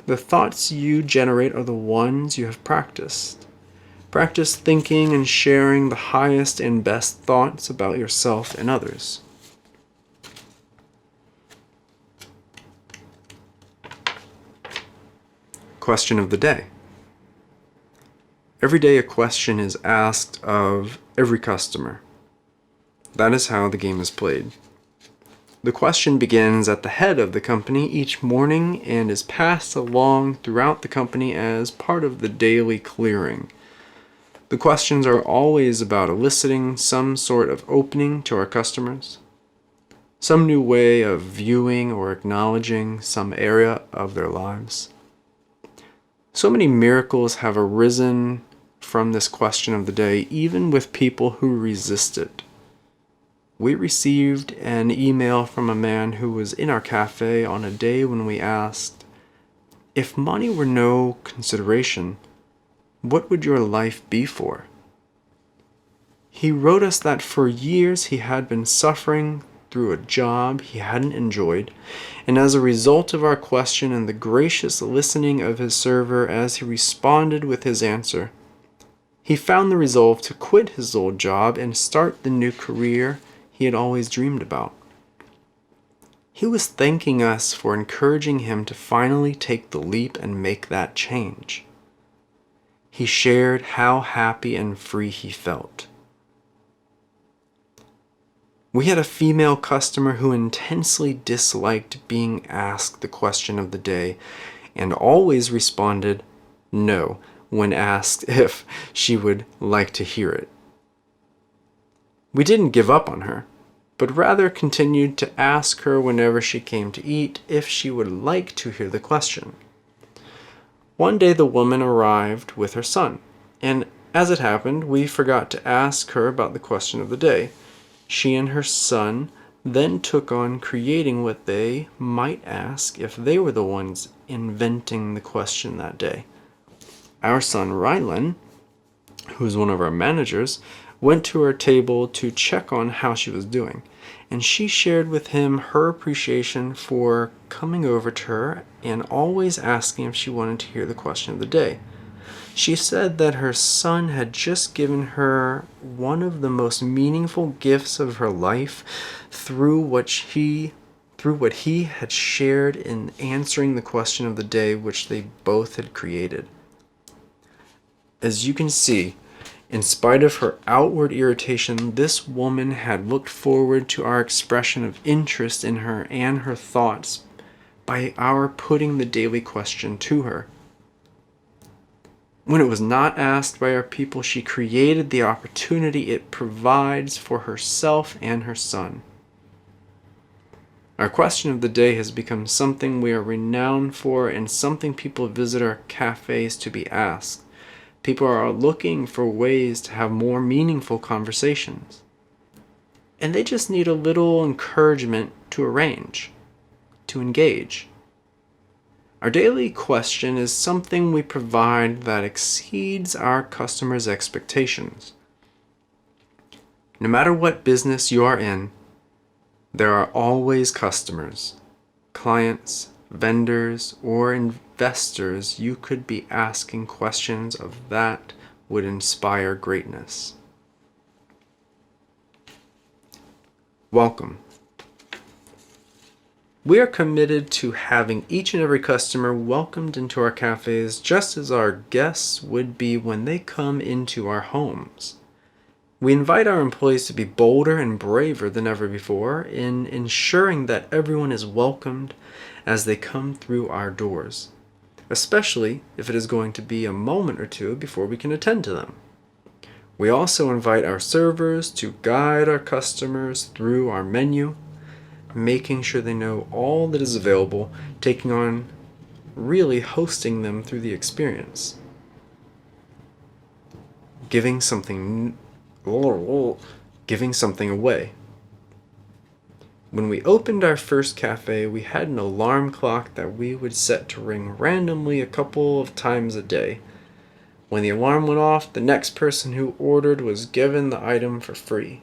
The thoughts you generate are the ones you have practiced. Practice thinking and sharing the highest and best thoughts about yourself and others. Question of the day. Every day a question is asked of every customer. That is how the game is played. The question begins at the head of the company each morning and is passed along throughout the company as part of the daily clearing. The questions are always about eliciting some sort of opening to our customers, some new way of viewing or acknowledging some area of their lives. So many miracles have arisen from this question of the day, even with people who resist it. We received an email from a man who was in our cafe on a day when we asked, "If money were no consideration, what would your life be for?" He wrote us that for years he had been suffering through a job he hadn't enjoyed, and as a result of our question and the gracious listening of his server as he responded with his answer, he found the resolve to quit his old job and start the new career he had always dreamed about. He was thanking us for encouraging him to finally take the leap and make that change. He shared how happy and free he felt. We had a female customer who intensely disliked being asked the question of the day and always responded no when asked if she would like to hear it. We didn't give up on her, but rather continued to ask her whenever she came to eat if she would like to hear the question. One day the woman arrived with her son, and as it happened, we forgot to ask her about the question of the day. She and her son then took on creating what they might ask if they were the ones inventing the question that day. Our son Rylan, who is one of our managers, went to her table to check on how she was doing, and she shared with him her appreciation for coming over to her and always asking if she wanted to hear the question of the day. She said that her son had just given her one of the most meaningful gifts of her life through what he had shared in answering the question of the day which they both had created. As you can see, in spite of her outward irritation, this woman had looked forward to our expression of interest in her and her thoughts by our putting the daily question to her. When it was not asked by our people, she created the opportunity it provides for herself and her son. Our question of the day has become something we are renowned for and something people visit our cafes to be asked. People are looking for ways to have more meaningful conversations. And they just need a little encouragement to arrange, to engage. Our daily question is something we provide that exceeds our customers' expectations. No matter what business you are in, there are always customers, clients, vendors, or investors, you could be asking questions of that would inspire greatness. Welcome. We are committed to having each and every customer welcomed into our cafes just as our guests would be when they come into our homes. We invite our employees to be bolder and braver than ever before in ensuring that everyone is welcomed as they come through our doors, especially if it is going to be a moment or two before we can attend to them. We also invite our servers to guide our customers through our menu, making sure they know all that is available, taking on really hosting them through the experience. Giving something away. When we opened our first cafe, we had an alarm clock that we would set to ring randomly a couple of times a day. When the alarm went off, the next person who ordered was given the item for free.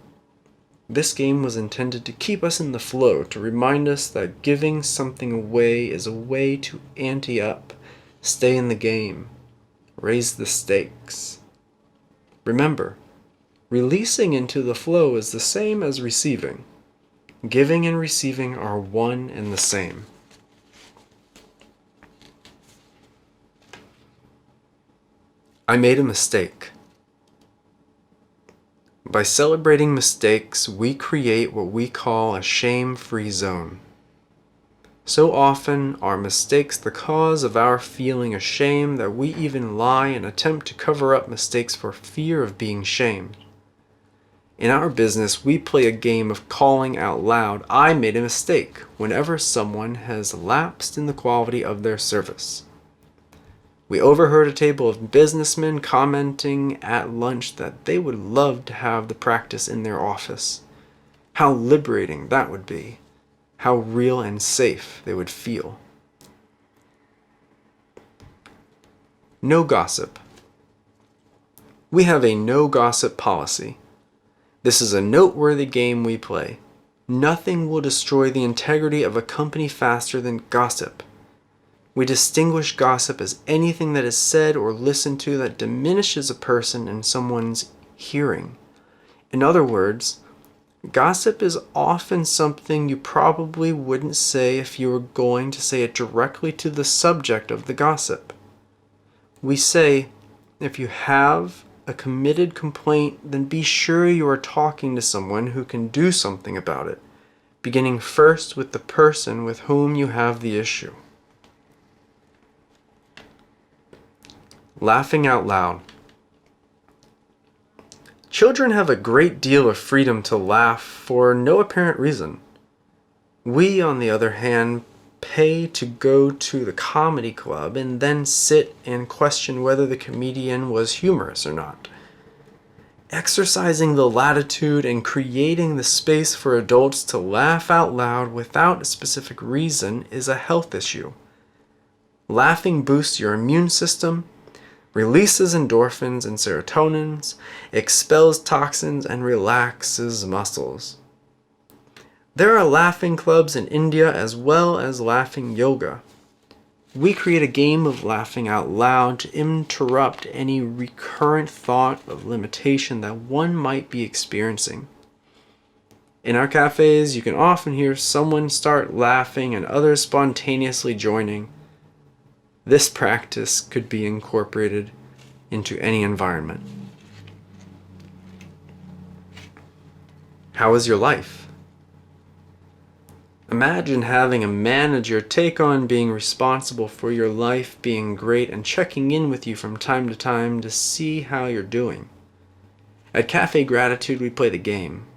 This game was intended to keep us in the flow, to remind us that giving something away is a way to ante up, stay in the game, raise the stakes. Remember, releasing into the flow is the same as receiving. Giving and receiving are one and the same. I made a mistake. By celebrating mistakes, we create what we call a shame-free zone. So often are mistakes the cause of our feeling ashamed that we even lie and attempt to cover up mistakes for fear of being shamed. In our business, we play a game of calling out loud, "I made a mistake," whenever someone has lapsed in the quality of their service. We overheard a table of businessmen commenting at lunch that they would love to have the practice in their office. How liberating that would be. How real and safe they would feel. No gossip. We have a no gossip policy. This is a noteworthy game we play. Nothing will destroy the integrity of a company faster than gossip. We distinguish gossip as anything that is said or listened to that diminishes a person in someone's hearing. In other words, gossip is often something you probably wouldn't say if you were going to say it directly to the subject of the gossip. We say, if you have a committed complaint, then be sure you are talking to someone who can do something about it, beginning first with the person with whom you have the issue. Laughing out loud. Children have a great deal of freedom to laugh for no apparent reason. We, on the other hand, pay to go to the comedy club and then sit and question whether the comedian was humorous or not. Exercising the latitude and creating the space for adults to laugh out loud without a specific reason is a health issue. Laughing boosts your immune system, releases endorphins and serotonins, expels toxins, and relaxes muscles. There are laughing clubs in India as well as laughing yoga. We create a game of laughing out loud to interrupt any recurrent thought of limitation that one might be experiencing. In our cafes, you can often hear someone start laughing and others spontaneously joining. This practice could be incorporated into any environment. How is your life? Imagine having a manager take on being responsible for your life being great and checking in with you from time to time to see how you're doing. At Cafe Gratitude, we play the game.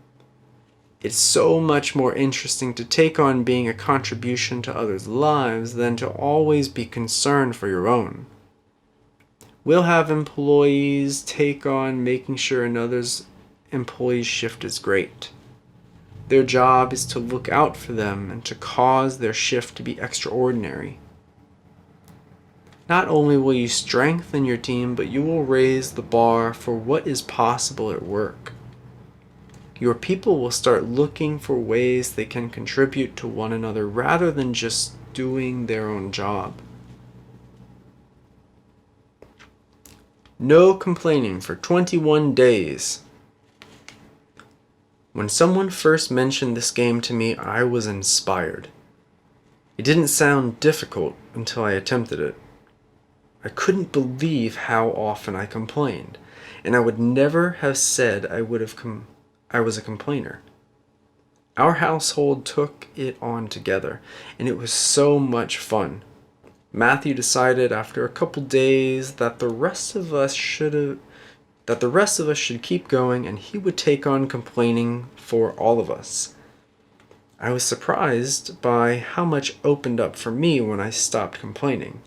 It's so much more interesting to take on being a contribution to others' lives than to always be concerned for your own. We'll have employees take on making sure another's employee's shift is great. Their job is to look out for them and to cause their shift to be extraordinary. Not only will you strengthen your team, but you will raise the bar for what is possible at work. Your people will start looking for ways they can contribute to one another rather than just doing their own job. No complaining for 21 days. When someone first mentioned this game to me, I was inspired. It didn't sound difficult until I attempted it. I couldn't believe how often I complained, and I would never have said I was a complainer. Our household took it on together, and it was so much fun. Matthew decided after a couple days that the rest of us should keep going, and he would take on complaining for all of us. I was surprised by how much opened up for me when I stopped complaining.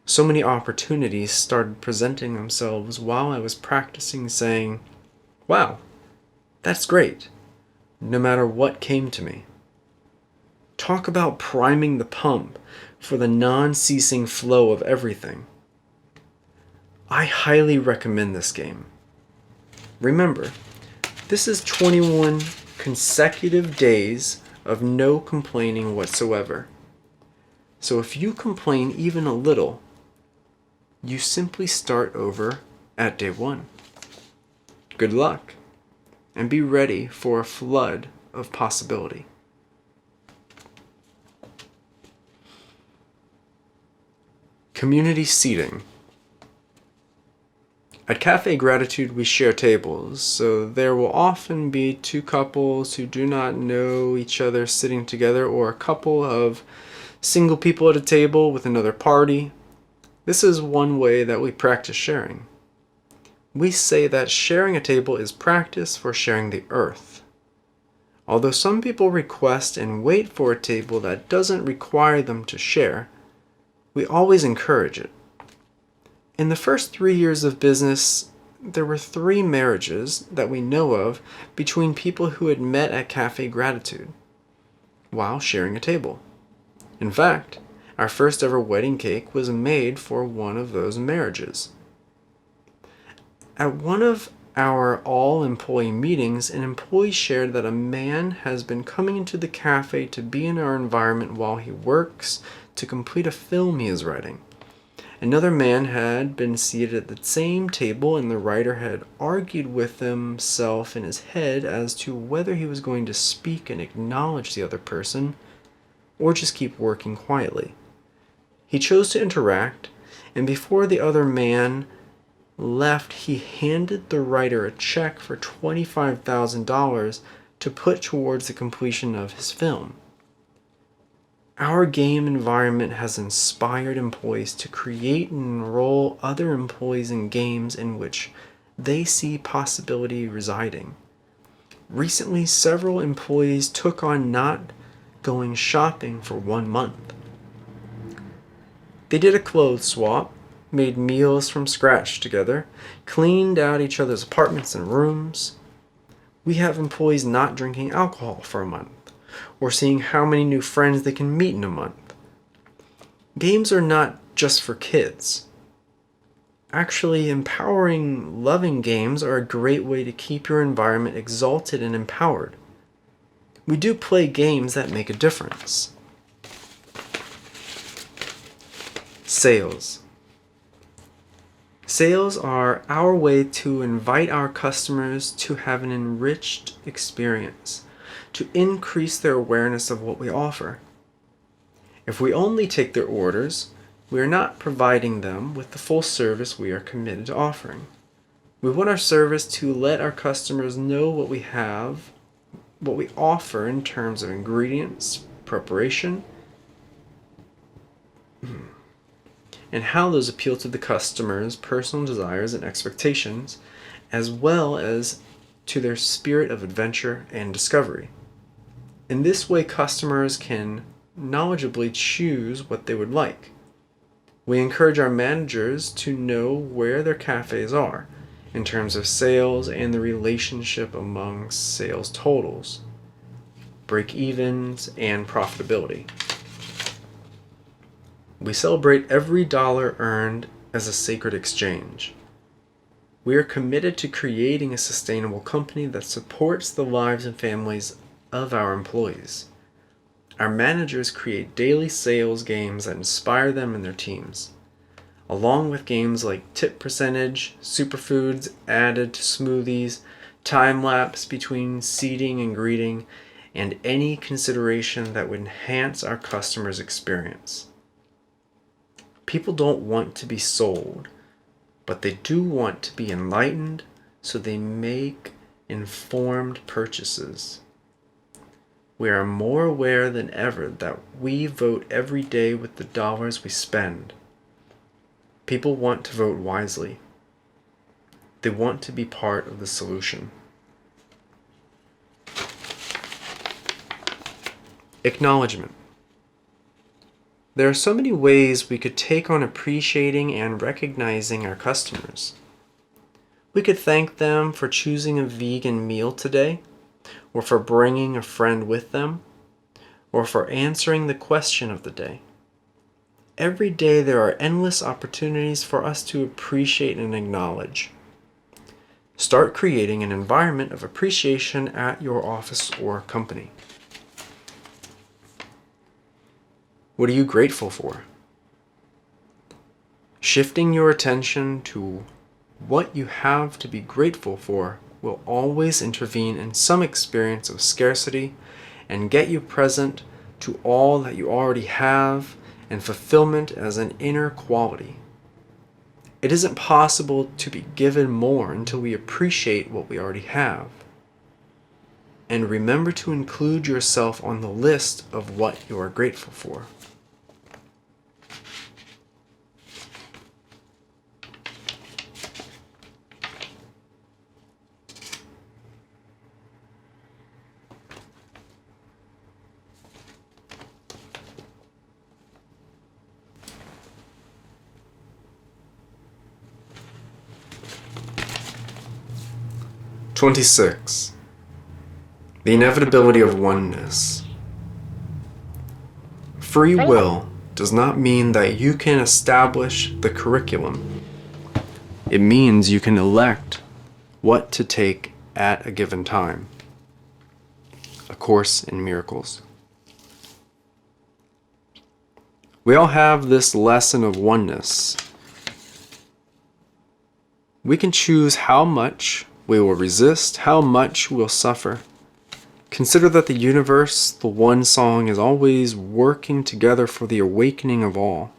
So many opportunities started presenting themselves while I was practicing saying, "Wow, that's great," no matter what came to me. Talk about priming the pump for the non-ceasing flow of everything. I highly recommend this game. Remember, this is 21 consecutive days of no complaining whatsoever. So if you complain even a little, you simply start over at day 1. Good luck, and be ready for a flood of possibility. Community seating. At Cafe Gratitude, we share tables, so there will often be 2 couples who do not know each other sitting together, or a couple of single people at a table with another party. This is one way that we practice sharing. We say that sharing a table is practice for sharing the earth. Although some people request and wait for a table that doesn't require them to share, we always encourage it. In the first 3 years of business, there were 3 marriages that we know of between people who had met at Cafe Gratitude while sharing a table. In fact, our first ever wedding cake was made for one of those marriages. At one of our all-employee meetings, an employee shared that a man has been coming into the cafe to be in our environment while he works to complete a film he is writing. Another man had been seated at the same table, and the writer had argued with himself in his head as to whether he was going to speak and acknowledge the other person or just keep working quietly. He chose to interact, and before the other man left, he handed the writer a check for $25,000 to put towards the completion of his film. Our game environment has inspired employees to create and enroll other employees in games in which they see possibility residing. Recently, several employees took on not going shopping for 1 month. They did a clothes swap, made meals from scratch together, cleaned out each other's apartments and rooms. We have employees not drinking alcohol for a month, or seeing how many new friends they can meet in a month. Games are not just for kids. Actually, empowering, loving games are a great way to keep your environment exalted and empowered. We do play games that make a difference. Sales. Sales are our way to invite our customers to have an enriched experience, to increase their awareness of what we offer. If we only take their orders, we are not providing them with the full service we are committed to offering. We want our service to let our customers know what we offer in terms of ingredients, preparation, and how those appeal to the customer's personal desires and expectations, as well as to their spirit of adventure and discovery. In this way, customers can knowledgeably choose what they would like. We encourage our managers to know where their cafes are in terms of sales and the relationship among sales totals, break-evens, and profitability. We celebrate every dollar earned as a sacred exchange. We are committed to creating a sustainable company that supports the lives and families of our employees. Our managers create daily sales games that inspire them and their teams, along with games like tip percentage, superfoods added to smoothies, time lapse between seating and greeting, and any consideration that would enhance our customers' experience. People don't want to be sold, but they do want to be enlightened, so they make informed purchases. We are more aware than ever that we vote every day with the dollars we spend. People want to vote wisely. They want to be part of the solution. Acknowledgement. There are so many ways we could take on appreciating and recognizing our customers. We could thank them for choosing a vegan meal today, or for bringing a friend with them, or for answering the question of the day. Every day there are endless opportunities for us to appreciate and acknowledge. Start creating an environment of appreciation at your office or company. What are you grateful for? Shifting your attention to what you have to be grateful for will always intervene in some experience of scarcity and get you present to all that you already have and fulfillment as an inner quality. It isn't possible to be given more until we appreciate what we already have. And remember to include yourself on the list of what you are grateful for. '26. The inevitability of oneness. Free will does not mean that you can establish the curriculum. It means you can elect what to take at a given time. A Course in Miracles. We all have this lesson of oneness. We can choose how much we will resist, how much we'll suffer. Consider that the universe, the one song, is always working together for the awakening of all.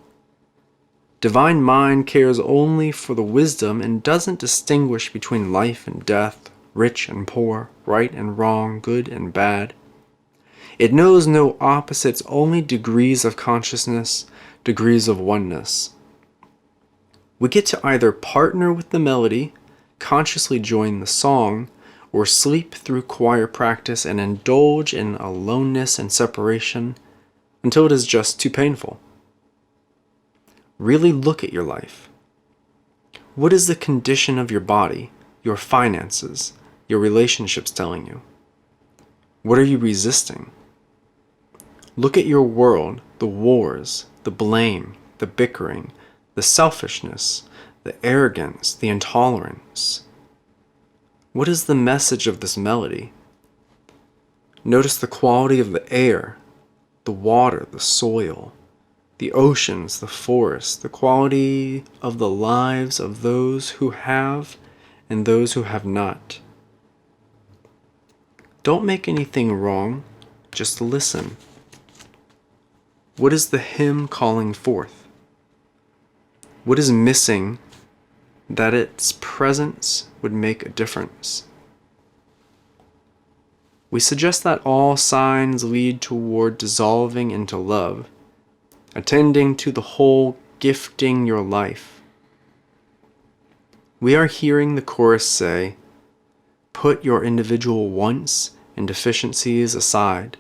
Divine Mind cares only for the wisdom and doesn't distinguish between life and death, rich and poor, right and wrong, good and bad. It knows no opposites, only degrees of consciousness, degrees of oneness. We get to either partner with the melody, consciously join the song, or sleep through choir practice and indulge in aloneness and separation until it is just too painful. Really look at your life. What is the condition of your body, your finances, your relationships telling you? What are you resisting? Look at your world, the wars, the blame, the bickering, the selfishness, the arrogance, the intolerance. What is the message of this melody? Notice the quality of the air, the water, the soil, the oceans, the forests, the quality of the lives of those who have and those who have not. Don't make anything wrong, just listen. What is the hymn calling forth? What is missing that its presence would make a difference? We suggest that all signs lead toward dissolving into love, attending to the whole, gifting your life. We are hearing the chorus say, "Put your individual wants and deficiencies aside.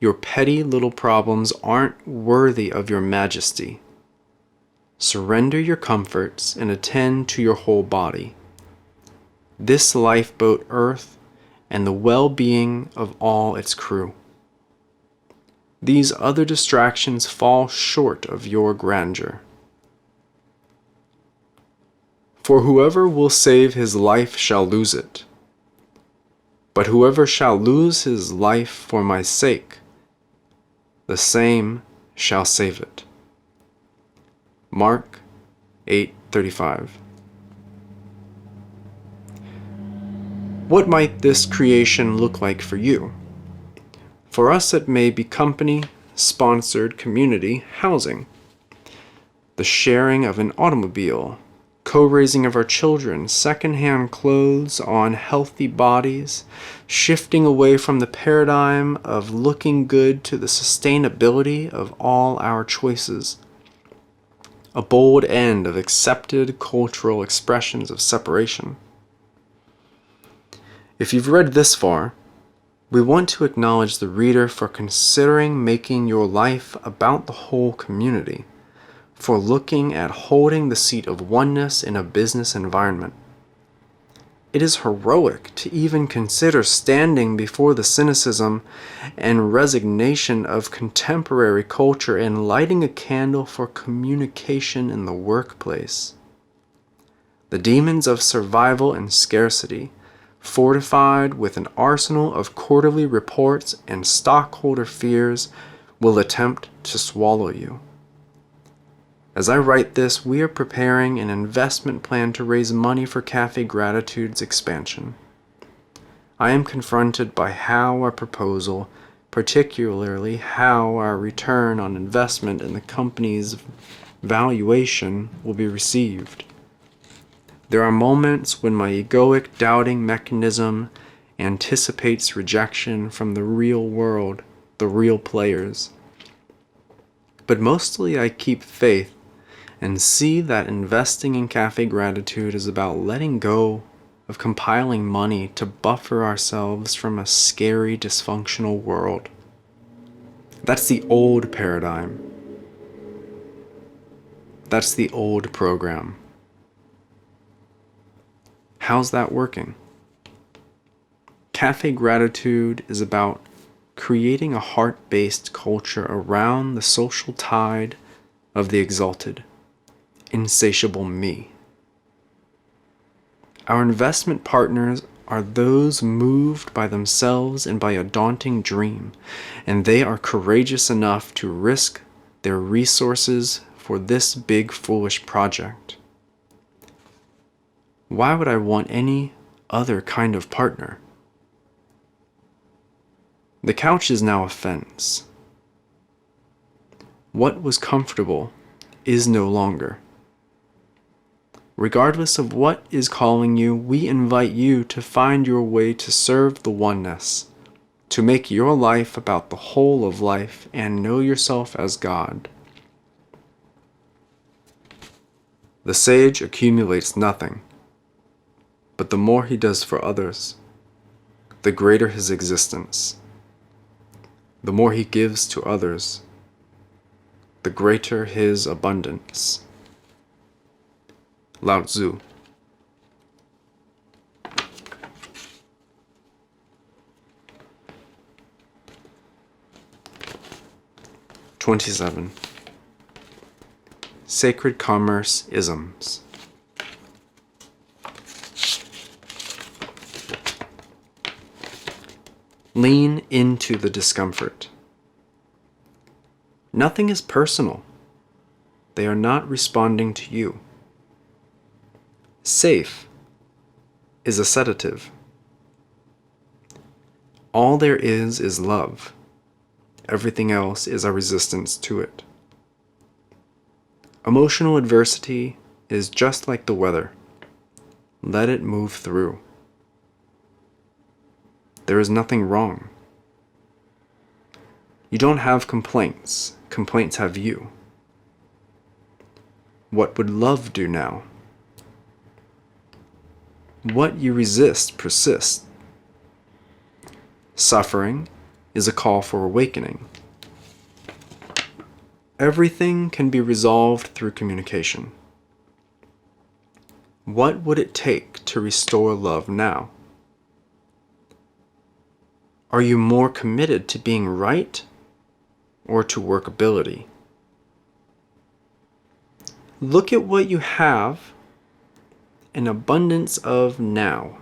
Your petty little problems aren't worthy of your majesty. Surrender your comforts and attend to your whole body. This lifeboat Earth and the well-being of all its crew. These other distractions fall short of your grandeur. For whoever will save his life shall lose it. But whoever shall lose his life for my sake the same shall save it. Mark 8:35. What might this creation look like for you? For us, it may be company, sponsored community housing, the sharing of an automobile, co-raising of our children, second-hand clothes on healthy bodies, shifting away from the paradigm of looking good to the sustainability of all our choices, a bold end of accepted cultural expressions of separation. If you've read this far, we want to acknowledge the reader for considering making your life about the whole community, for looking at holding the seat of oneness in a business environment. It is heroic to even consider standing before the cynicism and resignation of contemporary culture and lighting a candle for communication in the workplace. The demons of survival and scarcity, fortified with an arsenal of quarterly reports and stockholder fears, will attempt to swallow you. As I write this, we are preparing an investment plan to raise money for Cafe Gratitude's expansion. I am confronted by how our proposal, particularly how our return on investment in the company's valuation, will be received. There are moments when my egoic doubting mechanism anticipates rejection from the real world, the real players. But mostly I keep faith and see that investing in Cafe Gratitude is about letting go of compiling money to buffer ourselves from a scary, dysfunctional world. That's the old paradigm. That's the old program. How's that working? Cafe Gratitude is about creating a heart-based culture around the social tide of the exalted, insatiable me. Our investment partners are those moved by themselves and by a daunting dream, and they are courageous enough to risk their resources for this big foolish project. Why would I want any other kind of partner? The couch is now a fence. What was comfortable is no longer. Regardless of what is calling you, we invite you to find your way to serve the oneness, to make your life about the whole of life and know yourself as God. The sage accumulates nothing, but the more he does for others, the greater his existence. The more he gives to others, the greater his abundance. Lao Tzu. (27) Sacred Commerce Isms. Lean into the discomfort. Nothing is personal. They are not responding to you. Safe is a sedative. All there is love. Everything else is a resistance to it. Emotional adversity is just like the weather. Let it move through. There is nothing wrong. You don't have complaints. Complaints have you. What would love do now? What you resist persists. Suffering is a call for awakening. Everything can be resolved through communication. What would it take to restore love now? Are you more committed to being right or to workability? Look at what you have, an abundance of now.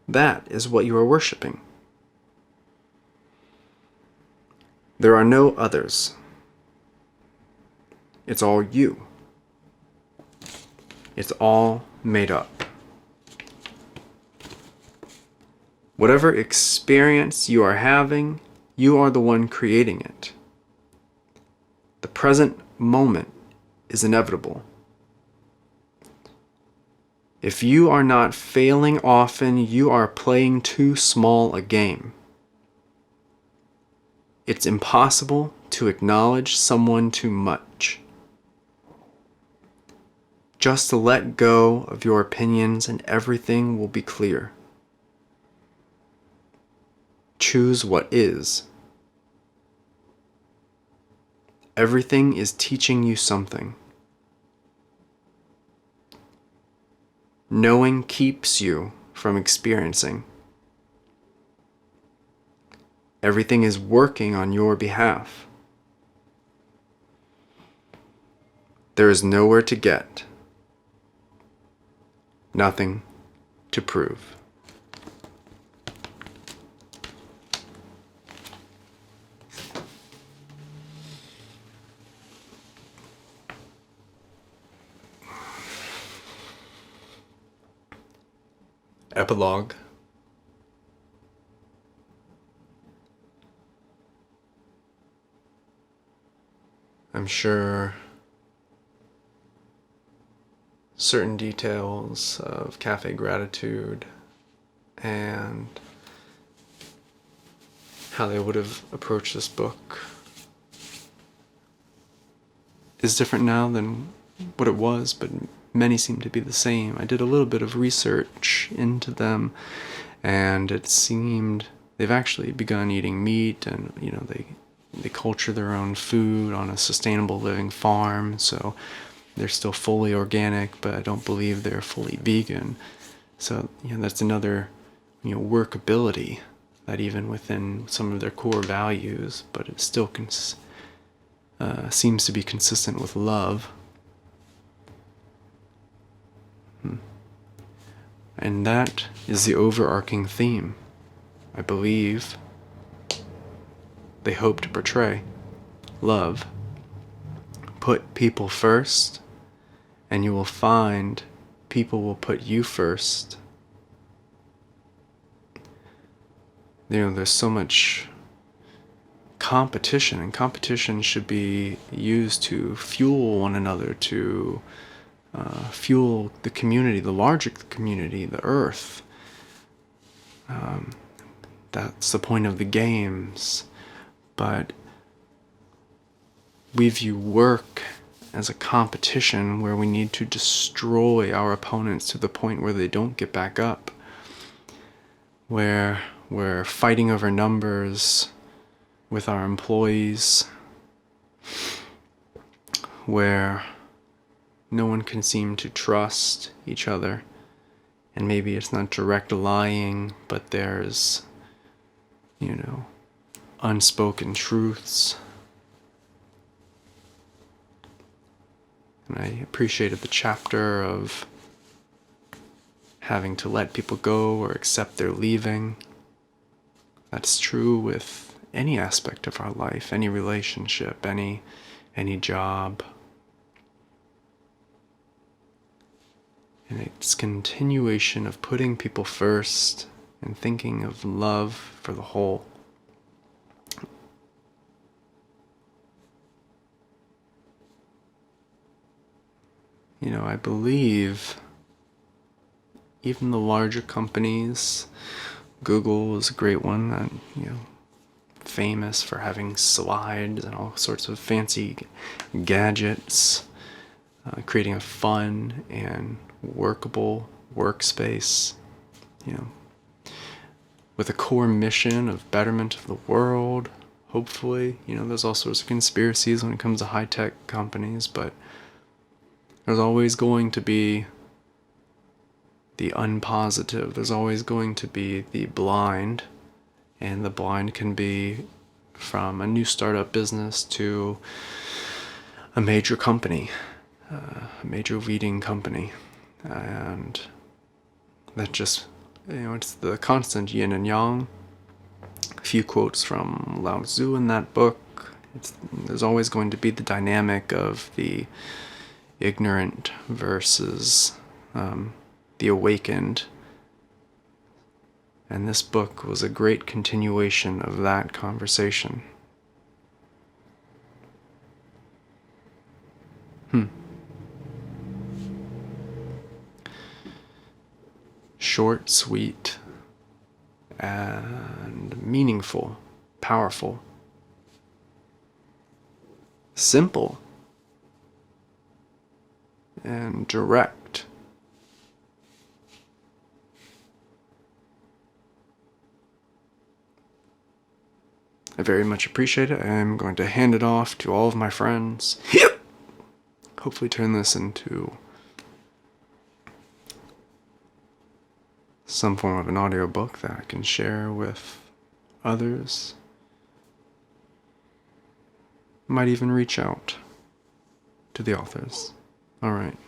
That is what you are worshiping. There are no others. It's all you. It's all made up. Whatever experience you are having, you are the one creating it. The present moment is inevitable. If you are not failing often, you are playing too small a game. It's impossible to acknowledge someone too much. Just to let go of your opinions and everything will be clear. Choose what is. Everything is teaching you something. Knowing keeps you from experiencing. Everything is working on your behalf. There is nowhere to get. Nothing to prove. Epilogue. I'm sure certain details of Cafe Gratitude and how they would have approached this book is different now than what it was, but many seem to be the same. I did a little bit of research into them, and it seemed they've actually begun eating meat, and they culture their own food on a sustainable living farm, so they're still fully organic, but I don't believe they're fully vegan. So that's another workability that even within some of their core values, but it still seems to be consistent with love. And that is the overarching theme, I believe, they hope to portray. Love. Put people first, and you will find people will put you first. There's so much competition, and competition should be used to fuel one another, to fuel the community, the larger community, the earth. That's the point of the games. But we view work as a competition where we need to destroy our opponents to the point where they don't get back up, where we're fighting over numbers with our employees, where no one can seem to trust each other. And maybe it's not direct lying, but there's, unspoken truths. And I appreciated the chapter of having to let people go or accept their leaving. That's true with any aspect of our life, any relationship, any job. And it's continuation of putting people first and thinking of love for the whole. I believe even the larger companies, Google is a great one that, famous for having slides and all sorts of fancy gadgets, creating a fun and workable workspace, with a core mission of betterment of the world, hopefully. There's all sorts of conspiracies when it comes to high-tech companies, but there's always going to be the unpositive. There's always going to be the blind, and the blind can be from a new startup business to a major company, a major leading company. And that just, it's the constant yin and yang. A few quotes from Lao Tzu in that book. There's always going to be the dynamic of the ignorant versus the awakened. And this book was a great continuation of that conversation. Short, sweet, and meaningful, powerful, simple, and direct. I very much appreciate it. I'm going to hand it off to all of my friends. Hopefully turn this into some form of an audiobook that I can share with others. Might even reach out to the authors. All right.